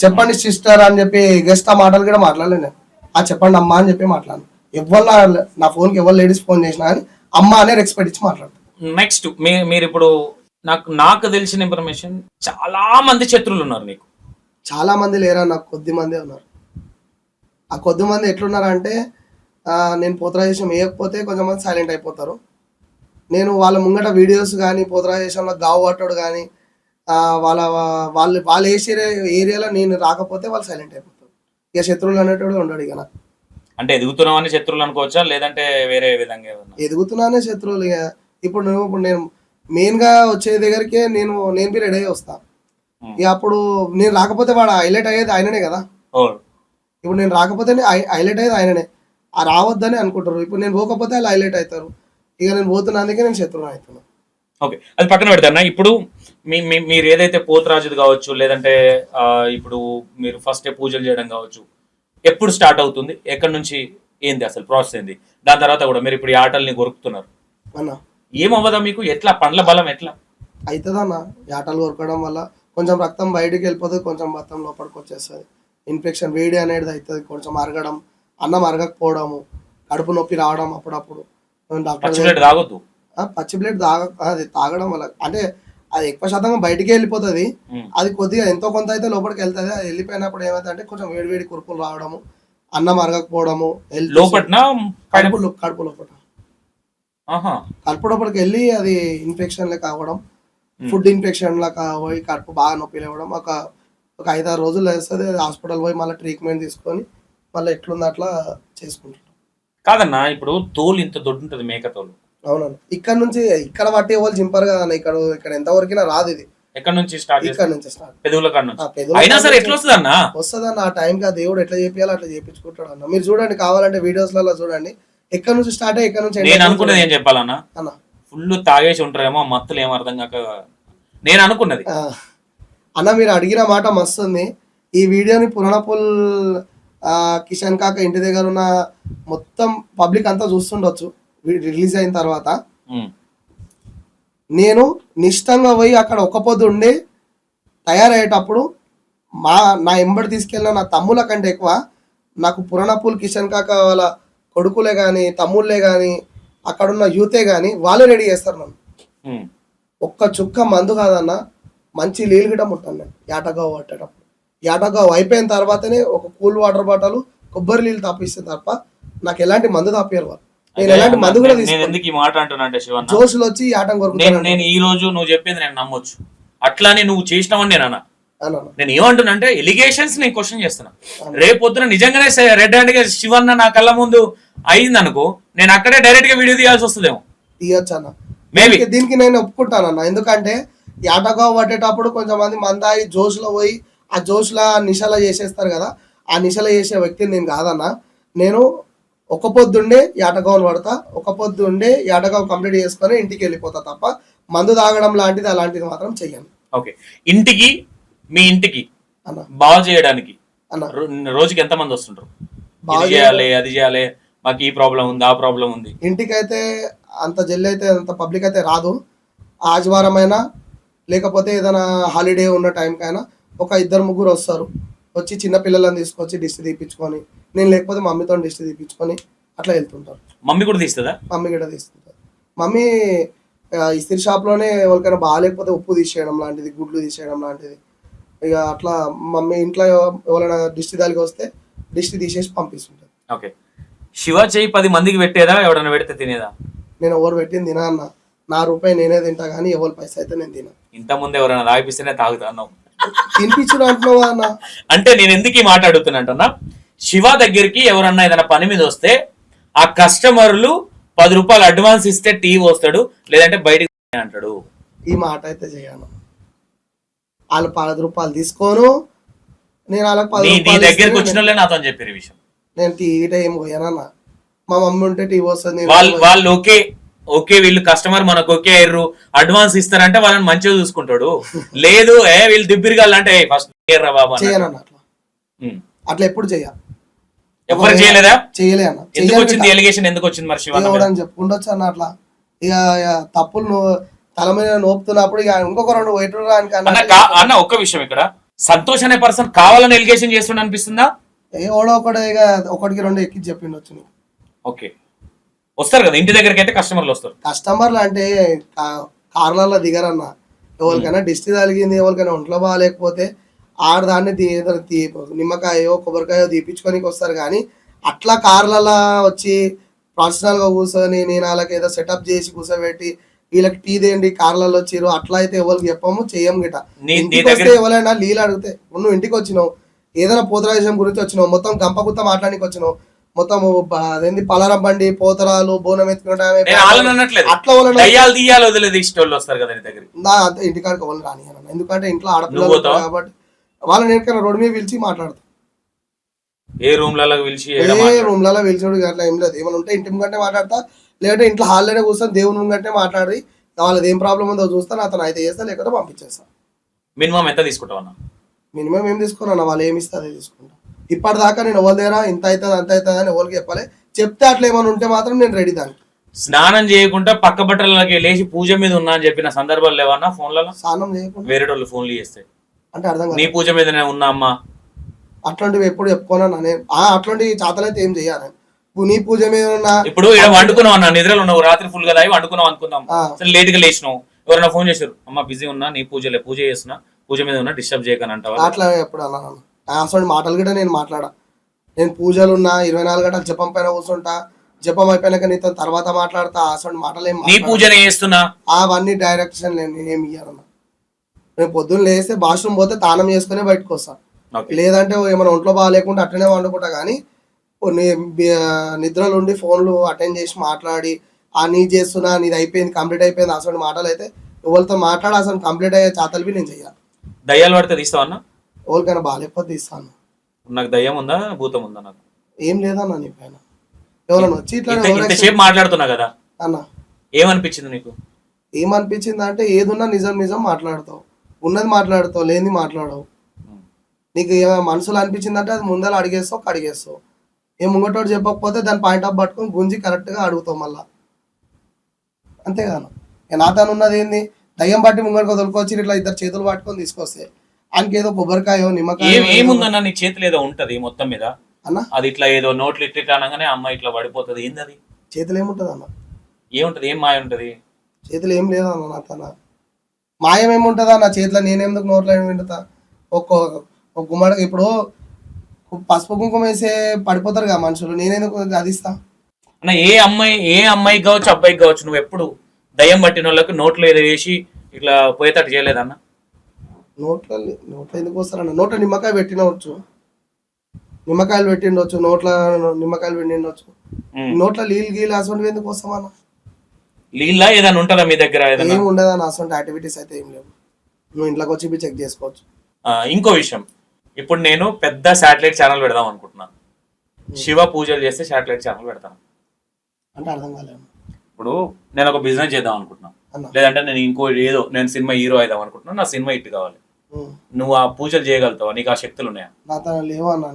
చెప్పండి సిస్టర్ అని చెప్పి గెస్ట్ ఆ మాటలు కూడా మాట్లాడలేదు నేను. చెప్పండి అమ్మ అని చెప్పి మాట్లాడను. ఎవరు నా ఫోన్కి ఎవరు లేడీస్ ఫోన్ చేసినా కానీ అమ్మ అనే రెస్పెక్ట్ ఇచ్చి మాట్లాడతాను. నెక్స్ట్ మీరు ఇప్పుడు నాకు తెలిసిన ఇన్ఫర్మేషన్, చాలా మంది శత్రువులు ఉన్నారు నీకు. చాలా మంది లేరా, నాకు కొద్ది మందే ఉన్నారు. ఆ కొద్ది మంది ఎట్లున్నారంటే నేను పోతరాజేశం వేయకపోతే కొంచెంమంది సైలెంట్ అయిపోతారు. నేను వాళ్ళ ముంగట వీడియోస్ కానీ పోతరాజేశంలో గావు పట్టడు కానీ వాళ్ళు వేసే ఏరియాలో నేను రాకపోతే వాళ్ళు సైలెంట్ అయిపోతారు. ఇక శత్రువులు అనేటోడు ఉండడు. ఇక నాకు అంటే ఎదుగుతున్నామని శత్రువులు అనుకోవచ్చా, లేదంటే వేరే విధంగా? ఎదుగుతున్నానే శత్రువులు. ఇక ఇప్పుడు నేను మెయిన్గా వచ్చే దగ్గరికే నేను బి రెడీ అయ్యి వస్తా. ఇక అప్పుడు నేను రాకపోతే వాడు హైలైట్ అయ్యేది ఆయననే కదా. ఇప్పుడు నేను రాకపోతే హైలైట్ అయ్యేది ఆయననే. రావద్దని అనుకుంటారు. ఇప్పుడు నేను పోకపోతే వాళ్ళు హైలైట్ అవుతారు. ఇక నేను పోతున్నందుకే నేను శత్రువుని అవుతున్నా. ఓకే, అది పక్కన పెడతాను. ఇప్పుడు మీరు ఏదైతే పోతరాజుది కావచ్చు, లేదంటే ఇప్పుడు మీరు ఫస్ట్ పూజలు చేయడం కావచ్చు, ఎప్పుడు స్టార్ట్ అవుతుంది, ఎక్కడి నుంచి, ఏంది అసలు ప్రాసెస్ ఏంది? దాని తర్వాత కూడా మీరు ఇప్పుడు ఈ ఆటల్ని కొరుకుతున్నారు అన్న, ఏమవ్వదా మీకు? ఎట్లా పండ్ల బలం ఎట్లా అవుతుందన్న? ఆటలు కొరకడం వల్ల కొంచెం రక్తం బయటకు వెళ్ళిపోతుంది, కొంచెం రక్తం లోపలికి వచ్చేస్తుంది. ఇన్ఫెక్షన్ వేడి అనేది అవుతుంది, కొంచెం అరగడం, అన్నం అరగకపోవడము, కడుపు నొప్పి రావడం అప్పుడప్పుడు. తాగొద్దు, పచ్చి ప్లేట్ అది తాగడం వల్ల అంటే అది ఎక్కువ శాతం బయటికి వెళ్ళిపోతుంది. అది కొద్దిగా ఎంతో కొంత అయితే లోపలికి వెళ్తుంది. అది వెళ్ళిపోయినప్పుడు ఏమైతే అంటే కొంచెం వేడి కురుపులు రావడము, అన్నం అరగకపోవడము, కడుపు లోపల కడుపు లోపలికి వెళ్ళి అది ఇన్ఫెక్షన్ లెక్క అవ్వడం, ఫుడ్ ఇన్ఫెక్షన్ లాగా పోయి కడుపు బాగా నొప్పి లేవడం, ఒక 5-6 రోజులు వేస్తుంది. హాస్పిటల్ పోయి మళ్ళీ ట్రీట్మెంట్ తీసుకొని మళ్ళీ ఎట్లుంది అట్లా చేసుకుంటాం. కాదన్నా, ఇప్పుడు తోలు ఇంత దొడ్డు ఉంటుంది, మేక తోలు. అవునన్నా, ఇక్కడ పట్టే వాళ్ళు చింపారు కదా. ఇక్కడ ఎంతవరకైనా రాదు ఇది. ఎక్కడ నుంచి స్టార్ట్? ఇక్కడ నుంచి స్టార్ట్, పెదవుల కాడ నుంచి. అయినా సరే ఎట్లా వస్తుంది అన్న? వస్తుందన్న, ఆ టైంకి ఆ దేవుడు ఎట్లా చేపియాలో అట్లా చేపించుకుంటాడు అన్న. మీరు చూడండి, కావాలంటే వీడియోస్లలో చూడండి, ఎక్కడ నుంచి స్టార్ట్ అయ్యి ఎక్కడ నుంచి. నేను అనుకున్నది ఏం చెప్పాలన్నా, ఫుల్ తాగేసి ఉంటారేమో, మత్తులు ఏం అర్థం కాక నేను అనుకున్నది. అన్న మీరు అడిగిన మాట మస్తుంది. ఈ వీడియోని పురాణపూల్ కిషన్ కాక ఇంటి దగ్గర ఉన్న మొత్తం పబ్లిక్ అంతా చూస్తుండొచ్చు. రిలీజ్ అయిన తర్వాత నేను నిష్టంగా పోయి అక్కడ ఒక పొద్దు ఉండి తయారయ్యేటప్పుడు నా ఎంబడి తీసుకెళ్ళిన నా తమ్ముల కంటే ఎక్కువ నాకు పురాణపూల్ కిషన్ కాక వాళ్ళ కొడుకులే కానీ తమ్ముళ్ళే కానీ అక్కడున్న యూతే కానీ వాళ్ళు రెడీ చేస్తారు నన్ను. ఒక్క చుక్క మందు కాదన్న, మంచి నీళ్ళు గిట్ట ముట్టాను నేను యాటగావు పట్టేటప్పుడు. యాటగావు అయిపోయిన తర్వాతనే ఒక కూల్ వాటర్ బాటలు కొబ్బరి నీళ్ళు తాపిస్తే తప్ప నాకు ఎలాంటి మందు తాపారు వాళ్ళు. నేను ఎలాంటి మందు కూడా తీసుకున్నాను. జోషులు వచ్చి యాటం కొరకు. నేను ఈ రోజు నువ్వు చెప్పింది నేను నమ్మొచ్చు, అట్లానే నువ్వు చేసినావని నేను అన్నా. నేను ఏమంటున్నా అంటే ఎలిగేషన్స్ నేను క్వశ్చన్ చేస్తున్నా. రేపు పొద్దున నిజంగానే రెడ్ హ్యాండ్ గా శివన్న నా కళ్ళ ముందు అయింది అనుకో, నేను అక్కడే డైరెక్ట్ గా వీడియో తీయాల్సి వస్తుందేమో. తీయొచ్చు అన్న, మేబీ దీనికి నేను ఒప్పుకుంటానన్న. ఎందుకంటే యాటగావు పట్టేటప్పుడు కొంచెం మంది మందాయి జోష్లో పోయి ఆ జోష్లో నిశలా చేసేస్తారు కదా. ఆ నిశల చేసే వ్యక్తిని నేను కాదన్నా. నేను ఒక పొద్దుండే యాటగావును పడతా, ఒక పొద్దుండే యాటగావు కంప్లీట్ చేసుకొని ఇంటికి వెళ్ళిపోతా తప్ప మందు తాగడం లాంటిది అలాంటిది మాత్రం చెయ్యను. ఓకే, మీ ఇంటికి అన్న బాగు చేయడానికి అన్న రోజుకి ఎంత మంది వస్తుంటారు? బాగు చేయాలి, అది చేయాలి, మాకు ఈ ప్రాబ్లం ఉంది, ఆ ప్రాబ్లం ఉంది. ఇంటికైతే అంత జల్లి అయితే అంత పబ్లిక్ అయితే రాదు. ఆదివారం అయినా లేకపోతే ఏదైనా హాలిడే ఉన్న టైంకైనా ఒక 2-3 వస్తారు. వచ్చి చిన్న పిల్లలను తీసుకొచ్చి దిష్టి తీపించుకొని, నేను లేకపోతే మమ్మీతో దిష్టి తీపించుకొని అట్లా వెళ్తుంటారు. మమ్మీ కూడా తీస్తుందా? మమ్మీ కూడా తీస్తుంటారు. మమ్మీ ఇస్త్రీ షాప్ లోనే ఎవరికైనా బాగాలేకపోతే ఉప్పు తీసేయడం లాంటిది, గుడ్లు తీసేయడం లాంటిది. ఇక అట్లా మమ్మీ ఇంట్లో ఎవరైనా దిష్టి దానికి వస్తే దిష్టి తీసేసి పంపిస్తుంటారు. ఓకే. శివ చేయి 10 మందికి పెట్టేదా, ఎవడన్నా పెడితే తినేదా? నేను ఎవరు పెట్టింది తినా అన్న, నా రూపాయి నేనే తింటా కానీ ఎవరి పైసా అయితే నేను తినా. ఇంత ముందు ఎవరైనా తాగిపిస్తేనే తాగుతా అన్నావు. తినిపించడం అంటున్నావా అన్న? అంటే నేను ఎందుకు ఈ మాట అడుగుతున్నా, శివ దగ్గరికి ఎవరన్నా ఏదైనా పని మీద వస్తే ఆ కస్టమర్లు 10 రూపాయలు అడ్వాన్స్ ఇస్తే టీ వస్తాడు, లేదంటే బయటికి అంటాడు. ఈ మాట అయితే చేయను. వాళ్ళు 10 రూపాయలు తీసుకోను, నేను వాళ్ళకి 10 నీ రూపాయలు దగ్గరికి ఇస్తే వచ్చిన వాళ్ళే నాతో చెప్పారు ఈ విషయం. నేను టీ ఇట ఏం పోయానన్న. మా మమ్మీ ఉంటే టీ వస్తుంది, వాళ్ళు ఓకే వీళ్ళు కస్టమర్ మనకు ఓకే అయ్యారు, అడ్వాన్స్ ఇస్తారంటే వాళ్ళని మంచిగా చూసుకుంటాడు. లేదు వీళ్ళు దిబ్బిరిగాలంటే ఫస్ట్ బాబా చేయనన్న. అట్లా ఎప్పుడు చెయ్య. ఎవరు చేయలేదా? చేయలే అన్న. ఎందుకు వచ్చింది ఎలిగేషన్, ఎందుకు వచ్చింది మరి శివ? ఎవడని చెప్పుకుండొచ్చు అన్న. అట్లా ఇక తప్పులు తల మీద నోపుతున్నప్పుడు ఇక ఇంకొక 2 వైట్ అన్న ఒక్క విషయం, ఇక్కడ సంతోష్ అనే పర్సన్ కావాలని ఎలిగేషన్ చేస్తుండ అనిపిస్తుందా? ఎవడో ఒకటి ఇక 1కి 2 ఎక్కి చెప్పిండొచ్చు నీకు. ఓకే, వస్తారు కదా ఇంటి దగ్గరికి, అయితే కస్టమర్లు వస్తారు. కస్టమర్లు అంటే కార్లలో దిగరన్న. ఎవరికైనా దిష్టి తగిలింది, ఎవరికైనా ఒంట్లో బాగాలేకపోతే ఆడదాన్ని నిమ్మకాయో కొబ్బరికాయో తీపించుకోనికి వస్తారు. కానీ అట్లా కార్లలో వచ్చి పర్సనల్ గా కూర్చొని నేను వాళ్ళకి ఏదో సెటప్ చేసి కూర్చోబెట్టి వీళ్ళకి టీ దేండి కార్లలో వచ్చారు అట్లా అయితే ఎవరికి చెప్పము, చెయ్యం గిట. ఇంటికి వస్తే ఎవరైనా నీళ్ళు అడిగితే, నువ్వు ఇంటికి వచ్చినావు ఏదైనా పోతరాజం గురించి వచ్చినావు, మొత్తం గంపగుత్త మాట్లాడానికి వచ్చినావు, మొత్తం అదేంది పలారం బండి పోతరాలు బోనం ఎత్తుకుంటా అట్లా నా అంత ఇంటికాడికి ఎవరు రాని. ఎందుకంటే ఇంట్లో ఆడపిల్లలు కాబట్టి వాళ్ళని ఎక్కడికైనా రోడ్డు మీద పిలిచి మాట్లాడతాం. ఏ రూమ్లలో పిలిచాడు అట్లా ఏం లేదు. ఏమైనా ఉంటే ఇంటి ముంగంటే మాట్లాడతా, లేదంటే ఇంట్లో హాల్లోనే కూర్చొని దేవుని ముంగంటే మాట్లాడి వాళ్ళది ఏం ప్రాబ్లం ఉందో చూస్తాను, అతను అయితే చేస్తా, లేకపోతే పంపించేస్తా. మినిమం ఎంత తీసుకుంటావు అన్న? మినిమం ఏం తీసుకున్నా, వాళ్ళు ఏమి ఇస్తే అదే తీసుకుంటా. ఇప్పటిదాకా నేను ఎవరి దగ్గర ఇంత అవుతుంది అంత అవుతుంది అని ఎవరికి చెప్పాలి. చెప్తే అట్లా ఏమైనా ఉంటే మాత్రం నేను రెడీ. దానికి స్నానం చేయకుండా పక్క బట్టలకి లేచి పూజ మీద ఉన్నా అని చెప్పిన సందర్భాలు లేవన్నా? ఫోన్లలో స్నానం చేయకుండా వేరే వాళ్ళు ఫోన్లు చేస్తే అంటే అర్థం కాదు. నీ పూజ మీదనే ఉన్నా అమ్మా అట్లాంటివి ఎప్పుడు చెప్పుకోనా నేను. అట్లాంటి చేతలైతే ఏం చెయ్యాలి. నీ పూజ మీద ఉన్నా ఇప్పుడు ఇక్కడ వండుకున్నావు అన్న, నిద్రలు ఉన్నావు, రాత్రి ఫుల్ గా తాగి వండుకున్నావు అనుకుందాం, లేట్ గా లేచినావు, ఎవరైనా ఫోన్ చేశారు అమ్మ బిజీ ఉన్నా, నీ పూజ చేస్తున్నా, పూజ మీద ఉన్నా, డిస్టర్బ్ చేయకని అంటావా? అట్లా ఎప్పుడు అన్నా అసలు మాటలు కూడా నేను మాట్లాడా. నేను పూజలు ఉన్నా 24 గంటలు జపం పైన కూర్చుంటా, జపం అయిపోయినాక నీతో తర్వాత మాట్లాడతా. అసలు మాటలు ఏం నీ పూజనే చేస్తున్నా అవన్నీ డైరెక్షన్ నేనేమి ఇయ్యాలన్నా. నేను పొద్దున్న లేస్తే బాత్రూమ్ పోతే తానం చేసుకుని బయటకు వస్తా, లేదంటే ఏమైనా ఒంట్లో బాగాలేకుండా అట్లనే వండుకుంటా. కానీ నిద్రలు ఉండి ఫోన్లు అటెండ్ చేసి మాట్లాడి నీ చేస్తున్నా, నీది అయిపోయింది కంప్లీట్ అయిపోయింది అసలు మాటలు అయితే ఎవరితో మాట్లాడి అసలు కంప్లీట్ అయ్యే చాతలు నేను చెయ్యాలి. దయ్యాలు పడితే తీస్తావన్నా? ఎవరికైనా బాగాలేకపోతే తీస్తాను. నాకు దయ్యం ఉందా భూతం ఉందా? నాకు ఏం లేదన్నా. నీ పైన ఎవరైనా వచ్చి ఇట్లా మాట్లాడుతున్నా కదా అన్న, ఏమనిపించింది నీకు? ఏమనిపించింది అంటే ఏదున్నా నిజం మాట్లాడతావు, ఉన్నది మాట్లాడతావు, లేని మాట్లాడవు. నీకు ఏమైనా మనసులో అనిపించిందంటే అది ముందర అడిగేస్తావు. ఏం ముంగటోడు చెప్పకపోతే దాని పాయింట్ ఆఫ్ పట్టుకొని గుంజి కరెక్ట్గా అడుగుతావు మళ్ళా, అంతేగాను. నాతో ఉన్నది ఏంది, దయ్యం పట్టి ముంగడికి వదులుకొచ్చి ఇట్లా 2 చేతులు పట్టుకొని తీసుకొస్తే ఆయనకి ఏదో కొబ్బరికాయో నిమ్మకాయ ఏముందన్న నీ చేతులు ఏదో ఉంటది మొత్తం మీద అన్న, అది ఇట్లా ఏదో నోట్లు ఇట్లా అనగానే అమ్మాయి ఇట్లా పడిపోతుంది, ఏంది అది? చేతులు ఏముంటది అన్న? ఏముంటది, ఏం మాయ ఉంటది? చేతులు ఏం లేదన్న. నా తన మాయం ఏముంటదా నా చేతిలో? నేనెందుకు నోట్లో ఏమి వింటుతా? ఒక గుమ్మడికి ఇప్పుడు పసుపు కుంకుమ వేసే పడిపోతారు కదా మనుషులు, నేనెందుకు అది ఇస్తా అన్న? ఏ అమ్మాయికి కావచ్చు అబ్బాయికి కావచ్చు, నువ్వు ఎప్పుడు దయ్యం పట్టిన వాళ్ళకి నోట్లో ఏదో వేసి ఇట్లా పోయేటట్టు చేయలేదన్న? నోట్లో ఎందుకు వస్తారన్న? నోట్లో నిమ్మకాయ పెట్టినవచ్చు, నిమ్మకాయలు పెట్టిండొచ్చు, నిమ్మకాయలు పెట్టిండొచ్చు, నోట్లో గీలు అసలు ఎందుకు వస్తామన్న? నీళ్ళ ఏదైనా ఉంటుందా మీ దగ్గర? ఏమి ఉండదన్న, అసలు యాక్టివిటీస్ అయితే ఏం లేవు. నువ్వు ఇంట్లోకి వచ్చి చెక్ చేసుకోవచ్చు. ఇంకో విషయం, ఇప్పుడు నేను పెద్ద శాటిలైట్ ఛానల్ పెడదాం అనుకుంటున్నాను. శివ పూజలు చేస్తే శాటిలైట్ ఛానల్ పెడతాను అంటే అర్థం కాలేదు. ఇప్పుడు నేను ఒక బిజినెస్ చేద్దాం అనుకుంటున్నాను, లేదంటే నేను ఇంకో ఏదో నేను సినిమా హీరో అయిదాం అనుకుంటున్నాను, నా సినిమా హిట్ కావాలి. నువ్వు ఆ పూజలు చేయగలుగుతావా? నీకు ఆ శక్తులు ఉన్నాయా? నాతో లేవన్నా.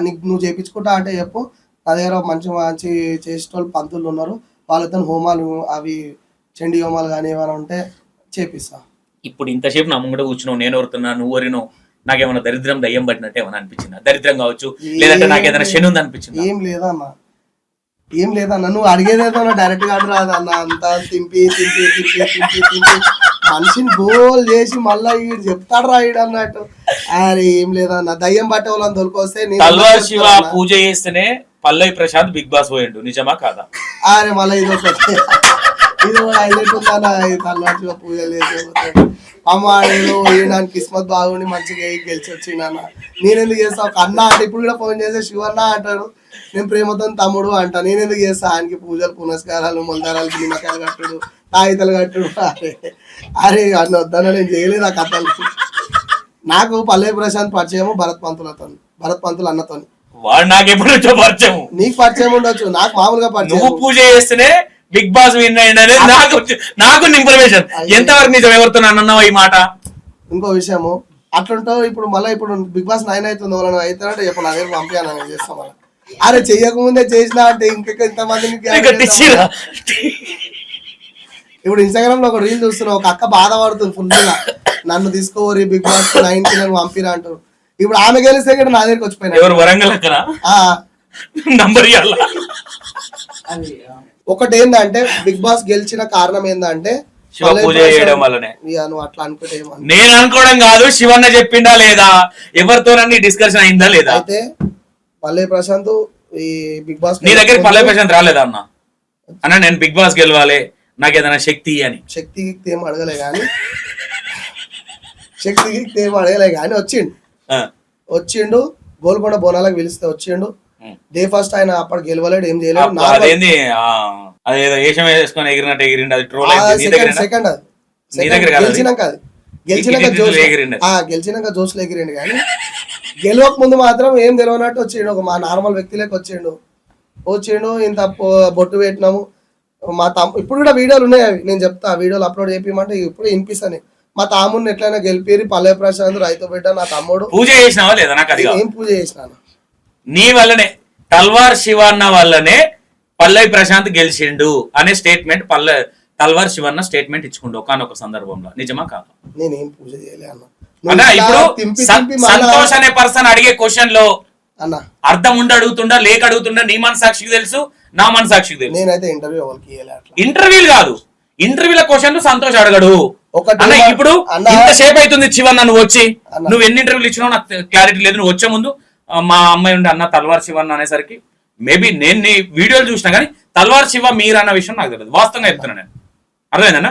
నీకు నువ్వు చేయించుకుంటా అంటే చెప్పు, నా దగ్గర మంచి చేసేటోళ్ళు పంతులు ఉన్నారు, వాళ్ళతో హోమాలు అవి చండీ హోమాలు కానీ ఏమైనా ఉంటే చేపిస్తా. ఇప్పుడు ఇంతసేపు నా ముంగట కూర్చున్నావు, నేను ఎవరుతున్నా, నువ్వు ఎవరినో, నాకేమైనా దరిద్రం దయ్యం పట్టినట్టు ఏమైనా అనిపించిందా? దరిద్రం కావచ్చు, లేదంటే నాకు ఏదైనా శని ఉంది అనిపించింది? ఏం లేదా అన్న. ఏం లేదన్న, నువ్వు అడిగేదేదో డైరెక్ట్ గా రాదు అన్న, అంతా తింపి తింపి తింపి తింపి తింపి మనిషిని గోల్ చేసి మళ్ళా ఈడు చెప్తాడు రా ఈడు అన్నట్టు. అరే ఏం లేదన్న, దయ్యం పట్టే వాళ్ళని తొలికొస్తే తల్వార్ శివ పూజ చేస్తేనే పల్లవి ప్రశాంత్ బిగ్ బాస్ పోయిండు, నిజమా కాదా? అరే మళ్ళీ ఇది ఒకటి ఇది హైలైట్ ఉందన్న, తల్వార్ శివ పూజలు చేసి అమ్మ ఏదో నాకు కిస్మత్ బాగుండి మంచిగా గెలిచి వచ్చిందన్న. నేనెందుకు చేస్తా ఒక అన్న అంటే ఇప్పుడు కూడా ఫోన్ చేస్తే శివన్న అంటాడు, నేను ప్రేమతో తమ్ముడు అంట. నేనెందుకు చేస్తా ఆయనకి పూజలు పునస్కారాలు మొలదారాలు నిమ్మకాయలు కట్టుడు తాయితలు కట్టుడు. అరే అరే అన్న వద్దన్న, నేను చేయలేదు ఆ కథలు. నాకు పల్లవి ప్రశాంత్ పరిచయము భరత్ పంతులు అన్నతో. వాడు నాకు ఎప్పుడు పరిచయం, నీకు పరిచయం ఉండొచ్చు, నాకు మామూలుగా పరిచయం. నువ్వు పూజ చేస్తేనే బిగ్ బాస్ విన్ అయ్యింది నాకు ఇన్ఫర్మేషన్. ఎంతవరకు నిజం, ఎవరితో అన్నావు ఈ మాట? ఇంకో విషయము అట్లుంటావు ఇప్పుడు మళ్ళీ ఇప్పుడు బిగ్ బాస్ 9 అవుతుంది, ఎవరైనా అవుతారంటే చెప్పు నా దగ్గర పంపించాను, నేను చేస్తాం అలా. అరే చెయ్యకముందే చేసినా అంటే ఇంకొక ఇంతమందిని. ఇప్పుడు ఇన్స్టాగ్రామ్ లో ఒక రీల్ చూస్తున్నా, ఒక అక్క బాధపడుతుంది ఫుల్ గా, నన్ను తీసుకోవరి బిగ్ బాస్ 9 నన్ను పంపిరా అంటారు. ఇప్పుడు ఆమె గెలిస్తే కూడా నా దగ్గరికి వచ్చిపోయినా. ఎవరు వరంగల్ అక్కడ నంబర్ ఒకటి ఏంటంటే బిగ్ బాస్ గెలిచిన కారణం ఏంటంటే పూజ చేయడం వల్లనే. నువ్వు అట్లా అనుకుంటే నేను అనుకోవడం కాదు, శివన్న చెప్పిండా లేదా, ఎవరితో డిస్కషన్ అయిందా లేదా? అయితే పల్లవి ప్రశాంత్ ఈ బిగ్ బాస్ నీ దగ్గర పల్లవి ప్రశాంత్ రాలేదా అన్న? అన్న నేను బిగ్ బాస్ గెలవాలి, నాకు ఏదైనా శక్తి అని. శక్తికి ఏం అడగలే కానీ వచ్చిండు గోల్కొండ బోనాలకు పిలిస్తే వచ్చిండు. డే ఫస్ట్ ఆయన అప్పుడు గెలవలేడు, ఏం చేయలేడు. అదేంది అదేదో ఏషం వేసుకొని ఎగిరినట్టు ఎగిరిండు, అది ట్రోల్ సెకండ్ గెలిచినాక జోష్లు ఎగిరిండు. కానీ గెలవక ముందు మాత్రం ఏం తెలియనట్టు వచ్చిండు, ఒక మా నార్మల్ వ్యక్తిలోకి వచ్చిండు. ఇంత బొట్టు పెట్టినాము మా ఇప్పుడు కూడా వీడియోలు ఉన్నాయి, అవి నేను చెప్తా, వీడియోలు అప్లోడ్ చేయమంటే ఇప్పుడు వినిపిస్తాను. మా తమ్ముడిని ఎట్లయినా గెలిపి పల్లవి ప్రశాంత్ రైతు బిడ్డ నా తమ్ముడు. పూజ చేసినావా లేదా? నాకు అది ఏం పూజ చేసినాను, నీ వల్లనే తల్వార్ శివన్న వల్లనే పల్లవి ప్రశాంత్ గెలిచిండు అనే స్టేట్మెంట్ తల్వార్ శివన్న స్టేట్మెంట్ ఇచ్చుకుండు ఒకనొక సందర్భంలో, నిజమా కాదు? నేనేం పూజ చేయలే అన్న. ఇప్పుడు సంతోష్ అనే పర్సన్ అడిగే క్వశ్చన్ లో అన్న అర్థం ఉండి అడుగుతుండా లేక అడుగుతుండా నీ మనసాక్షికి తెలుసు, నా మనసాక్షికి తెలుసు. నేనైతే ఇంటర్వ్యూలు కాదు, ఇంటర్వ్యూల క్వశ్చన్లు సంతోష్ అడగడు. అన్న ఇప్పుడు ఇంతసేపు అవుతుంది శివన్న నువ్వు వచ్చి, నువ్వు ఎన్ని ఇంటర్వ్యూలు ఇచ్చినావు నాకు క్లారిటీ లేదు. నువ్వు వచ్చే ముందు మా అమ్మాయి ఉండి అన్న తల్వార్ శివన్న అనేసరికి మేబీ నేను నీ వీడియోలు చూసినా కానీ తల్వార్ శివ మీరు అన్న విషయం నాకు తెలియదు. వాస్తవంగా చెప్తున్నా నేను, అర్థమైందన్న?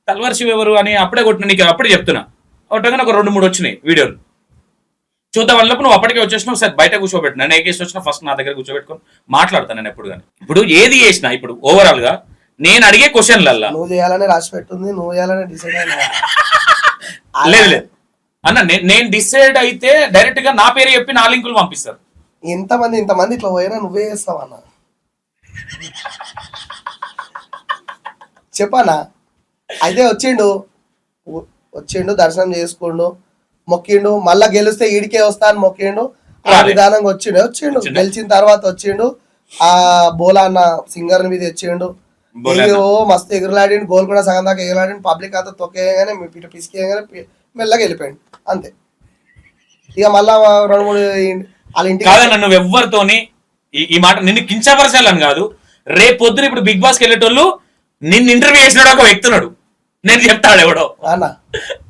తల్వార్ శివ ఎవరు అని అప్పుడే కొట్టిన, నీకు అప్పుడే చెప్తున్నా. ఒకటగానే ఒక 2-3 వచ్చినాయి వీడియోలు చూద్దాం వాళ్ళప్పుడు. నువ్వు అప్పటికే వచ్చేసినావు, సార్ బయట కూర్చోబెట్టినా, నేను ఏ కేసు వచ్చినా ఫస్ట్ నా దగ్గర కూర్చోబెట్టుకొని మాట్లాడతాను నేను ఎప్పుడు కానీ. ఇప్పుడు ఏది చేసినా ఇప్పుడు ఓవరాల్ గా నేను అడిగే క్వశ్చన్లల్లా నువ్వు చేయాలని రాసి పెట్టుంది, నువ్వు చేయాలని డిసైడ్ అయినా లేదు అన్న. నేను డిసైడ్ అయితే డైరెక్ట్ గా నా పేరు చెప్పి నా లింకులు పంపిస్తారు. ఇంతమంది ఇట్లా పోయినా నువ్వే చేస్తావు అన్న, చెప్పానా? అయితే వచ్చిండు దర్శనం చేసుకుండు, మొక్కిండు, మళ్ళా గెలిస్తే ఈడికే వస్తా అని మొక్కిండు. ఆ విధానంగా వచ్చిండు. గెలిచిన తర్వాత వచ్చిండు, ఆ బోలా అన్న సింగర్ మీద తెచ్చిండు. మస్తు ఎగురులాడిండు, గోల్ కూడా సగం దాకా ఎగురులాడిండు. పబ్లిక్ అంతా తొక్కేయగానే ఇటు పిసికేయగానే మెల్లగా వెళ్ళిపోయిండు అంతే. ఇక మళ్ళా 2-3 వాళ్ళ ఇంటికి కాదన్న, నువ్వు ఎవరితోని ఈ మాట నిన్ను కించపరచాలని కాదు. రేపు పొద్దున ఇప్పుడు బిగ్ బాస్కి వెళ్ళేటోళ్ళు నిన్ను ఇంటర్వ్యూ చేసినాడు ఒక వ్యక్తున్నాడు, నేను చెప్తాడు ఎవడో అన్న,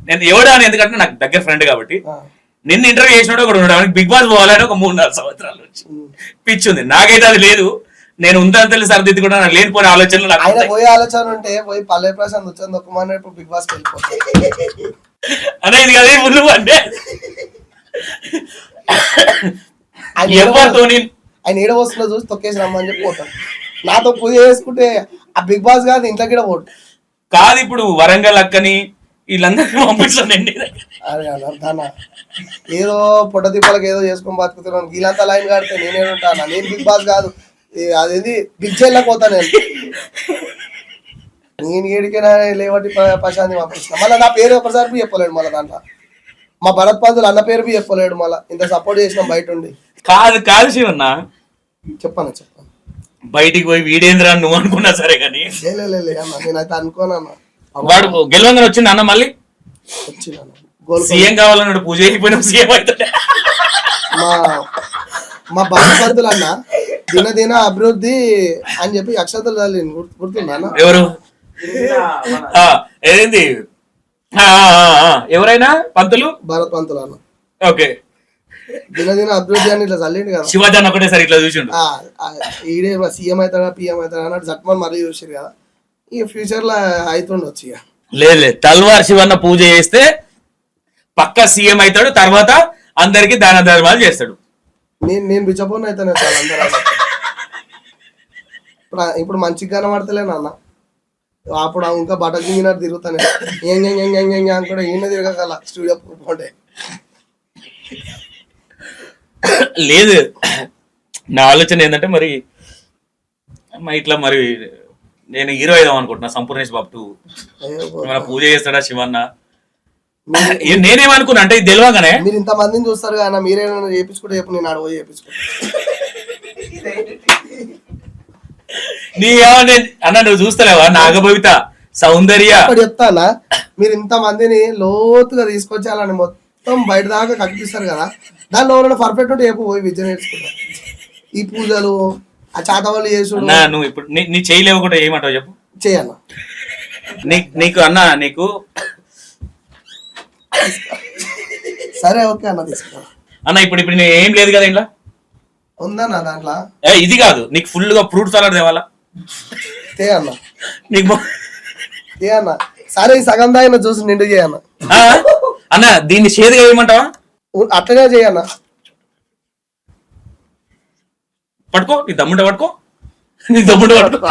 నేను ఎవడో అని, ఎందుకంటే నాకు దగ్గర ఫ్రెండ్ కాబట్టి. నిన్ను ఇంటర్వ్యూ చేసినాడు ఒకడు ఉన్నాడు, బిగ్ బాస్ పోవాలని ఒక 3-4 సంవత్సరాల నుంచి పిచ్చి ఉంది. నాకైతే అది లేదు, నేను ఉందని తెలిసి సరిదిద్ది కూడా నాకు లేనిపోయిన ఆలోచనలు. ఆయన పోయే ఆలోచన ఉంటే పోయి పల్లవి ప్రశాంత్ వచ్చాను ఒక్కమని ఇప్పుడు బిగ్ బాస్ వెళ్ళిపోతాయి అనేది కదా ముందు అంటే. ఎవరితోని ఆయన ఏడ వస్తుందో చూసి తొక్కేసి రమ్మని చెప్పి పోతాను. నాతో పూజ చేసుకుంటే ఆ బిగ్ బాస్ కాదు ఇంట్లో కూడా పోటు కాదు. ఇప్పుడు వరంగల్ అక్కని వీళ్ళందరినీ పంపిస్తానండి. అరే అర్థానా, ఏదో పొట్ట తిప్పలకి ఏదో చేసుకొని బతుకుతున్నాను. వీళ్ళంతా లైన్ కడితే నేనేంటాను, నేను బిగ్ బాస్ కాదు, అదేది బిగ్ జైల్లోకి పోతా నేను ఏడికైనా లేవటి ప్రశాంతి పంపిస్తున్నా. మళ్ళీ నా పేరు ఒకసారి చెప్పలేడు మళ్ళీ దాంట్లో. మా భరత్ పంతులు అన్న పేరు చెప్పలేడు మళ్ళీ, ఇంత సపోర్ట్ చేసినాం బయట ఉండి. కాదు శివన్న, చెప్పాను బయటికి పోయి వీడేంద్ర నువ్వు అనుకున్నా సరే కానీ అన్న నేనైతే అనుకోనన్నా. వాడు గెలవంగా వచ్చింది అన్న, మళ్ళీ వచ్చిన సీఎం కావాలన్నాడు, పూజ అయిపోయినా సీఎం అవుతాడు. మా భరత్ పంతులు అన్న దినదిన అభివృద్ధి అని చెప్పి అక్షతలు చదివింది గుర్తుందా అన్న? ఎవరు ఏదేంది ఎవరైనా పంతులు భరత్ పంతులు అన్న ఓకే దినదిన అభివృద్ధి అని ఇట్లా చల్లిండు కదా. శివాజీ ఒకటేసారి ఇట్లా చూసిండు. ఈడే సీఎం అవుతాడా పిఎం అవుతాడా అన్నట్టు జట్మని మరీ చూసారు కదా. ఇక ఫ్యూచర్ లో అవుతుండొచ్చు ఇక. లేదు తల్వార్ శివన్న పూజ చేస్తే పక్క సీఎం అవుతాడు, తర్వాత అందరికి దాన ధర్మాలు చేస్తాడు. నేను బిచ్చపోను అవుతాను చాలా అందరూ. ఇప్పుడు మంచిగా కనబడతలేను అన్న. అప్పుడు ఇంకా బట్టలు దిగినట్టు తిరుగుతాను కూడా ఈయన తిరగగల స్టూడియో పోతే. లేదు నా ఆలోచన ఏంటంటే మరి ఇట్లా మరి నేను హీరో అయిదాం అనుకుంటున్నా సంపూర్ణేష్ బాబు 2 మన పూజ చేస్తాడా శివన్న. నేనేమనుకున్నా అంటే ఇది తెలియగానే మీరు ఇంత మందిని చూస్తారు కదా మీరేమైనా చేయించుకుంటే చెప్పు, నేను ఆడ పోయి చేయించుకుంటా. అన్న నువ్వు చూస్తలేవా నాగభవిత సౌందర్య చెప్తానా? మీరు ఇంత మందిని లోతుగా తీసుకొచ్చాలని మొత్తం బయట దాకా కనిపిస్తారు కదా, దానిలో ఎవరైనా పర్ఫెక్ట్ ఉంటే చెప్పు పోయి విద్య నేర్చుకుంటా. ఈ పూజలు ఆ చాతవాళ్ళు చేసుడు నువ్వు ఇప్పుడు నీ చేయలేవు కూడా ఏమంటావు చెప్పు. చేయన్న నీకు అన్న నీకు సరే ఓకే అన్న తీసుకుంటా అన్న. ఇప్పుడు నేను ఏం లేదు కదా ఇంట్లో ఉందన్న దాంట్లో. ఇది కాదు నీకు ఫుల్ గా ఫ్రూట్ సలాడ్ తేవాలా తే అన్న నీకు తే అన్న. సరే ఈ సగం దాగిన చూసి నిండు చేయన్న. అన్న దీన్ని చేదుగా ఏమంటావా? అట్లనే చేయన్న. పట్టుకో నీ దమ్ముంటే పట్టుకో, నీ దమ్ముంటే పట్టుకో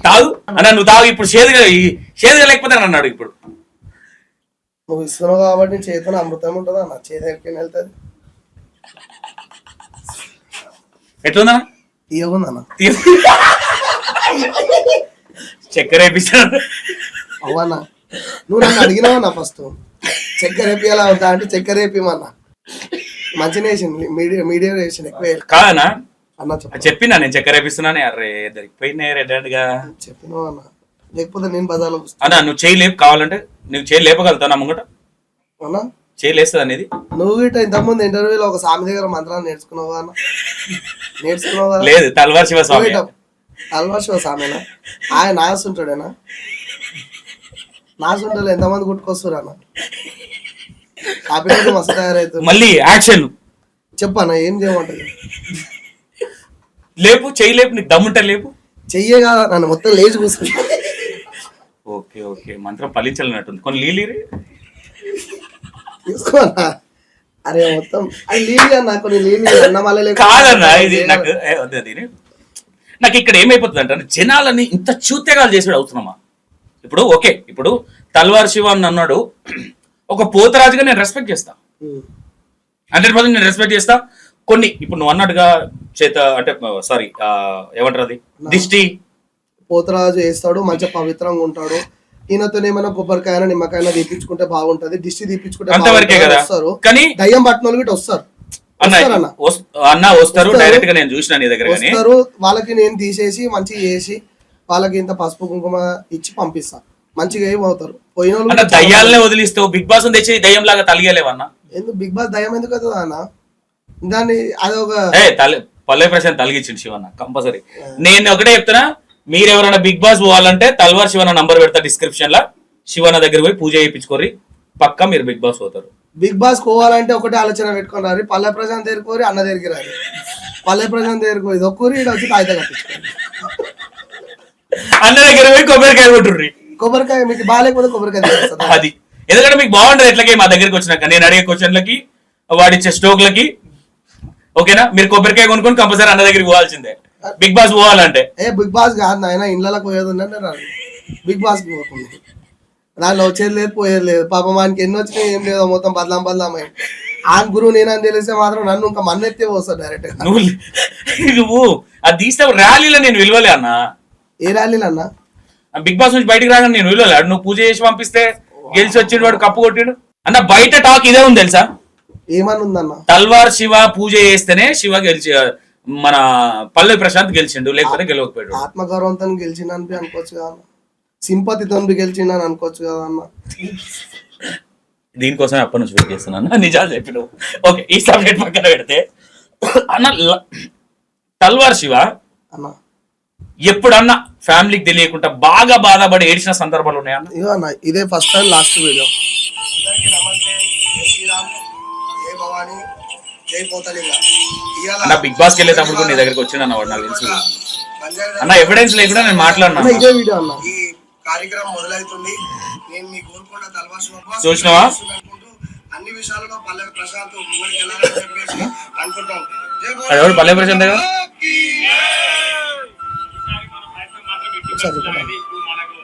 తాగు అన్న. నువ్వు తాగు ఇప్పుడు చేదుగా లేకపోతే అన్నాడు. ఇప్పుడు నువ్వు ఇస్తున్నావు కాబట్టి చేతిలో అమృతం ఉంటుంది అన్న. చేతి ఎక్కడికి వెళ్తుంది. ఎట్లుందన్న? తీయకుందన్న. చక్కెర వేపిస్తాను. అవన్నా నువ్వు నన్ను అడిగినావన్నా ఫస్ట్ చక్కెర వేపియాలా అవుతా అంటే చక్కెర వేపిమన్నా. మంచిగా వేసింది మీడియం వేసింది ఎక్కువ కాదన్నా అన్న. చెప్పినా నేను చక్కెర వేపిస్తున్నాను. అరే దొరికిపోయినా రెడ్గా చెప్పినావు అన్న. లేకపోతే నేను బజార్లో అన్నా నువ్వు చేయి లేపు కావాలంటే నువ్వు చేయి లేపగలుగుతావు నా ముంగట అన్నా. చేయలేస్తుంది అనేది. నువ్వు గిట్ట ఇంతకుముందు ఇంటర్వ్యూలో ఒక స్వామి దగ్గర మంత్రాలు నేర్చుకున్నావు అన్న. నేర్చుకున్నావు కదా? లేదు తల్వార్ శివ స్వామి. తల్వార్ శివ స్వామినా? ఆయన నాసుంటాడేనా? నాసుంటాడు ఎంతమంది గుట్టుకొస్తారు అన్న. కాపీ మస్తు తయారవుతుంది. మళ్ళీ యాక్షన్ చెప్పన్న ఏం చేయమంటది? లేపు చెయ్యి లేపు, నీకు దమ్ముంటే లేపు. చెయ్యే కాదా నన్ను మొత్తం లేచి కూర్చుంటా. ఓకే ఓకే మంత్రం ఫలించాలన్నట్టుంది. కొన్ని లీలి తీసుకోనా? అరే మొత్తం అది లీలి అన్న. కొన్ని లీలి అన్న మళ్ళీ కాదన్నా. ఇది నాకు ఇక్కడ ఏమైపోతుంది అంటే జనాలని ఇంత చూత్యగాలు చేసాడు అవుతున్నామా? ఇప్పుడు ఓకే ఇప్పుడు తల్వార్ శివ అని అన్నాడు, ఒక పోతరాజుగా నేను రెస్పెక్ట్ చేస్తా, 100% నేను రెస్పెక్ట్ చేస్తా. కొన్ని ఇప్పుడు నువ్వు అన్నట్టుగా చేత అంటే సారీ ఏమంటారు అది దిష్టి పోతరాజు వేస్తాడు, మంచిగా పవిత్రంగా ఉంటాడు. ఈయనతో ఏమైనా కొబ్బరికాయ నిమ్మకాయ తీపించుకుంటే బాగుంటది, దిష్టి తీపించుకుంటే అంతవరకే కదా. కానీ దయ్యం పట్టిన వాళ్ళు వస్తారు అన్న వస్తారు డైరెక్ట్ గా. నేను చూసిన నీ దగ్గర వస్తారు. వాళ్ళకి నేను తీసేసి మంచిగా చేసి వాళ్ళకి ఇంత పసుపు కుంకుమ ఇచ్చి పంపిస్తా. మంచిగా ఏమవుతారు. పోయిన వాళ్ళు దయ్యాలనే వదిలిస్తావు. బిగ్ బాస్ తెచ్చి దయ్యం లాగా తలిగలేవన్నా? ఎందుకు బిగ్ బాస్ దయ్యం ఎందుకు అవుతుంది అన్న? దాన్ని అదొక పల్లె ప్రశాంత్ తలిగించింది శివన్న కంపల్సరీ. నేను ఒకటే చెప్తున్నా, మీరు ఎవరైనా బిగ్ బాస్ పోవాలంటే తల్వార్ శివన్న నంబర్ పెడతా డిస్క్రిప్షన్ లా. శివన్న దగ్గర పోయి పూజ చేయించుకోరి, పక్కా మీరు బిగ్ బాస్ పోతారు. బిగ్ బాస్ పోవాలంటే ఒకటే ఆలోచన పెట్టుకుని రారు. పల్లె ప్రశాంత్ దగ్గరికి పోరి, అన్న దగ్గరికి రారు. పల్లె ప్రశాంత్ దగ్గరికి పోయి ఒక్కరి ఇక్కడ వచ్చి కాగితం కట్టించుకోండి. అన్న దగ్గర పోయి కొబ్బరికాయ కొట్టుర్రి. కొబ్బరికాయ మీకు బాగాలేకపోతే కొబ్బరికాయ అది ఎందుకంటే మీకు బాగుంటది. ఎట్లాగే మా దగ్గరికి వచ్చినాక నేను అడిగే క్వశ్చన్లకి వాడిచ్చే స్టోక్లకి ఓకేనా, మీరు కొబ్బరికాయ కొనుక్కొని కంపల్సరీ అన్న దగ్గరికి పోవాల్సిందే బిగ్ బాస్ పోవాలంటే. బిగ్ బాస్ కాదు నాయన, ఇళ్ళకి పోయేది ఉందంటే రాదు. బిగ్ బాస్ కి పోతుంది. దానిలో వచ్చేది లేదు పోయేది లేదు. పాపం వానికి ఎన్ని వచ్చినాయి ఏం లేదు, మొత్తం బదలాం. ఆ గురువు నేనని తెలిస్తే మాత్రం నన్ను ఇంకా మన్నెత్తే పోస్తాడు డైరెక్ట్ గా. నువ్వు అది తీస్తే ర్యాలీలో నేను విలువలే అన్న. ఏ ర్యాలీలు అన్న? బిగ్ బాస్ నుంచి బయటకు రాగానే నేను విలువలే. నువ్వు పూజ చేసి పంపిస్తే గెలిచి వచ్చిండు వాడు కప్పు కొట్టిడు అన్న. బయట టాక్ ఇదే ఉంది తెలుసా? ఏమని ఉందన్న? తల్వార్ శివ పూజ చేస్తేనే శివ గెలిచి మన పల్లె ప్రశాంత్ గెలిచిండు, లేకపోతే గెలవకపోయాడు. ఆత్మగౌరవంతో గెలిచిందని అనుకోవచ్చు కదా, సింపతితో గెలిచిందని అనుకోవచ్చు కదా అన్న. దీనికోసం అప్పటి నుంచి వెయిట్ చేస్తున్నాను. నిజాలు చెప్పిన ఓకే. ఈ సబ్జెక్ట్ పక్కన పెడితే అన్న తల్వార్ శివ అన్న ఎప్పుడన్నా ఫ్యామిలీకి తెలియకుండా బాగా బాధపడి ఏడ్చిన సందర్భాలు ఉన్నాయా అన్న? ఇగో అన్న ఇదే ఫస్ట్ టైం లాస్ట్ వీడియో. అందరికీ నమస్తే, జై శ్రీరామ్, జై భవానీ, జై పోతలింగ. అన్న బిగ్ బాస్కి వెళ్ళేటప్పుడు కూడా నీ దగ్గరికి వచ్చిండు అన్న వాడు నాకు తెలుసు అన్న. ఎవిడెన్స్ లేకుండా నేను మాట్లాడినా. ఇదే వీడియో అన్న. ఈ కార్యక్రమం మొదలవుతుంది. నేను మీ గోల్కొండ తల్వార్ శివ చూసినావా? అన్ని విషయాలలో పల్లె ప్రశాంత్ ముంగడికి వెళ్ళాలని చెప్పేసి అనుకుంటాం. అది ఎవరు పల్లె ప్రశాంత్ కదా?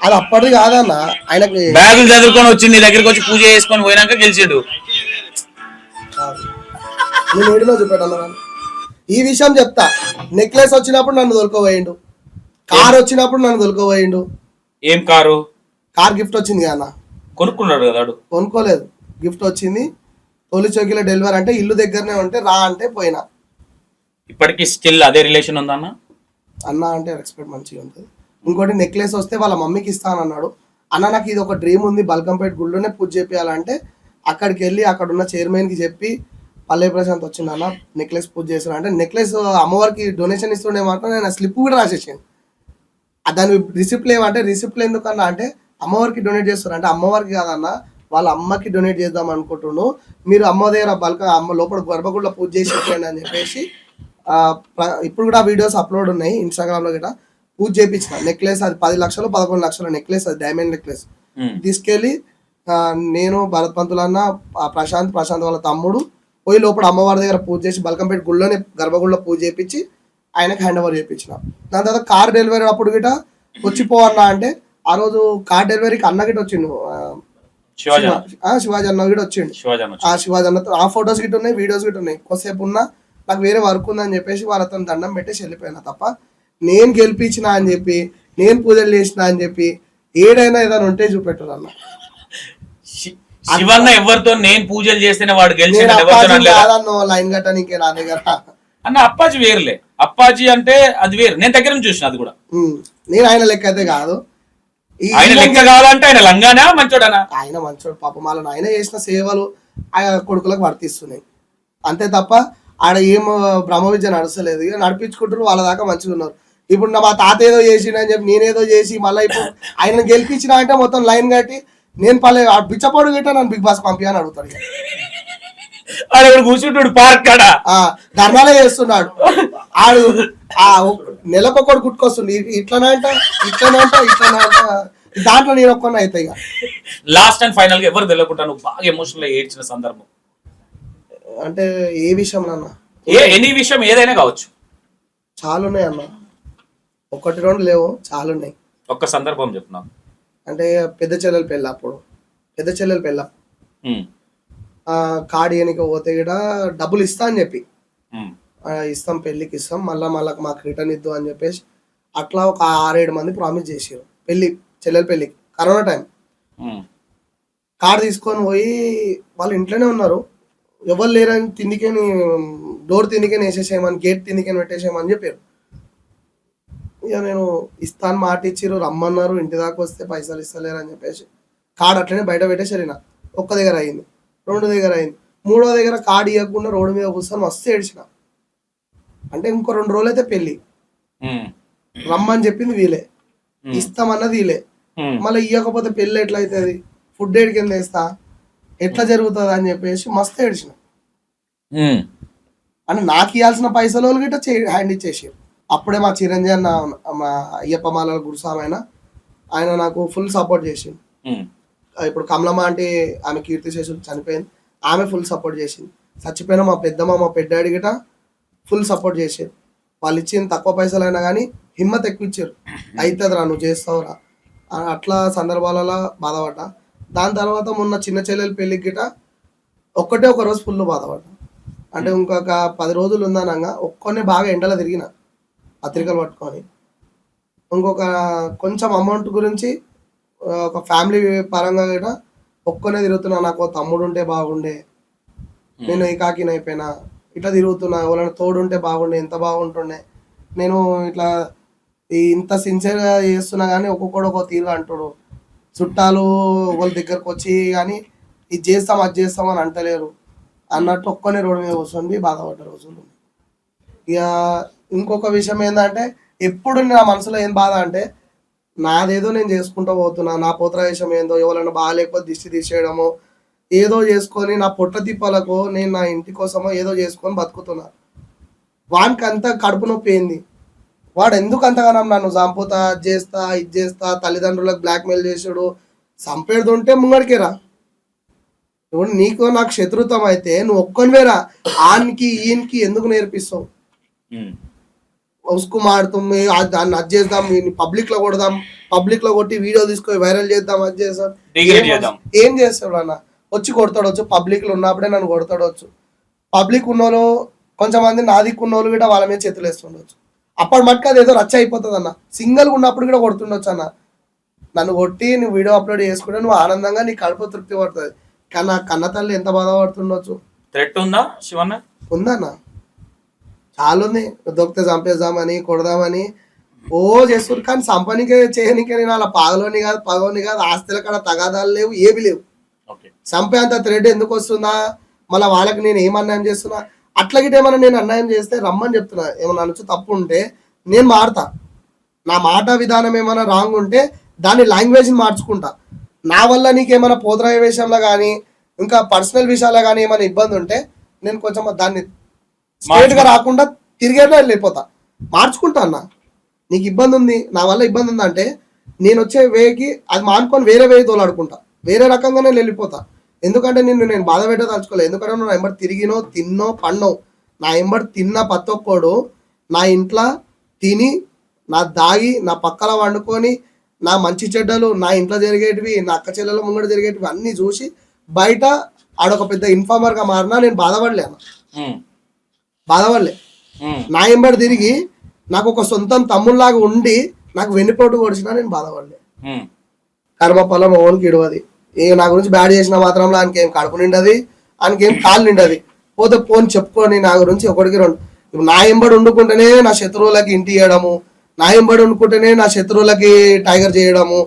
అది అప్పటిది కాదన్న, ఆయనకి బ్యాగులు చదువుకొని వచ్చి నీ దగ్గరికి వచ్చి పూజ చేసుకొని పోయినాక గెలిచాడు. నేను ఏడులో చూపెట్టాను. ఈ విషయం చెప్తా. నెక్లెస్ వచ్చినప్పుడు నన్ను దొరకపోయిండు, కార్ వచ్చినప్పుడు నన్ను దొరకపోయిండు. ఏం కారు? కార్ గిఫ్ట్ వచ్చింది కదా, కొనుక్కున్నాడు కదా వాడు. కొనుక్కోలేదు, గిఫ్ట్ వచ్చింది. తొలి చౌకీలో డెలివరీ అంటే ఇల్లు దగ్గరనే ఉంటే రా అంటే పోయినా. ఇప్పటికీ స్టిల్ అదే రిలేషన్ ఉందా అన్న? అన్న అంటే రెస్పెక్ట్ మంచిగా ఉంటుంది. ఇంకోటి నెక్లెస్ వస్తే వాళ్ళ మమ్మీకి ఇస్తానన్నాడు. అన్న నాకు ఇది ఒక డ్రీమ్ ఉంది, బల్కంపేట గుడిలోనే పూజ చేయాలంటే అక్కడికి వెళ్ళి అక్కడ ఉన్న చైర్మన్కి చెప్పి పల్లె ప్రశాంత్ వచ్చింది అన్న నెక్లెస్ పూజ చేస్తాను అంటే, నెక్లెస్ అమ్మవారికి డొనేషన్ ఇస్తుండే మాత్రం నేను స్లిప్ కూడా రాసేసాను. దాని రిసిప్ట్లు ఏమంటే, రిసిప్ట్లు ఎందుకన్నా అంటే అమ్మవారికి డొనేట్ చేస్తారు అంటే, అమ్మవారికి కాదన్న వాళ్ళ అమ్మకి డొనేట్ చేద్దాం అనుకుంటున్నాను, మీరు అమ్మ దగ్గర అమ్మ లోపల గర్భగుడిలో పూజ చేసి ఇచ్చేయండి అని చెప్పేసి ఇప్పుడు కూడా వీడియోస్ అప్లోడ్ ఉన్నాయి ఇన్స్టాగ్రామ్లో కూడా. పూజ చేయించిన నెక్లెస్, అది 10 లక్షలు 11 లక్షల నెక్లెస్, అది డైమండ్ నెక్లెస్ తీసుకెళ్ళి నేను భరత్ పంతులు అన్న ప్రశాంత్ వాళ్ళ తమ్ముడు పోయి లోపల అమ్మవారి దగ్గర పూజ చేసి బల్కంపేట గుళ్ళోనే గర్భగుడిలో పూజ చేయించి ఆయనకి హ్యాండ్ ఓవర్ చేయించిన. దాని తర్వాత కార్ డెలివరీ అప్పుడు గిట వచ్చిపోవన్నా అంటే, ఆ రోజు కార్ డెలివరీకి అన్న గిట వచ్చిండు, శివాజీ అన్న గిట వచ్చిండు. శివాజీ అన్నతో ఆ ఫొటోస్ గిట్ ఉన్నాయి, వీడియోస్ గిట్ ఉన్నాయి. కొద్దిసేపు ఉన్నా నాకు వేరే వర్క్ ఉందని చెప్పేసి వాళ్ళతో దండం పెట్టేసి వెళ్ళిపోయినా తప్ప, నేను గెలిపించిన అని చెప్పి, నేను పూజలు చేసిన అని చెప్పి ఏడైనా ఏదైనా ఉంటే చూపెట్టారు అన్న. శివన్న ఎవరితో నేను పూజలు చేస్తేనే వాడు గెలిచి లైన్ కట్టడానికి నా దగ్గర అన్న. అప్పాజీ వేరులే, అప్పాజీ అంటే అది వేరు. నేను దగ్గర నుంచి చూసిన అది కూడా. నేను ఆయన లెక్క అయితే కాదు. ఆయన లెక్క కావాలంటే ఆయన లంగానా మంచోడనా? ఆయన మంచోడు పాపం. వాళ్ళని ఆయన చేసిన సేవలు ఆయన కొడుకులకు వర్తిస్తున్నాయి అంతే తప్ప ఆడ ఏం బ్రహ్మ విద్య నడుస్తలేదు. ఇక నడిపించుకుంటారు, వాళ్ళ దాకా మంచిగా ఉన్నారు. ఇప్పుడు మా తాత ఏదో చేసిన అని చెప్పి నేనేదో చేసి మళ్ళీ ఇప్పుడు ఆయన గెలిపించిన అంటే మొత్తం లైన్ కట్టి నేను పల్లె బిచ్చపోడు గిట్ట నన్ను బిగ్ బాస్ పంపి అని అడుగుతాడు. కూర్చుంటాడు పార్క్ కాడ ధర్నాలే చేస్తున్నాడు ఆడు. నెలకొకడు గుట్టుకొస్తుంది, ఇట్లనంట. దాంట్లో నేను ఒక్కనే అయితే. ఇక లాస్ట్ అండ్ ఫైనల్ గా ఎవరు తెలియకుండా నువ్వు బాగా ఎమోషనల్ ఏడ్చిన సందర్భం అంటే ఏ విషయంలో అన్న? ఎనీ విషయం ఏదైనా కావచ్చు. చాలా ఉన్నాయి అన్న, 1-2 లేవు, చాలా ఉన్నాయి. ఒక్క సందర్భం చెప్తున్నా. అంటే పెద్ద చెల్లెలు పెళ్ళి, అప్పుడు పెద్ద చెల్లెలు పెళ్ళ కార్డు ఇయనికి పోతే కూడా డబ్బులు ఇస్తా అని చెప్పి ఇస్తాం, పెళ్ళికి ఇస్తాం, మళ్ళీ మాకు రిటర్న్ ఇద్దు అని చెప్పేసి అట్లా ఒక 6-7 మంది ప్రామిస్ చేసారు చెల్లెల పెళ్ళికి. కరోనా టైం కార్డు తీసుకొని పోయి వాళ్ళు ఇంట్లోనే ఉన్నారు, ఎవరు లేరని తిండికేని డోర్ తిండికేని వేసేసేయమని, గేట్ తిండికేని పెట్టేసేయమని చెప్పారు. ఇక నేను ఇస్తాను మాట ఇచ్చిర్రు, రమ్మన్నారు, ఇంటి దాకా వస్తే పైసలు ఇస్తలేరు అని చెప్పేసి కార్డు అట్లనే బయట పెట్టేసి వెళ్ళిన. ఒక్క దగ్గర అయింది, 2 దగ్గర అయింది, 3వ దగ్గర కార్డు ఇవ్వకుండా రోడ్డు మీద కూర్చొని మస్తు ఏడ్చిన. అంటే ఇంకో 2 రోజులు అయితే పెళ్ళి, రమ్మని చెప్పింది వీలే, ఇస్తామన్నది వీలే, మళ్ళీ ఇవ్వకపోతే పెళ్ళి ఎట్లా అవుతుంది, ఫుడ్ ఏడి కింద వేస్తా, ఎట్లా జరుగుతుంది అని చెప్పేసి మస్తు ఏడ్చిన. అంటే నాకు ఇవ్వాల్సిన పైసలు గిట్ట హ్యాండ్ ఇచ్చేసారు. అప్పుడే మా చిరంజీవి అన్న, మా అయ్యప్ప మాలల గురుస్వామి ఆయన నాకు ఫుల్ సపోర్ట్ చేసింది. ఇప్పుడు కమలమ్మ అంటే ఆమె కీర్తిశేషులు చనిపోయింది, ఆమె ఫుల్ సపోర్ట్ చేసింది. చచ్చిపోయిన మా పెద్దమ్మ మా పెద్దాడి గిట ఫుల్ సపోర్ట్ చేసారు. వాళ్ళు ఇచ్చిన తక్కువ పైసలు అయినా కానీ హిమ్మత్ ఎక్కువ ఇచ్చారు, అవుతుందిరా నువ్వు చేస్తావురా. అట్లా సందర్భాలలో బాధపడ్డా. దాని తర్వాత మొన్న చిన్న చెల్లెలు పెళ్ళికి గిట ఒక్కటే ఒక రోజు ఫుల్ బాధపడ్డా. అంటే ఇంకొక 10 రోజులు ఉందనగా ఒక్కనే బాగా ఎండలో తిరిగిన పత్రికలు పట్టుకొని. ఇంకొక కొంచెం అమౌంట్ గురించి ఒక ఫ్యామిలీ పరంగా కూడా ఒక్కనే తిరుగుతున్నా, నాకు తమ్ముడు ఉంటే బాగుండే, నేను ఏకాకిని అయిపోయినా, ఇట్లా తిరుగుతున్నా, ఎవరైనా తోడుంటే బాగుండే, ఎంత బాగుంటుండే. నేను ఇట్లా ఇంత సిన్సియర్గా చేస్తున్నా కానీ ఒక్కొక్కడు ఒక తీరుగా అంటాడు. చుట్టాలు వాళ్ళ దగ్గరకు వచ్చి కానీ ఇది చేస్తాం అది చేస్తాం అని అంటలేరు అన్నట్టు ఒక్కనే రోడ్డు మీద కూర్చొని బాధపడ్డ రోజులు. ఇక ఇంకొక విషయం ఏంటంటే ఎప్పుడు నా మనసులో ఏం బాధ అంటే నాదేదో నేను చేసుకుంటూ పోతున్నా, నా పోత్ర విషయం ఏందో ఎవరైనా బాగాలేకపోతే దిష్టి తీసేయడము ఏదో చేసుకొని నా పొట్ట తిప్పలకు నేను నా ఇంటి కోసమో ఏదో చేసుకొని బతుకుతున్నా. వానికి అంత కడుపు నొప్పి ఏంది, వాడు ఎందుకు అంతగానం నన్ను చంపుతా అది చేస్తా ఇది చేస్తా తల్లిదండ్రులకు బ్లాక్మెయిల్ చేసాడు, చంపేది ఉంటే ముంగడికి రా. ఇప్పుడు నీకు నాకు శత్రుత్వం అయితే నువ్వు ఒక్కనివేరా, ఆనికి ఈయనకి ఎందుకు నేర్పిస్తావు? ఉసుకు మాడుతుంది దాన్ని అది చేద్దాం, పబ్లిక్ లో కొడదాం, పబ్లిక్ లో కొట్టి వీడియో తీసుకొని వైరల్ చేద్దాం, అది చేద్దాం. ఏం చేస్తాడు అన్న? వచ్చి కొడతాడొచ్చు, పబ్లిక్ లో ఉన్నప్పుడే నన్ను కొడతాడొచ్చు. పబ్లిక్ ఉన్నోళ్ళు కొంచెంమంది నా దిక్కు ఉన్నోళ్ళు కూడా వాళ్ళ మీద చేతులు వేస్తుండొచ్చు. అప్పటి మటుకు అది ఏదో రచ్చ అయిపోతుంది అన్న. సింగిల్గా ఉన్నప్పుడు కూడా కొడుతుండొచ్చు అన్న. నన్ను కొట్టి నువ్వు వీడియో అప్లోడ్ చేసుకుంటే నువ్వు ఆనందంగా నీ కడుపు తృప్తి పడుతుంది. కానీ నా కన్న తల్లి ఎంత బాధపడుతుండొచ్చు. థ్రెట్ ఉందా శివన్న? ఉందన్న, చాలా ఉంది. దొరికితే చంపేద్దామని కొడదామని ఓ చేస్తారు. కానీ చంపనికే చేయనికే నేను అలా పాగలోని కాదు పగలోని కాదు, ఆస్తుల కాడ తగాదాలు లేవు, ఏమి లేవు. చంపేంత థ్రెడ్ ఎందుకు వస్తుందా? మళ్ళీ వాళ్ళకి నేను ఏం అన్యాయం చేస్తున్నా? అట్లాగితే ఏమన్నా నేను అన్యాయం చేస్తే రమ్మని చెప్తున్నా. ఏమన్నా అనుచు తప్పు ఉంటే నేను మారుతా. నా మాట విధానం ఏమైనా రాంగ్ ఉంటే దాని లాంగ్వేజ్ని మార్చుకుంటా. నా వల్ల నీకేమైనా పోతరాయ విషయంలో కానీ ఇంకా పర్సనల్ విషయాల్లో కానీ ఏమైనా ఇబ్బంది ఉంటే నేను కొంచెం దాన్ని స్ట్రేట్గా రాకుండా తిరిగేలా వెళ్ళిపోతా, మార్చుకుంటా అన్న. నీకు ఇబ్బంది ఉంది, నా వల్ల ఇబ్బంది ఉందంటే నేను వచ్చే వేకి అది మానుకొని వేరే వే తోలాడుకుంటా, వేరే రకంగానే వెళ్ళిపోతా. ఎందుకంటే నేను బాధ పెట్టదలుచుకోలేదు. ఎందుకంటే నువ్వు నా ఎంబడి తిరిగినో తిన్నో పన్నో, నా ఎంబడి తిన్న ప్రతి ఒక్కడు నా ఇంట్లో తిని నా దాగి నా పక్కల వండుకొని నా మంచి చెడ్డలు నా ఇంట్లో జరిగేటివి నా అక్క చెల్లెల ముంగడ జరిగేటివి అన్నీ చూసి బయట ఆడొక పెద్ద ఇన్ఫార్మర్గా మారినా నేను బాధపడలే అన్న. బాధపడలే. నా ఎంబడి తిరిగి నాకు ఒక సొంతం తమ్ముళ్ళలాగా ఉండి నాకు వెన్నుపోటు పొడిచినా నేను బాధపడలే. కర్మఫలం ఓనికి ఇడవది. నా గురించి బ్యాడ్ చేసిన మాత్రంలో ఆయనకి ఏం కడుపు నిండది, ఆయనకి ఏం కాళ్ళు నిండది. పోతే పోని చెప్పుకొని నా గురించి ఒకటికి రెండు. ఇప్పుడు నా ఎంబడి వండుకుంటేనే నా శత్రువులకి ఇంటి ఇవ్వడము, నా ఎంబడి వండుకుంటేనే నా శత్రువులకి టైగర్ చేయడము,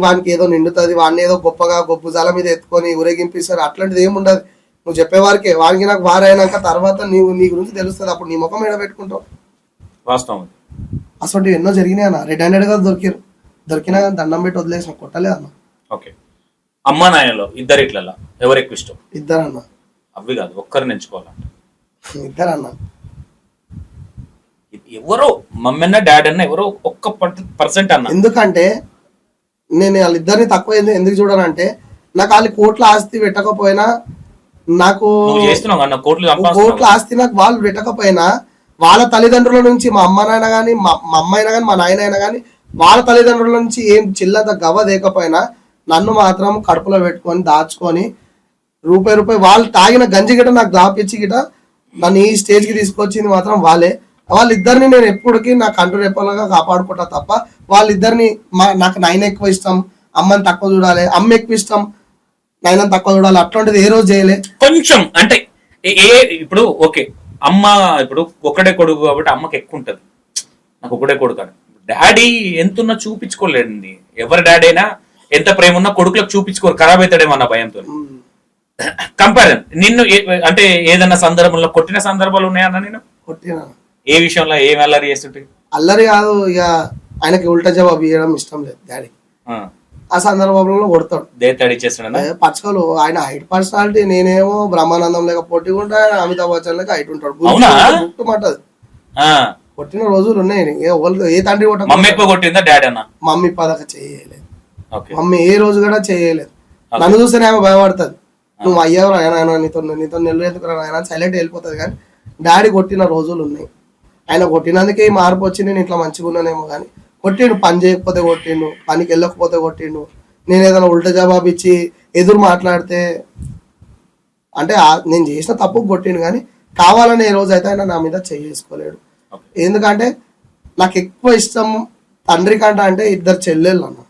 వానికి ఏదో నిండుతుంది, వాడిని ఏదో గొప్పగా గొప్పజాల మీద ఎత్తుకొని ఊరేగింపిస్తారు. అట్లాంటిది ఏమి ఉండదు. నువ్వు చెప్పేవారికే వానికి నాకు వారైనాక తర్వాత నీ గురించి తెలుస్తుంది. అప్పుడు నీ ముఖం ఏడ పెట్టుకుంటావు. వాస్తవం. అసలు ఎన్నో జరిగినాయి అన్న. రెడ్ హ్యాండెడ్ గా దొరికినా కానీ దండం పెట్టి వదిలేసిన, కొట్టలేదు అన్న. ఓకే. అమ్మ నాయనలో ఇద్దరు ఇట్లా ఎవరు ఎక్కువ ఇష్టం? ఇద్దరన్న. అవి కాదు, ఒక్కరిని ఎంచుకోవాలంట. ఇద్దరన్న. ఎవరో మమ్మీ అన్న డాడీ అన్న ఎవరో ఒక్క % అన్న. ఎందుకంటే నేను వాళ్ళిద్దరిని తక్కువ ఎందుకు చూడాలంటే నాకు వాళ్ళు కోట్ల ఆస్తి పెట్టకపోయినా, నాకు కోట్ల ఆస్తి నాకు వాళ్ళు పెట్టకపోయినా వాళ్ళ తల్లిదండ్రుల నుంచి మా అమ్మ నాయన కానీ మా అమ్మ అయినా కానీ మా నాయన అయినా కానీ వాళ్ళ తల్లిదండ్రుల నుంచి ఏం చిల్లంత గవ్వ దేకపోయినా నన్ను మాత్రం కడుపులో పెట్టుకొని దాచుకొని రూపాయి వాళ్ళు తాగిన గంజి గిట నాకు దాపిచ్చి గిట నన్ను ఈ స్టేజ్కి తీసుకొచ్చింది మాత్రం వాళ్ళే. వాళ్ళిద్దరిని నేను ఎప్పటికీ నా కంట్రోల్ రెప్పలుగా కాపాడుకుంటా తప్ప వాళ్ళిద్దరిని నాకు నాయన ఎక్కువ ఇష్టం, అమ్మని తక్కువ చూడాలి, అమ్మ ఎక్కువ ఇష్టం, నాయన తక్కువ చూడాలి, అట్లాంటిది ఏ రోజు చేయలే. కొంచెం అంటే ఇప్పుడు ఓకే, అమ్మ ఇప్పుడు ఒకటే కొడుకు కాబట్టి అమ్మకి ఎక్కువ ఉంటది, నాకు ఒకటే కొడుకు. డాడీ ఎంతున్నా చూపించుకోలేండి. ఎవరి డాడీ అయినా ఎంత ప్రేమ ఉన్నా కొడుకులకు చూపించుకోరు, ఖరాబ్ అవుతాడేమో అన్న భయంతో. కంపారిజన్ నిన్ను అంటే ఏదన్నా సందర్భంలో కొట్టిన సందర్భాలు ఉన్నాయన్నా? నేను కొట్టినా. ఏ విషయంలో ఏం అల్లరి చేస్తుంటే? అల్లరి కాదు, ఇక ఆయనకి ఉల్టా జవాబు ఇవ్వడం ఇష్టం లేదు డాడీ. ఆ సందర్భంలో కొడతాడు, దేతాడు ఇచ్చేస్తాడు. పచ్చకలు ఆయన హైట్ పర్సనాలిటీ, నేనేమో బ్రహ్మానందం లేక పొట్టిగుంటా, అమితాబ్ బచ్చన్ లేక హైట్ ఉంటాడు. గుర్తుమంటది. కొట్టిన రోజులు ఉన్నాయి. ఏ తండ్రి కొట్ట. మమ్మీ ఎక్కువ కొట్టిందా డాడీ అన్న? మమ్మీ పదక చేయలేదు, మమ్మీ ఏ రోజు కూడా చేయలేదు. నన్ను చూస్తేనే ఆమె భయపడుతుంది. నువ్వు అయ్యావు ఆయన నీతో నెల్లు ఎందుకు ఆయన సైలెంట్ వెళ్ళిపోతుంది. కానీ డాడీ కొట్టిన రోజులు ఉన్నాయి. ఆయన కొట్టినందుకే మార్పు వచ్చి నేను ఇట్లా మంచిగా ఉన్నానేమో. కానీ కొట్టిండు, పని చేయకపోతే కొట్టిండు, పనికి వెళ్ళకపోతే కొట్టిండు. నేను ఏదైనా ఉల్టా జవాబు ఇచ్చి ఎదురు మాట్లాడితే అంటే నేను చేసిన తప్పు కొట్టిండు. కానీ కావాలని ఏ రోజు అయితే ఆయన నా మీద చేసుకోలేడు. ఎందుకంటే నాకు ఎక్కువ ఇష్టం తండ్రి కంట అంటే ఇద్దరు చెల్లెళ్ళు అన్న.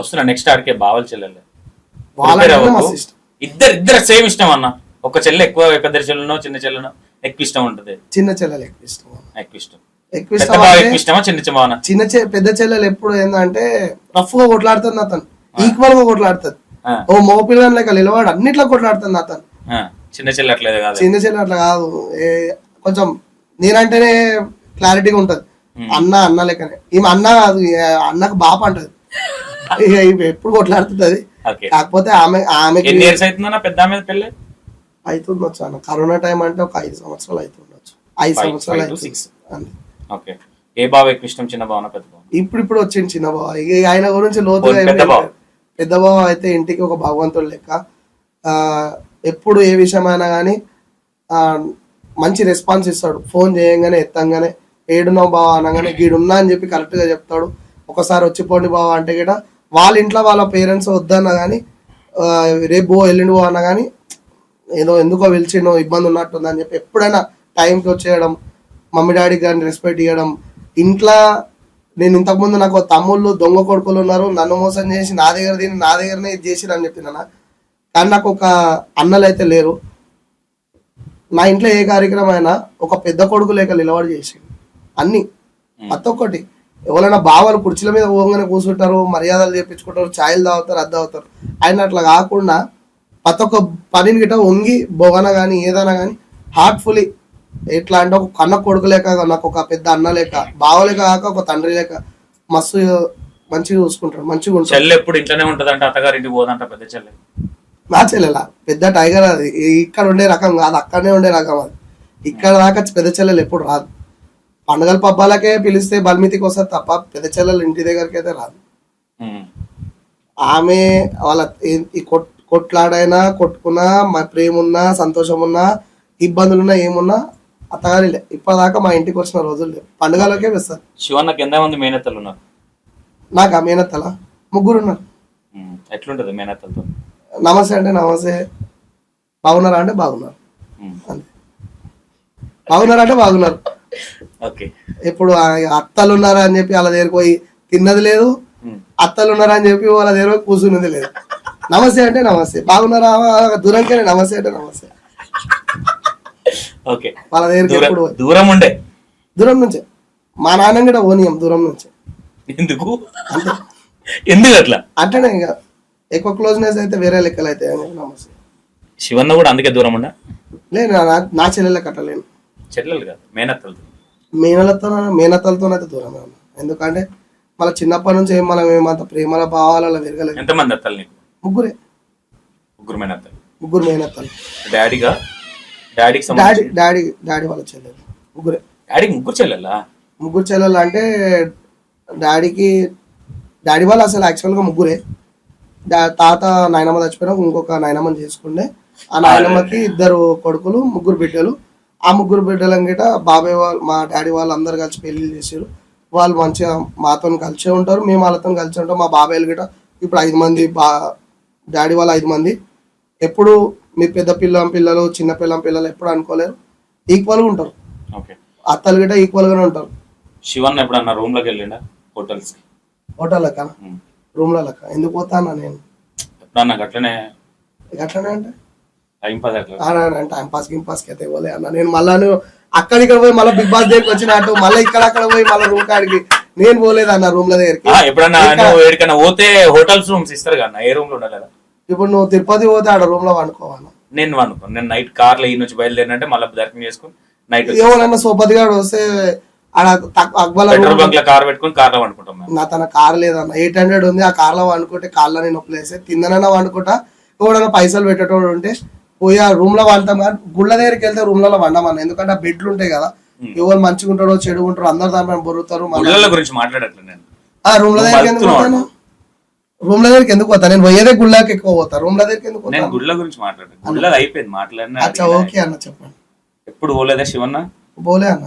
వస్తున్నా నెక్స్ట్ ఆడికే బావలు చెల్లెళ్ళు, వాళ్ళంటే మస్తు ఇష్టం. ఇద్దరు సేమ్ ఇష్టం అన్న. ఒక చెల్లె ఎక్కువ, పెద్ద చెల్లెనో చిన్న చెల్లెనో ఎక్కువ ఇష్టం ఉంటది? చిన్న చెల్లెలు ఎక్కువ ఇష్టం. ఎక్కువ ఇష్టమా చిన్న పెద్ద చెల్లెలు ఎప్పుడు ఏంటంటే రఫ్ గా కొట్లాడుతుంది అతను, ఈక్వల్ గా కొట్లాడుతుంది. ఓ మగపిల్లని లెక్క నిలవాడు అన్నిట్లో కొట్లాడుతుంది అతను. చిన్న చెల్లె అట్లేదు కాదు, చిన్న చెల్లె అట్లా కాదు. కొంచెం నేనంటేనే క్లారిటీగా ఉంటది. అన్న అన్న లెక్కనే, ఈమె అన్న కాదు, అన్నకు బాప అంటది. ఇక ఈమె ఎప్పుడు కొట్లాడుతుంటది. కాకపోతే ఆమెకి ఎన్ని ఇయర్స్ అవుతుందన్న పెద్ద ఆమె పెళ్ళి? అవుతుండొచ్చు అన్న. కరోనా టైం అంటే ఒక 5 సంవత్సరాలు అవుతుండొచ్చు. 5 సంవత్సరాలు అవుతుంది. ఓకే. ఏ బావ ఎక్కువ ఇష్టం, చిన్న బావ పెద్ద బావ? ఇప్పుడు వచ్చింది చిన్న బావ. ఇక ఆయన గురించి లోతుగా పెద్ద బావ అయితే ఇంటికి ఒక భగవంతుడు లెక్క. ఎప్పుడు ఏ విషయమైనా కానీ మంచి రెస్పాన్స్ ఇస్తాడు. ఫోన్ చేయంగానే ఎత్తంగానే ఏడున్నావు బావ అనగానే గీడున్నా అని చెప్పి కరెక్ట్ గా చెప్తాడు. ఒకసారి వచ్చిపోండి బావ అంటే గిట వాళ్ళ ఇంట్లో వాళ్ళ పేరెంట్స్ వద్దన్నా కానీ రేపు బో ఎల్లుండి బో అన్నా కానీ ఏదో ఎందుకో పిలిచిండో ఇబ్బంది ఉన్నట్టుంది అని చెప్పి ఎప్పుడైనా టైంకి వచ్చేయడం, మమ్మీ డాడీకి కానీ రెస్పెక్ట్ ఇవ్వడం. ఇంట్లో నేను ఇంతకుముందు నాకు తమ్ముళ్ళు దొంగ కొడుకులు ఉన్నారు, నన్ను మోసం చేసి నా దగ్గరనే ఇది చేసిరు అని చెప్పినా. కానీ నాకు ఒక అన్నలు అయితే లేరు. నా ఇంట్లో ఏ కార్యక్రమం అయినా ఒక పెద్ద కొడుకు లేక నిలబడి చేసి అన్ని ప్రతి ఒక్కటి. ఎవరైనా బావలు కుర్చీల మీద పోగానే కూర్చుంటారు, మర్యాదలు చేయించుకుంటారు, ఛాయలు తాగుతారు, అది తాగుతారు. ఆయన అట్లా కాకుండా ప్రతి ఒక్క పనిని గిట్ట వంగి బొగన కానీ ఏదైనా కానీ హార్ట్ఫుల్లీ ఎట్లా అంటే ఒక కన్న కొడుకు లేక, నాకు ఒక పెద్ద అన్న లేక, బావ లేక కాక ఒక తండ్రి లేక మస్తు మంచిగా చూసుకుంటాడు, మంచిగా ఉంటాడు. చెల్లె ఎప్పుడు ఇంట్లోనే ఉంటదంట, అత్తగారింటికి పోదంట పెద్ద చెల్లె. నా చెల్లెలా పెద్ద టైగర్ అది. ఇక్కడ ఉండే రకం కాదు, అక్కడనే ఉండే రకం అది. ఇక్కడ దాకా పెద్ద చెల్లెలు ఎప్పుడు రాదు. పండుగల పబ్బాలకే పిలిస్తే బల్మితికి వస్తుంది తప్ప పెద్ద చెల్లెలు ఇంటి దగ్గరికి అయితే రాదు. ఆమె వాళ్ళ కొట్లాడైనా కొట్టుకున్నా, మా ప్రేమ ఉన్నా, సంతోషం ఉన్నా, ఇబ్బందులున్నా, ఏమున్నా అత్తగారి ఇప్పటిదాకా మా ఇంటికి వచ్చిన రోజులు లేవు. పండుగలకే వేస్తారు. శివన్నకి ఎంతమంది మేనత్తలు ఉన్నారు? నాకు ఆ మేనత్తల 3 ఉన్నారు. ఎట్లుంటది మేనత్తలతో? నమస్తే అంటే నమస్తే, బాగున్నారా అంటే బాగున్నారు, బాగున్నారా అంటే బాగున్నారు. ఇప్పుడు అత్తలు ఉన్నారా అని చెప్పి వాళ్ళ దగ్గరికి పోయి తిన్నది లేదు, అత్తలు ఉన్నారా అని చెప్పి వాళ్ళ దగ్గర పోయి కూర్చున్నది లేదు. నమస్తే అంటే నమస్తే, బాగున్నారా దూరంకే నమస్తే అంటే నమస్తే. వాళ్ళ దగ్గరికి ఎప్పుడు దూరం నుంచే. మా నాన్న కూడా ఓనియం దూరం నుంచే. ఎందుకు అంటే ఎందుకు అట్లా అంటేనే ఇంకా ఎక్కువ క్లోజ్నెస్ అయితే వేరే లెక్కలు అయితే. నమస్తే. శివన్న కూడా అందుకే దూరం ఉండ లేదు, నా చెల్లెళ్ళ కట్టలేను. చెల్లెలు కాదు, మేనత్తలతో. మేనత్తలతో అయితే దూరమే ఉన్నా. ఎందుకంటే మళ్ళీ చిన్నప్పటి నుంచి మనం ఏమంత ప్రేమల భావాలలో విరగలేదు. ఎంతమంది అత్తలు నీకు? 3. 3 మేనత్తలు. 3 మేనత్తలు. డాడీ వాళ్ళ చెల్లెలు 3. డాడీకి 3 చెల్లెలా? 3 చెల్లెలు అంటే డాడీ వాళ్ళు అసలు యాక్చువల్గా 3. తాత నాయనమ్మ చచ్చిపోయినా ఇంకొక నాయనమ్మని చేసుకుంటే ఆ నాయనమ్మకి 2 కొడుకులు, 3 బిడ్డలు. ఆ 3 బిడ్డలం గిట బాబాయ్ వాళ్ళు, మా డాడీ వాళ్ళు అందరు కలిసి పెళ్లి చేసారు. వాళ్ళు మంచిగా మాతో కలిసే ఉంటారు, మేము వాళ్ళతో కలిసి ఉంటాం. మా బాబాయ్లు గిట ఇప్పుడు 5 మంది, డాడీ వాళ్ళు 5 మంది. ఎప్పుడు మీ పెద్ద పిల్లలు చిన్న పిల్లలు ఎప్పుడు అనుకోలేరు, ఈక్వల్గా ఉంటారు. అత్తలు గిట ఈక్వల్ గానే ఉంటారు. శివన్న ఎప్పుడన్నా రూమ్ లోకి వెళ్ళిండా? హోటల్ లెక్క, రూమ్ లో లెక్క ఎందుకు పోతానా నేను? గట్లనే అంటే టైం పాస్ కి అయితే పోలే అన్న. నేను మళ్ళా అక్కడిక్కడ పోయి మళ్ళీ బిగ్ బాస్ దగ్గరికి వచ్చినట్టు మళ్ళీ ఇక్కడ పోయి మళ్ళీ రూమ్ కాడికి నేను పోలేదు అన్న రూమ్ ల దగ్గరికి. ఎప్పుడన్నా పోతే హోటల్స్ రూమ్స్ ఇస్తారు కదా, ఏ రూమ్ లో ఉండలేదా? ఇప్పుడు నువ్వు తిరుపతి పోతే ఆడ రూమ్ లో వండుకోవాలా? నేను వండుకోను. నేను నైట్ కార్ లో ఈ నుంచి బయలుదేరినంటే మళ్ళీ దర్శనం చేసుకుని నైట్ ఎవరైనా సోపతి గాడు వస్తే ఆడ అక్బల్ కార్ పెట్టుకుని కార్ లో వండుకుంటాం. నా తన కార్ లేదన్న, 800 ఉంది. ఆ కార్ లో వండుకుంటే కాళ్ళ నేను ప్లేసే తిందనైనా వండుకుంటా. ఎవడన్నా పైసలు పెట్టేటోడు ఉంటే పోయి ఆ రూమ్ లో వండుతాం. కానీ గుళ్ళ దగ్గరికి వెళ్తే రూమ్ లలో వండమన్నా, ఎందుకంటే ఆ బెడ్లు ఉంటాయి కదా, ఎవరు మంచిగా ఉంటారో చెడు ఉంటారో అందరు దాని బొరుతారు. గురించి మాట్లాడట్లేదు నేను. రూమ్ లో దగ్గరికి ఎందుకు పోతాను? రూమ్ లో దగ్గరికి ఎందుకు పోతా? నేను పోయేదే గుళ్ళకి ఎక్కువ పోతా, రూమ్ లో దగ్గరికి ఎందుకు పోతాను? గుళ్ళ గురించి మాట్లాడాను, అయిపోయింది మాట్లాడినా. అచ్చా ఓకే అన్న, చెప్పండి. ఎప్పుడు పోలేదా శివన్న? పోలే అన్న.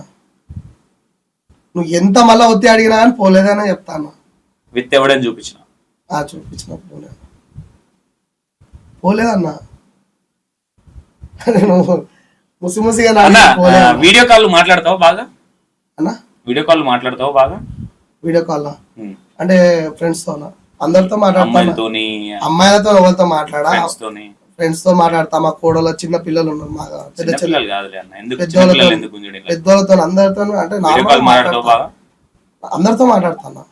నువ్వు ఎంత మళ్ళా ఒత్తి అడిగినా కానీ పోలేదనే చెప్తాను. విత్ ఎవడని చూపించిన పోలేదన్నా. నేను ముసిముసిగా వీడియో కాల్ మాట్లాడతావు బాగా అన్న? వీడియో కాల్ మాట్లాడతావు బాగా? వీడియో కాల్ అంటే ఫ్రెండ్స్ తో అందరితో మాట్లాడతాను. అమ్మాయిలతో ఎవరితో మాట్లాడా? ఫ్రెండ్స్ తో మాట్లాడతా. మా కోడలో చిన్న పిల్లలు ఉన్నారు, మా పెద్దోళ్ళతో అందరితో అంటే అందరితో మాట్లాడతాను.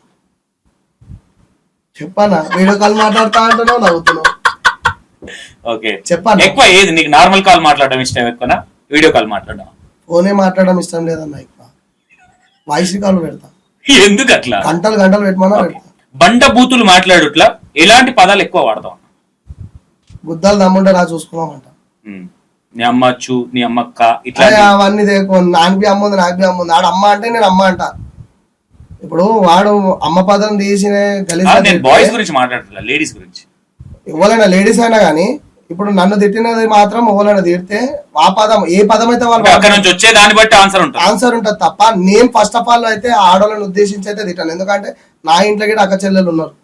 చెప్పానా? వీడియో కాల్ మాట్లాడతా అంటున్నావు, నవ్వుతున్నావు. చెప్పాను. ఎక్కువ ఏది నీకు నార్మల్ కాల్ మాట్లాడడం ఇష్టం ఎక్కువనా, వీడియో కాల్ మాట్లాడడం? ఫోనే మాట్లాడడం ఇష్టం లేదన్న, ఎక్కువ వాయిస్ రికార్డు పెడతా, ఎందుకు అట్లా గంటలు గంటలు పెట్టమన్నా పెడతా. బండ బూతులు మాట్లాడుట్లా ఎలాంటి పదాలు ఎక్కువ వాడతాం? బుద్ధాలు దమ్ముంటే రా చూసుకున్నామంట. నీ అమ్మచ్చు, నీ అమ్మక్క, ఇట్లా అవన్నీ నాకు బి అమ్మ ఉంది, నాకు బి అమ్మ ఉంది. ఆడ అమ్మ అంటే నేను అమ్మ అంట. ఇప్పుడు వాడు అమ్మ పదం తీసిన నేను బాయ్స్ గురించి మాట్లాడుతున్నా, లేడీస్ గురించి. ఎవరైనా లేడీస్ అయినా కానీ ఇప్పుడు నన్ను తిట్టినది మాత్రం ఎవరైనా తిడితే ఆ పదం ఏ పదం అయితే వాళ్ళు అక్కడ నుంచి వచ్చే దాన్ని బట్టి ఆన్సర్ ఉంటుంది తప్ప నేను ఫస్ట్ ఆఫ్ ఆల్ అయితే ఆడవాళ్ళని ఉద్దేశించి అయితే తిట్టాను. ఎందుకంటే నా ఇంట్లో కూడా అక్క చెల్లెలు ఉన్నారు.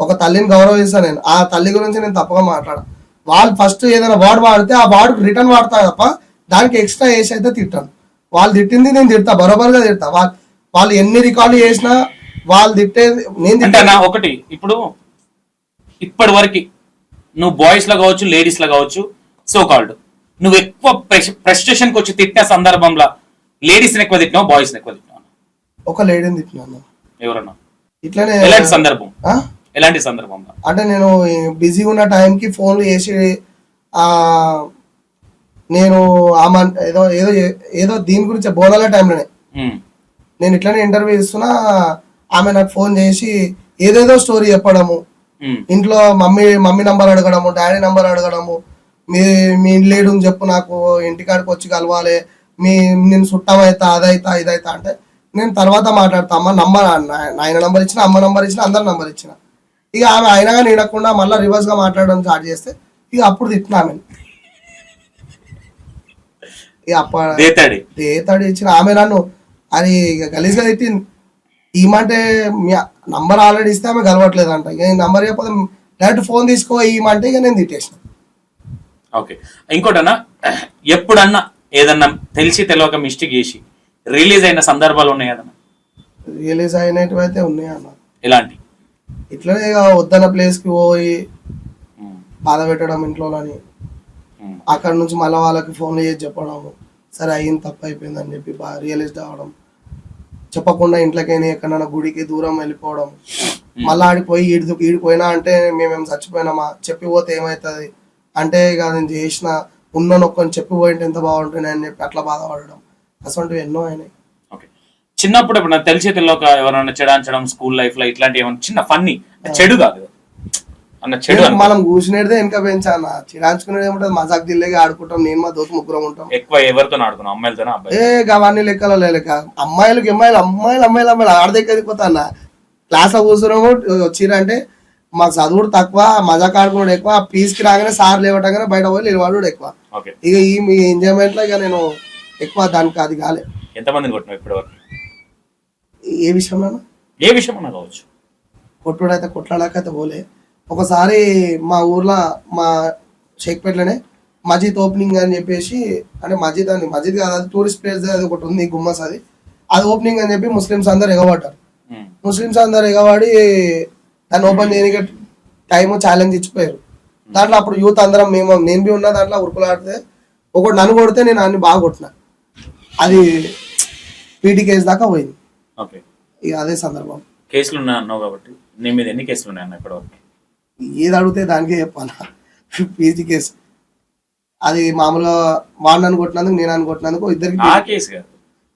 ఒక తల్లిని గౌరవిస్తాను నేను, ఆ తల్లి గురించి నేను తప్పగా మాట్లాడా. వాళ్ళు ఫస్ట్ ఏదైనా వర్డ్ వాడితే ఆ వర్డ్ రిటర్న్ వాడతా తప్ప దానికి ఎక్స్ట్రా వేసి అయితే తిట్టాను. వాళ్ళు తిట్టింది నేను తిడతా, బరోబర్గా తిడతా. వాళ్ళు ఎన్ని రికార్డు చేసినా వాళ్ళు తిట్టేది నేను తింటా. ఒకటి ఇప్పుడు ఇప్పటి వరకు నువ్వు బాయ్స్ లో కావచ్చు, లేడీస్ లో కావచ్చు, సో కాల్డ్ నువ్వు ఎక్కువ ఫ్రస్ట్రేషన్ కి వచ్చి తిట్టిన సందర్భంలో లేడీస్ ఎక్కువ తిట్టినావు, బాయ్స్ ఎక్కువ తిట్టినావు? ఒక లేడీని తిట్టినాను. ఎవరన్నా? ఇట్లానే ఎలాంటి సందర్భం? ఎలాంటి సందర్భంలో అంటే నేను బిజీగా ఉన్న టైంకి ఫోన్లు చేసి నేను ఆమె ఏదో ఏదో ఏదో దీని గురించి బోనాల టైంలోనే నేను ఇట్లానే ఇంటర్వ్యూ ఇస్తున్నా, ఆమె నాకు ఫోన్ చేసి ఏదేదో స్టోరీ చెప్పడము, ఇంట్లో మమ్మీ నంబర్ అడగడము, డాడీ నంబర్ అడగడము, మీ లేడు చెప్పు, నాకు ఇంటికాడికి వచ్చి కలవాలి, నేను చుట్టమవుతా, అదైతా ఇదైతా అంటే నేను తర్వాత మాట్లాడతా, అమ్మ నంబర్ ఆయన నంబర్ ఇచ్చిన, అమ్మ నంబర్ ఇచ్చిన, అందరి నంబర్ ఇచ్చిన. ఇక ఆమె అయినా కానీ వినకుండా మళ్ళీ రివర్స్ గా మాట్లాడడం స్టార్ట్ చేస్తే ఇక అప్పుడు తిట్టినా ఆమె. ఇక దేతాడి ఇచ్చిన ఆమె నన్ను అది గలీజ్గా తిట్టింది. ఈమంటే నంబర్ ఆల్రెడీ ఇస్తే ఆమె కలవట్లేదంట. ఇక నంబర్ చెప్పకపోతే డైరెక్ట్ ఫోన్ తీసుకో ఈమంటే ఇక నేను తిట్టేసిన. ఓకే, ఇంకోటన్నా, ఎప్పుడన్నా ఏదన్నా తెలిసి తెలియక మిస్టేక్ చేసి రిలీజ్ అయిన సందర్భాలు ఉన్నాయి కదన్నా? రిలీజ్ అయినట్టు అయితే ఉన్నాయి అన్న. ఎలాంటి? ఇట్లనే ఇక వద్దన్న ప్లేస్ కి పోయి బాధ పెట్టడం ఇంట్లోని, అక్కడ నుంచి మళ్ళీ వాళ్ళకి ఫోన్లు చేసి చెప్పడం, సరే అయ్యింది తప్పు అయిపోయింది అని చెప్పి బాగా రియలైజ్ అవ్వడం, చెప్పకుండా ఇంట్లోకైనా ఎక్కడైనా గుడికి దూరం వెళ్ళిపోవడం, మళ్ళీ ఆడిపోయి ఈడిపోయినా అంటే మేమేం చచ్చిపోయినామా, చెప్పిపోతే ఏమవుతుంది అంటే ఇక నేను చేసిన ఉన్న నొక్కని చెప్పిపోయింటే ఎంత బాగుంటుంది అని చెప్పి అట్లా బాధపడడం, అసలు ఎన్నో అయినాయి. చిన్నప్పుడు ఇప్పుడు నాకు తెలిసి తెలియక ఎవరైనా చెడాంచడం స్కూల్ లైఫ్ లో ఇట్లాంటి ఏమైనా చిన్న ఫన్నీ, చెడు కాదు అన్న, చెడు మనం కూర్చునేదే వెనక పెంచాను, చిరాంచుకునేది ఏముంటది, మజాక్ దిల్లేగా ఆడుకుంటాం, నేను మా దోస్తు ముగ్గురం ఉంటాం. ఎక్కువ ఎవరితో ఆడుకున్నాం? అమ్మాయిలతోనా? అవన్నీ లెక్కలో లేక అమ్మాయిలకి అమ్మాయిలు ఆడదెక్క వెళ్ళిపోతా అన్న. క్లాస్ లో కూర్చున్నాము, వచ్చిరంటే మాకు చదువుడు తక్కువ, మజాక్ ఆడుకున్నాడు ఎక్కువ, పీస్కి రాగానే సార్ లేవటగానే బయట పోయి నిలబడు ఎక్కువ. ఇక ఈ ఎంజాయ్మెంట్ లో ఇక నేను ఎక్కువ దానికి అది కాలే. ఎంతమందిని కొట్టినావు ఇప్పటి వరకు? ఏ విషయంలో? ఏ విషయం కావచ్చు. కొట్టుడైతే కొట్లాడకైతే పోలే. ఒకసారి మా ఊర్లో మా షేక్పేటలోనే మస్జిద్ ఓపెనింగ్ అని చెప్పేసి, అంటే మస్జిద్ కాదు, అది టూరిస్ట్ ప్లేస్ అది ఒకటి ఉంది గుమ్మస్, అది ఓపెనింగ్ అని చెప్పి ముస్లిమ్స్ అందరు ఎగబడ్డారు. ముస్లిమ్స్ అందరు ఎగబడి దాన్ని ఓపెన్ చేయడానికి టైం ఛాలెంజ్ ఇచ్చిపోయారు. దాంట్లో అప్పుడు యూత్ అందరం నేను బి ఉన్నా దాంట్లో ఉరుకులాడితే ఒకటి నన్ను కొడితే నేను అన్ని బాగా కొట్టిన, అది పీటీ కేసు దాకా పోయింది. ఇక అదే సందర్భం. కేసులు ఉన్నాయి అన్నావు కాబట్టి నీ మీద ఎన్ని కేసులు ఉన్నాయి అన్న ఇప్పటివరకు? ఏది అడిగితే దానికే చెప్పాలా. పీజీ కేసు అది మామూలుగా వాడిని అనుకుంటున్నందుకు నేను అనుకుంటున్నందుకు ఇద్దరికి. ఆ కేసు కాదు,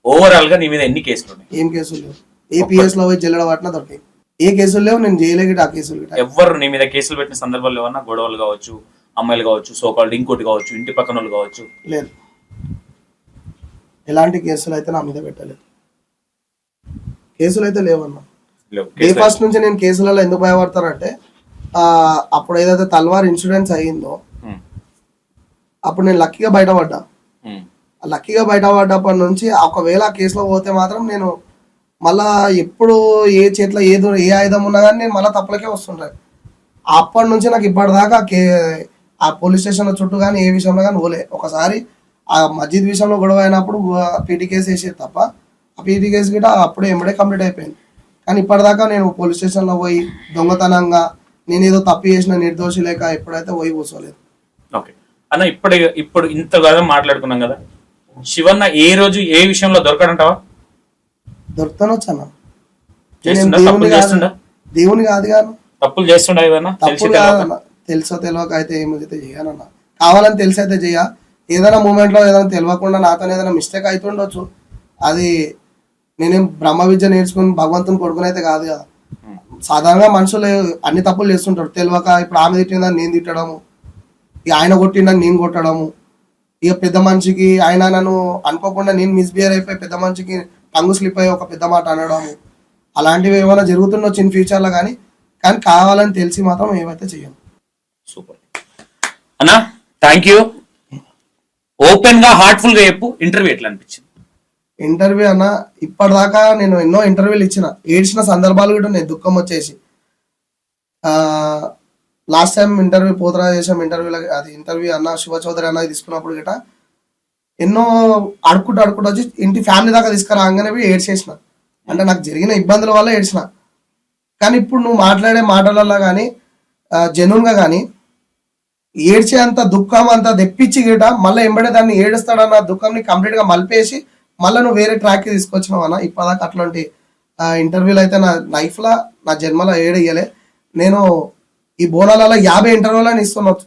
ఓవరాల్ గా నీ మీద ఎన్ని కేసులు ఉన్నాయి? ఏం కేసులు లేవు. ఏపీఎస్ లో పోయి జల్లడ పట్టినా దొరికాయి. ఏ కేసులు లేవు, నేను జైలు ఆ కేసులు. ఎవరు నీ మీద కేసులు పెట్టిన సందర్భాలు ఏమన్నా? గొడవలు కావచ్చు, అమ్మాయిలు కావచ్చు, సోకాల్డ్ ఇంకోటి కావచ్చు, ఇంటి పక్కన వాళ్ళు కావచ్చు? లేదు, ఎలాంటి కేసులు అయితే నా మీద పెట్టలేదు. కేసులు అయితే లేవన్నా. డే ఫస్ట్ నుంచి నేను కేసులలో ఎందుకు భయపడతానంటే, అప్పుడు ఏదైతే తల్వార్ ఇన్సూరెన్స్ అయ్యిందో అప్పుడు నేను లక్కీగా బయటపడ్డా. లక్కీగా బయటపడ్డప్పటి నుంచి ఒకవేళ ఆ కేసులో పోతే మాత్రం నేను మళ్ళా ఎప్పుడు ఏ చేతిలో ఏ ఆయుధం ఉన్నా కానీ నేను మళ్ళీ తప్పులకే వస్తుంటాను. అప్పటి నుంచి నాకు ఇప్పటిదాకా ఆ పోలీస్ స్టేషన్ చుట్టూ కానీ ఏ విషయంలో కానీ పోలే. ఒకసారి ఆ మస్జిద్ విషయంలో గొడవ అయినప్పుడు పీటీ కేసు వేసేది తప్ప ఆ పీటీ కేసు గిట్ట అప్పుడే ఎంబడే కంప్లీట్ అయిపోయింది. కానీ ఇప్పటిదాకా నేను పోలీస్ స్టేషన్లో పోయి దొంగతనంగా నేనేదో తప్పు చేసిన నిర్దోషి లేక ఎప్పుడైతే పోయి కూర్చోలేదు. ఓకే అన్న, ఇప్పుడు ఇంతగా మాట్లాడుకున్నాం కదా, శివన్న ఏ రోజు ఏ విషయంలో దొరకడంటావా? దొరుకుతానొచ్చు అన్న. దేవుని కాదు కాదు, తప్పులు చేస్తుండ ఏదన్నా? తప్పులు కాదన్న, తెలుసో తెలియక అయితే ఏమైతే చేయనన్నా. కావాలని తెలిసి అయితే చెయ్య, ఏదైనా మూమెంట్ లో ఏదైనా తెలియకుండా నాతో ఏదైనా మిస్టేక్ అవుతుండొచ్చు. అది నేనేం బ్రహ్మ విద్య నేర్చుకుని భగవంతుని కొడుకునైతే కాదు కదా. సాధారణంగా మనుషులు అన్ని తప్పులు చేస్తుంటారు తెలియక. ఇప్పుడు ఆమె తిట్టిందని నేను తిట్టడము, ఇక ఆయన కొట్టిందని నేను కొట్టడము, ఇక పెద్ద మనిషికి ఆయన నన్ను అనుకోకుండా నేను మిస్బిహేవ్ అయిపోయి పెద్ద మనిషికి టంగు స్లిప్ అయ్యి ఒక పెద్ద మాట అనడము, అలాంటివి ఏమైనా జరుగుతుండొచ్చు ఇన్ ఫ్యూచర్ లో. కానీ కావాలని తెలిసి మాత్రం ఏమైతే చెయ్యను. సూపర్ అన్నా, థ్యాంక్ యూ. ఓపెన్ గా హార్ట్ఫుల్ గా చెప్పు, ఇంటర్వ్యూ ఎట్లా అనిపించింది? ఇంటర్వ్యూ అన్న, ఇప్పటిదాకా నేను ఎన్నో ఇంటర్వ్యూలు ఇచ్చిన, ఏడ్చిన సందర్భాలు కూడా ఉన్నాయి దుఃఖం వచ్చేసి. లాస్ట్ టైం ఇంటర్వ్యూ పోతరాజు చేసాం ఇంటర్వ్యూలో, అది ఇంటర్వ్యూ అన్న శివ చౌదరి అన్న తీసుకున్నప్పుడు గిట ఎన్నో అడుక్కుంటూ వచ్చి ఇంటి ఫ్యామిలీ దాకా తీసుకురాగానే ఏడ్చేసిన. అంటే నాకు జరిగిన ఇబ్బందుల వల్ల ఏడ్చిన. కానీ ఇప్పుడు నువ్వు మాట్లాడే మాటలలో కానీ జెన్యూన్ గా కానీ ఏడ్చే అంత దుఃఖం అంత తెప్పించి గిట మళ్ళీ ఎంబడే దాన్ని ఏడుస్తాడన్న దుఃఖంని కంప్లీట్ గా మలిపేసి మళ్ళీ నువ్వు వేరే ట్రాక్ కి తీసుకొచ్చినావు అన్న. ఇప్పటిదాకా అట్లాంటి ఇంటర్వ్యూలు అయితే నా లైఫ్ లో నా జన్మలో ఏడయ్యలే. నేను ఈ బోనాలలో 50 ఇంటర్వ్యూలని ఇస్తున్నాను.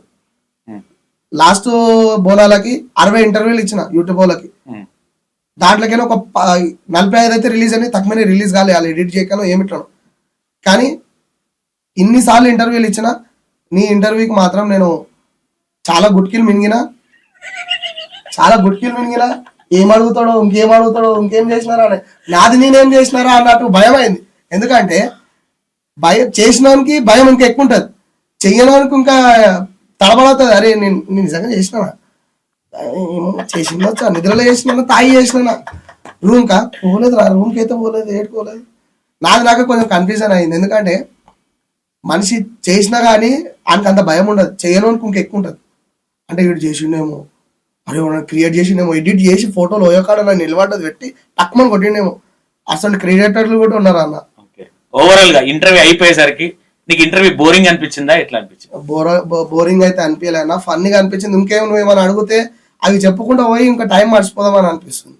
లాస్ట్ బోనాలకి 60 ఇంటర్వ్యూలు ఇచ్చిన యూట్యూబ్ వాళ్ళకి. దాంట్లోకైనా ఒక 45 అయితే రిలీజ్ అని, తక్కువనే రిలీజ్ కాలే, వాళ్ళు ఎడిట్ చేయకనో ఏమిట్లను. కానీ ఇన్నిసార్లు ఇంటర్వ్యూలు ఇచ్చిన నీ ఇంటర్వ్యూకి మాత్రం నేను చాలా గుట్కిలు మింగిన. ఏం అడుగుతాడో ఇంకేం చేసినారా అని, నాది నేనేం చేసినారా అన్నట్టు భయం అయింది. ఎందుకంటే భయం చేసినానికి భయం ఇంకా ఎక్కువ ఉంటుంది, చెయ్యడానికి ఇంకా తడబడుతుంది. అరే నేను నిజంగా చేసినా, చేసిందా, నిద్రలో చేసినా, తాగి చేసినా, రూమ్కా పోలేదు, రూమ్కి అయితే పోలేదు, ఏడుకోలేదు. నాకు కొంచెం కన్ఫ్యూజన్ అయింది. ఎందుకంటే మనిషి చేసినా కానీ ఆయనకు అంత భయం ఉండదు, చేయడానికి ఇంకా ఎక్కువ ఉంటుంది. అంటే వీడు చేసిండేమో, అరే క్రియేట్ చేసిండేమో, ఎడిట్ చేసి ఫోటోలు ఓయోకాడ నిలబడ్డది పెట్టి తక్కువ కొట్టిండేమో. అసలు క్రియేటర్లు కూడా ఉన్నారు అన్న. ఓవరాల్ గా ఇంటర్వ్యూ అయిపోయేసరికి నీకు ఇంటర్వ్యూ బోరింగ్ అనిపించిందా, ఎట్లా అనిపించింది? బోరింగ్ అయితే అనిపించలేనా, ఫన్నీగా అనిపించింది. ఇంకేమో నువ్వేమని అడిగితే అవి చెప్పుకుంటూ పోయి ఇంకా టైం మర్చిపోదామని అనిపిస్తుంది.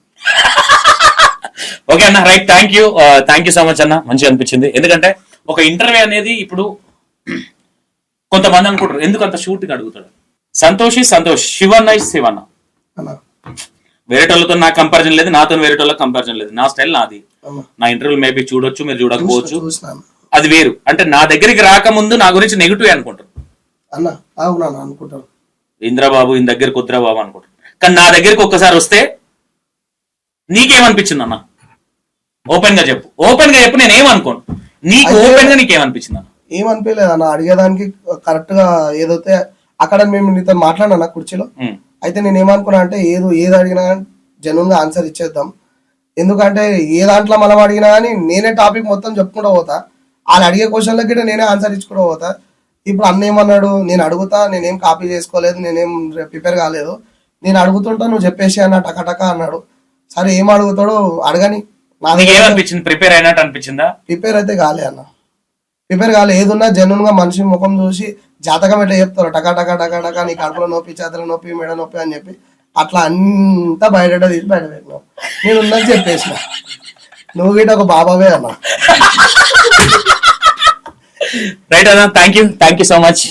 ఓకే అన్న, right, thank you so much అన్న, మంచిగా అనిపించింది. ఎందుకంటే ఒక ఇంటర్వ్యూ అనేది ఇప్పుడు కొంతమంది అనుకుంటారు ఎందుకు అంత షూట్ గా అడుగుతాడు. సంతోష్ శివన్న శివన్న, వేరేటోళ్ళతో నాకు కంపారిజన్ లేదు, నాతో వేరేటోళ్ళకి కంపారిజన్ లేదు. నా స్టైల్ నాది. నా ఇంటర్వ్యూ మేబీ చూడొచ్చు, మీరు చూడకపోవచ్చు, అది వేరు. అంటే నా దగ్గరికి రాకముందు నా గురించి నెగిటివ్ అనుకుంటారు ఇంద్రబాబు, ఈయన దగ్గరికి వద్దురాబాబు అనుకుంటారు. కానీ నా దగ్గరికి ఒక్కసారి వస్తే నీకేమనిపించింది అన్న? ఓపెన్ గా చెప్పు, నేనేమనుకోను. నీకు ఓపెన్ గా నీకేమనిపించింది అన్న? ఏమనిపించలేదు అన్న, అడిగేదానికి కరెక్ట్ గా ఏదైతే అక్కడ మేము నీతో మాట్లాడినా కుర్చీలో అయితే నేను ఏమనుకున్నా అంటే ఏది అడిగినా జెన్యూన్ గా ఆన్సర్ ఇచ్చేద్దాం. ఎందుకంటే ఏ దాంట్లో మనం అడిగినా కానీ నేనే టాపిక్ మొత్తం చెప్పుకుంటూ పోతా, వాళ్ళు అడిగే క్వశ్చన్లకి నేనే ఆన్సర్ ఇచ్చుకుంటూ పోతా. ఇప్పుడు అన్న ఏమన్నాడు, నేను అడుగుతా, నేనేం కాపీ చేసుకోలేదు, నేనేం ప్రిపేర్ కాలేదు, నేను అడుగుతుంటా నువ్వు చెప్పేసి అన్న టకటక అన్నాడు. సరే ఏం అడుగుతాడో అడగని. ప్రిపేర్ అయినట్టు అనిపించిందా? ప్రిపేర్ అయితే కాలే అన్న, ప్రిపేర్ కాలే. ఏదున్నా జెన్యూన్ గా మనిషి ముఖం చూసి జాతకం ఎట్లా చెప్తారు, టకా నీ కడుపులో నొప్పి, చేతల నొప్పి, మెడ నొప్పి అని చెప్పి అట్లా అంతా బయట తీసి బయట పెట్టినావు. నేను ఉన్నది చెప్పేసిన, నువ్వు గిట్ట ఒక బాబావే అన్న. రైట్ అన్న, థ్యాంక్ యూ సో మచ్.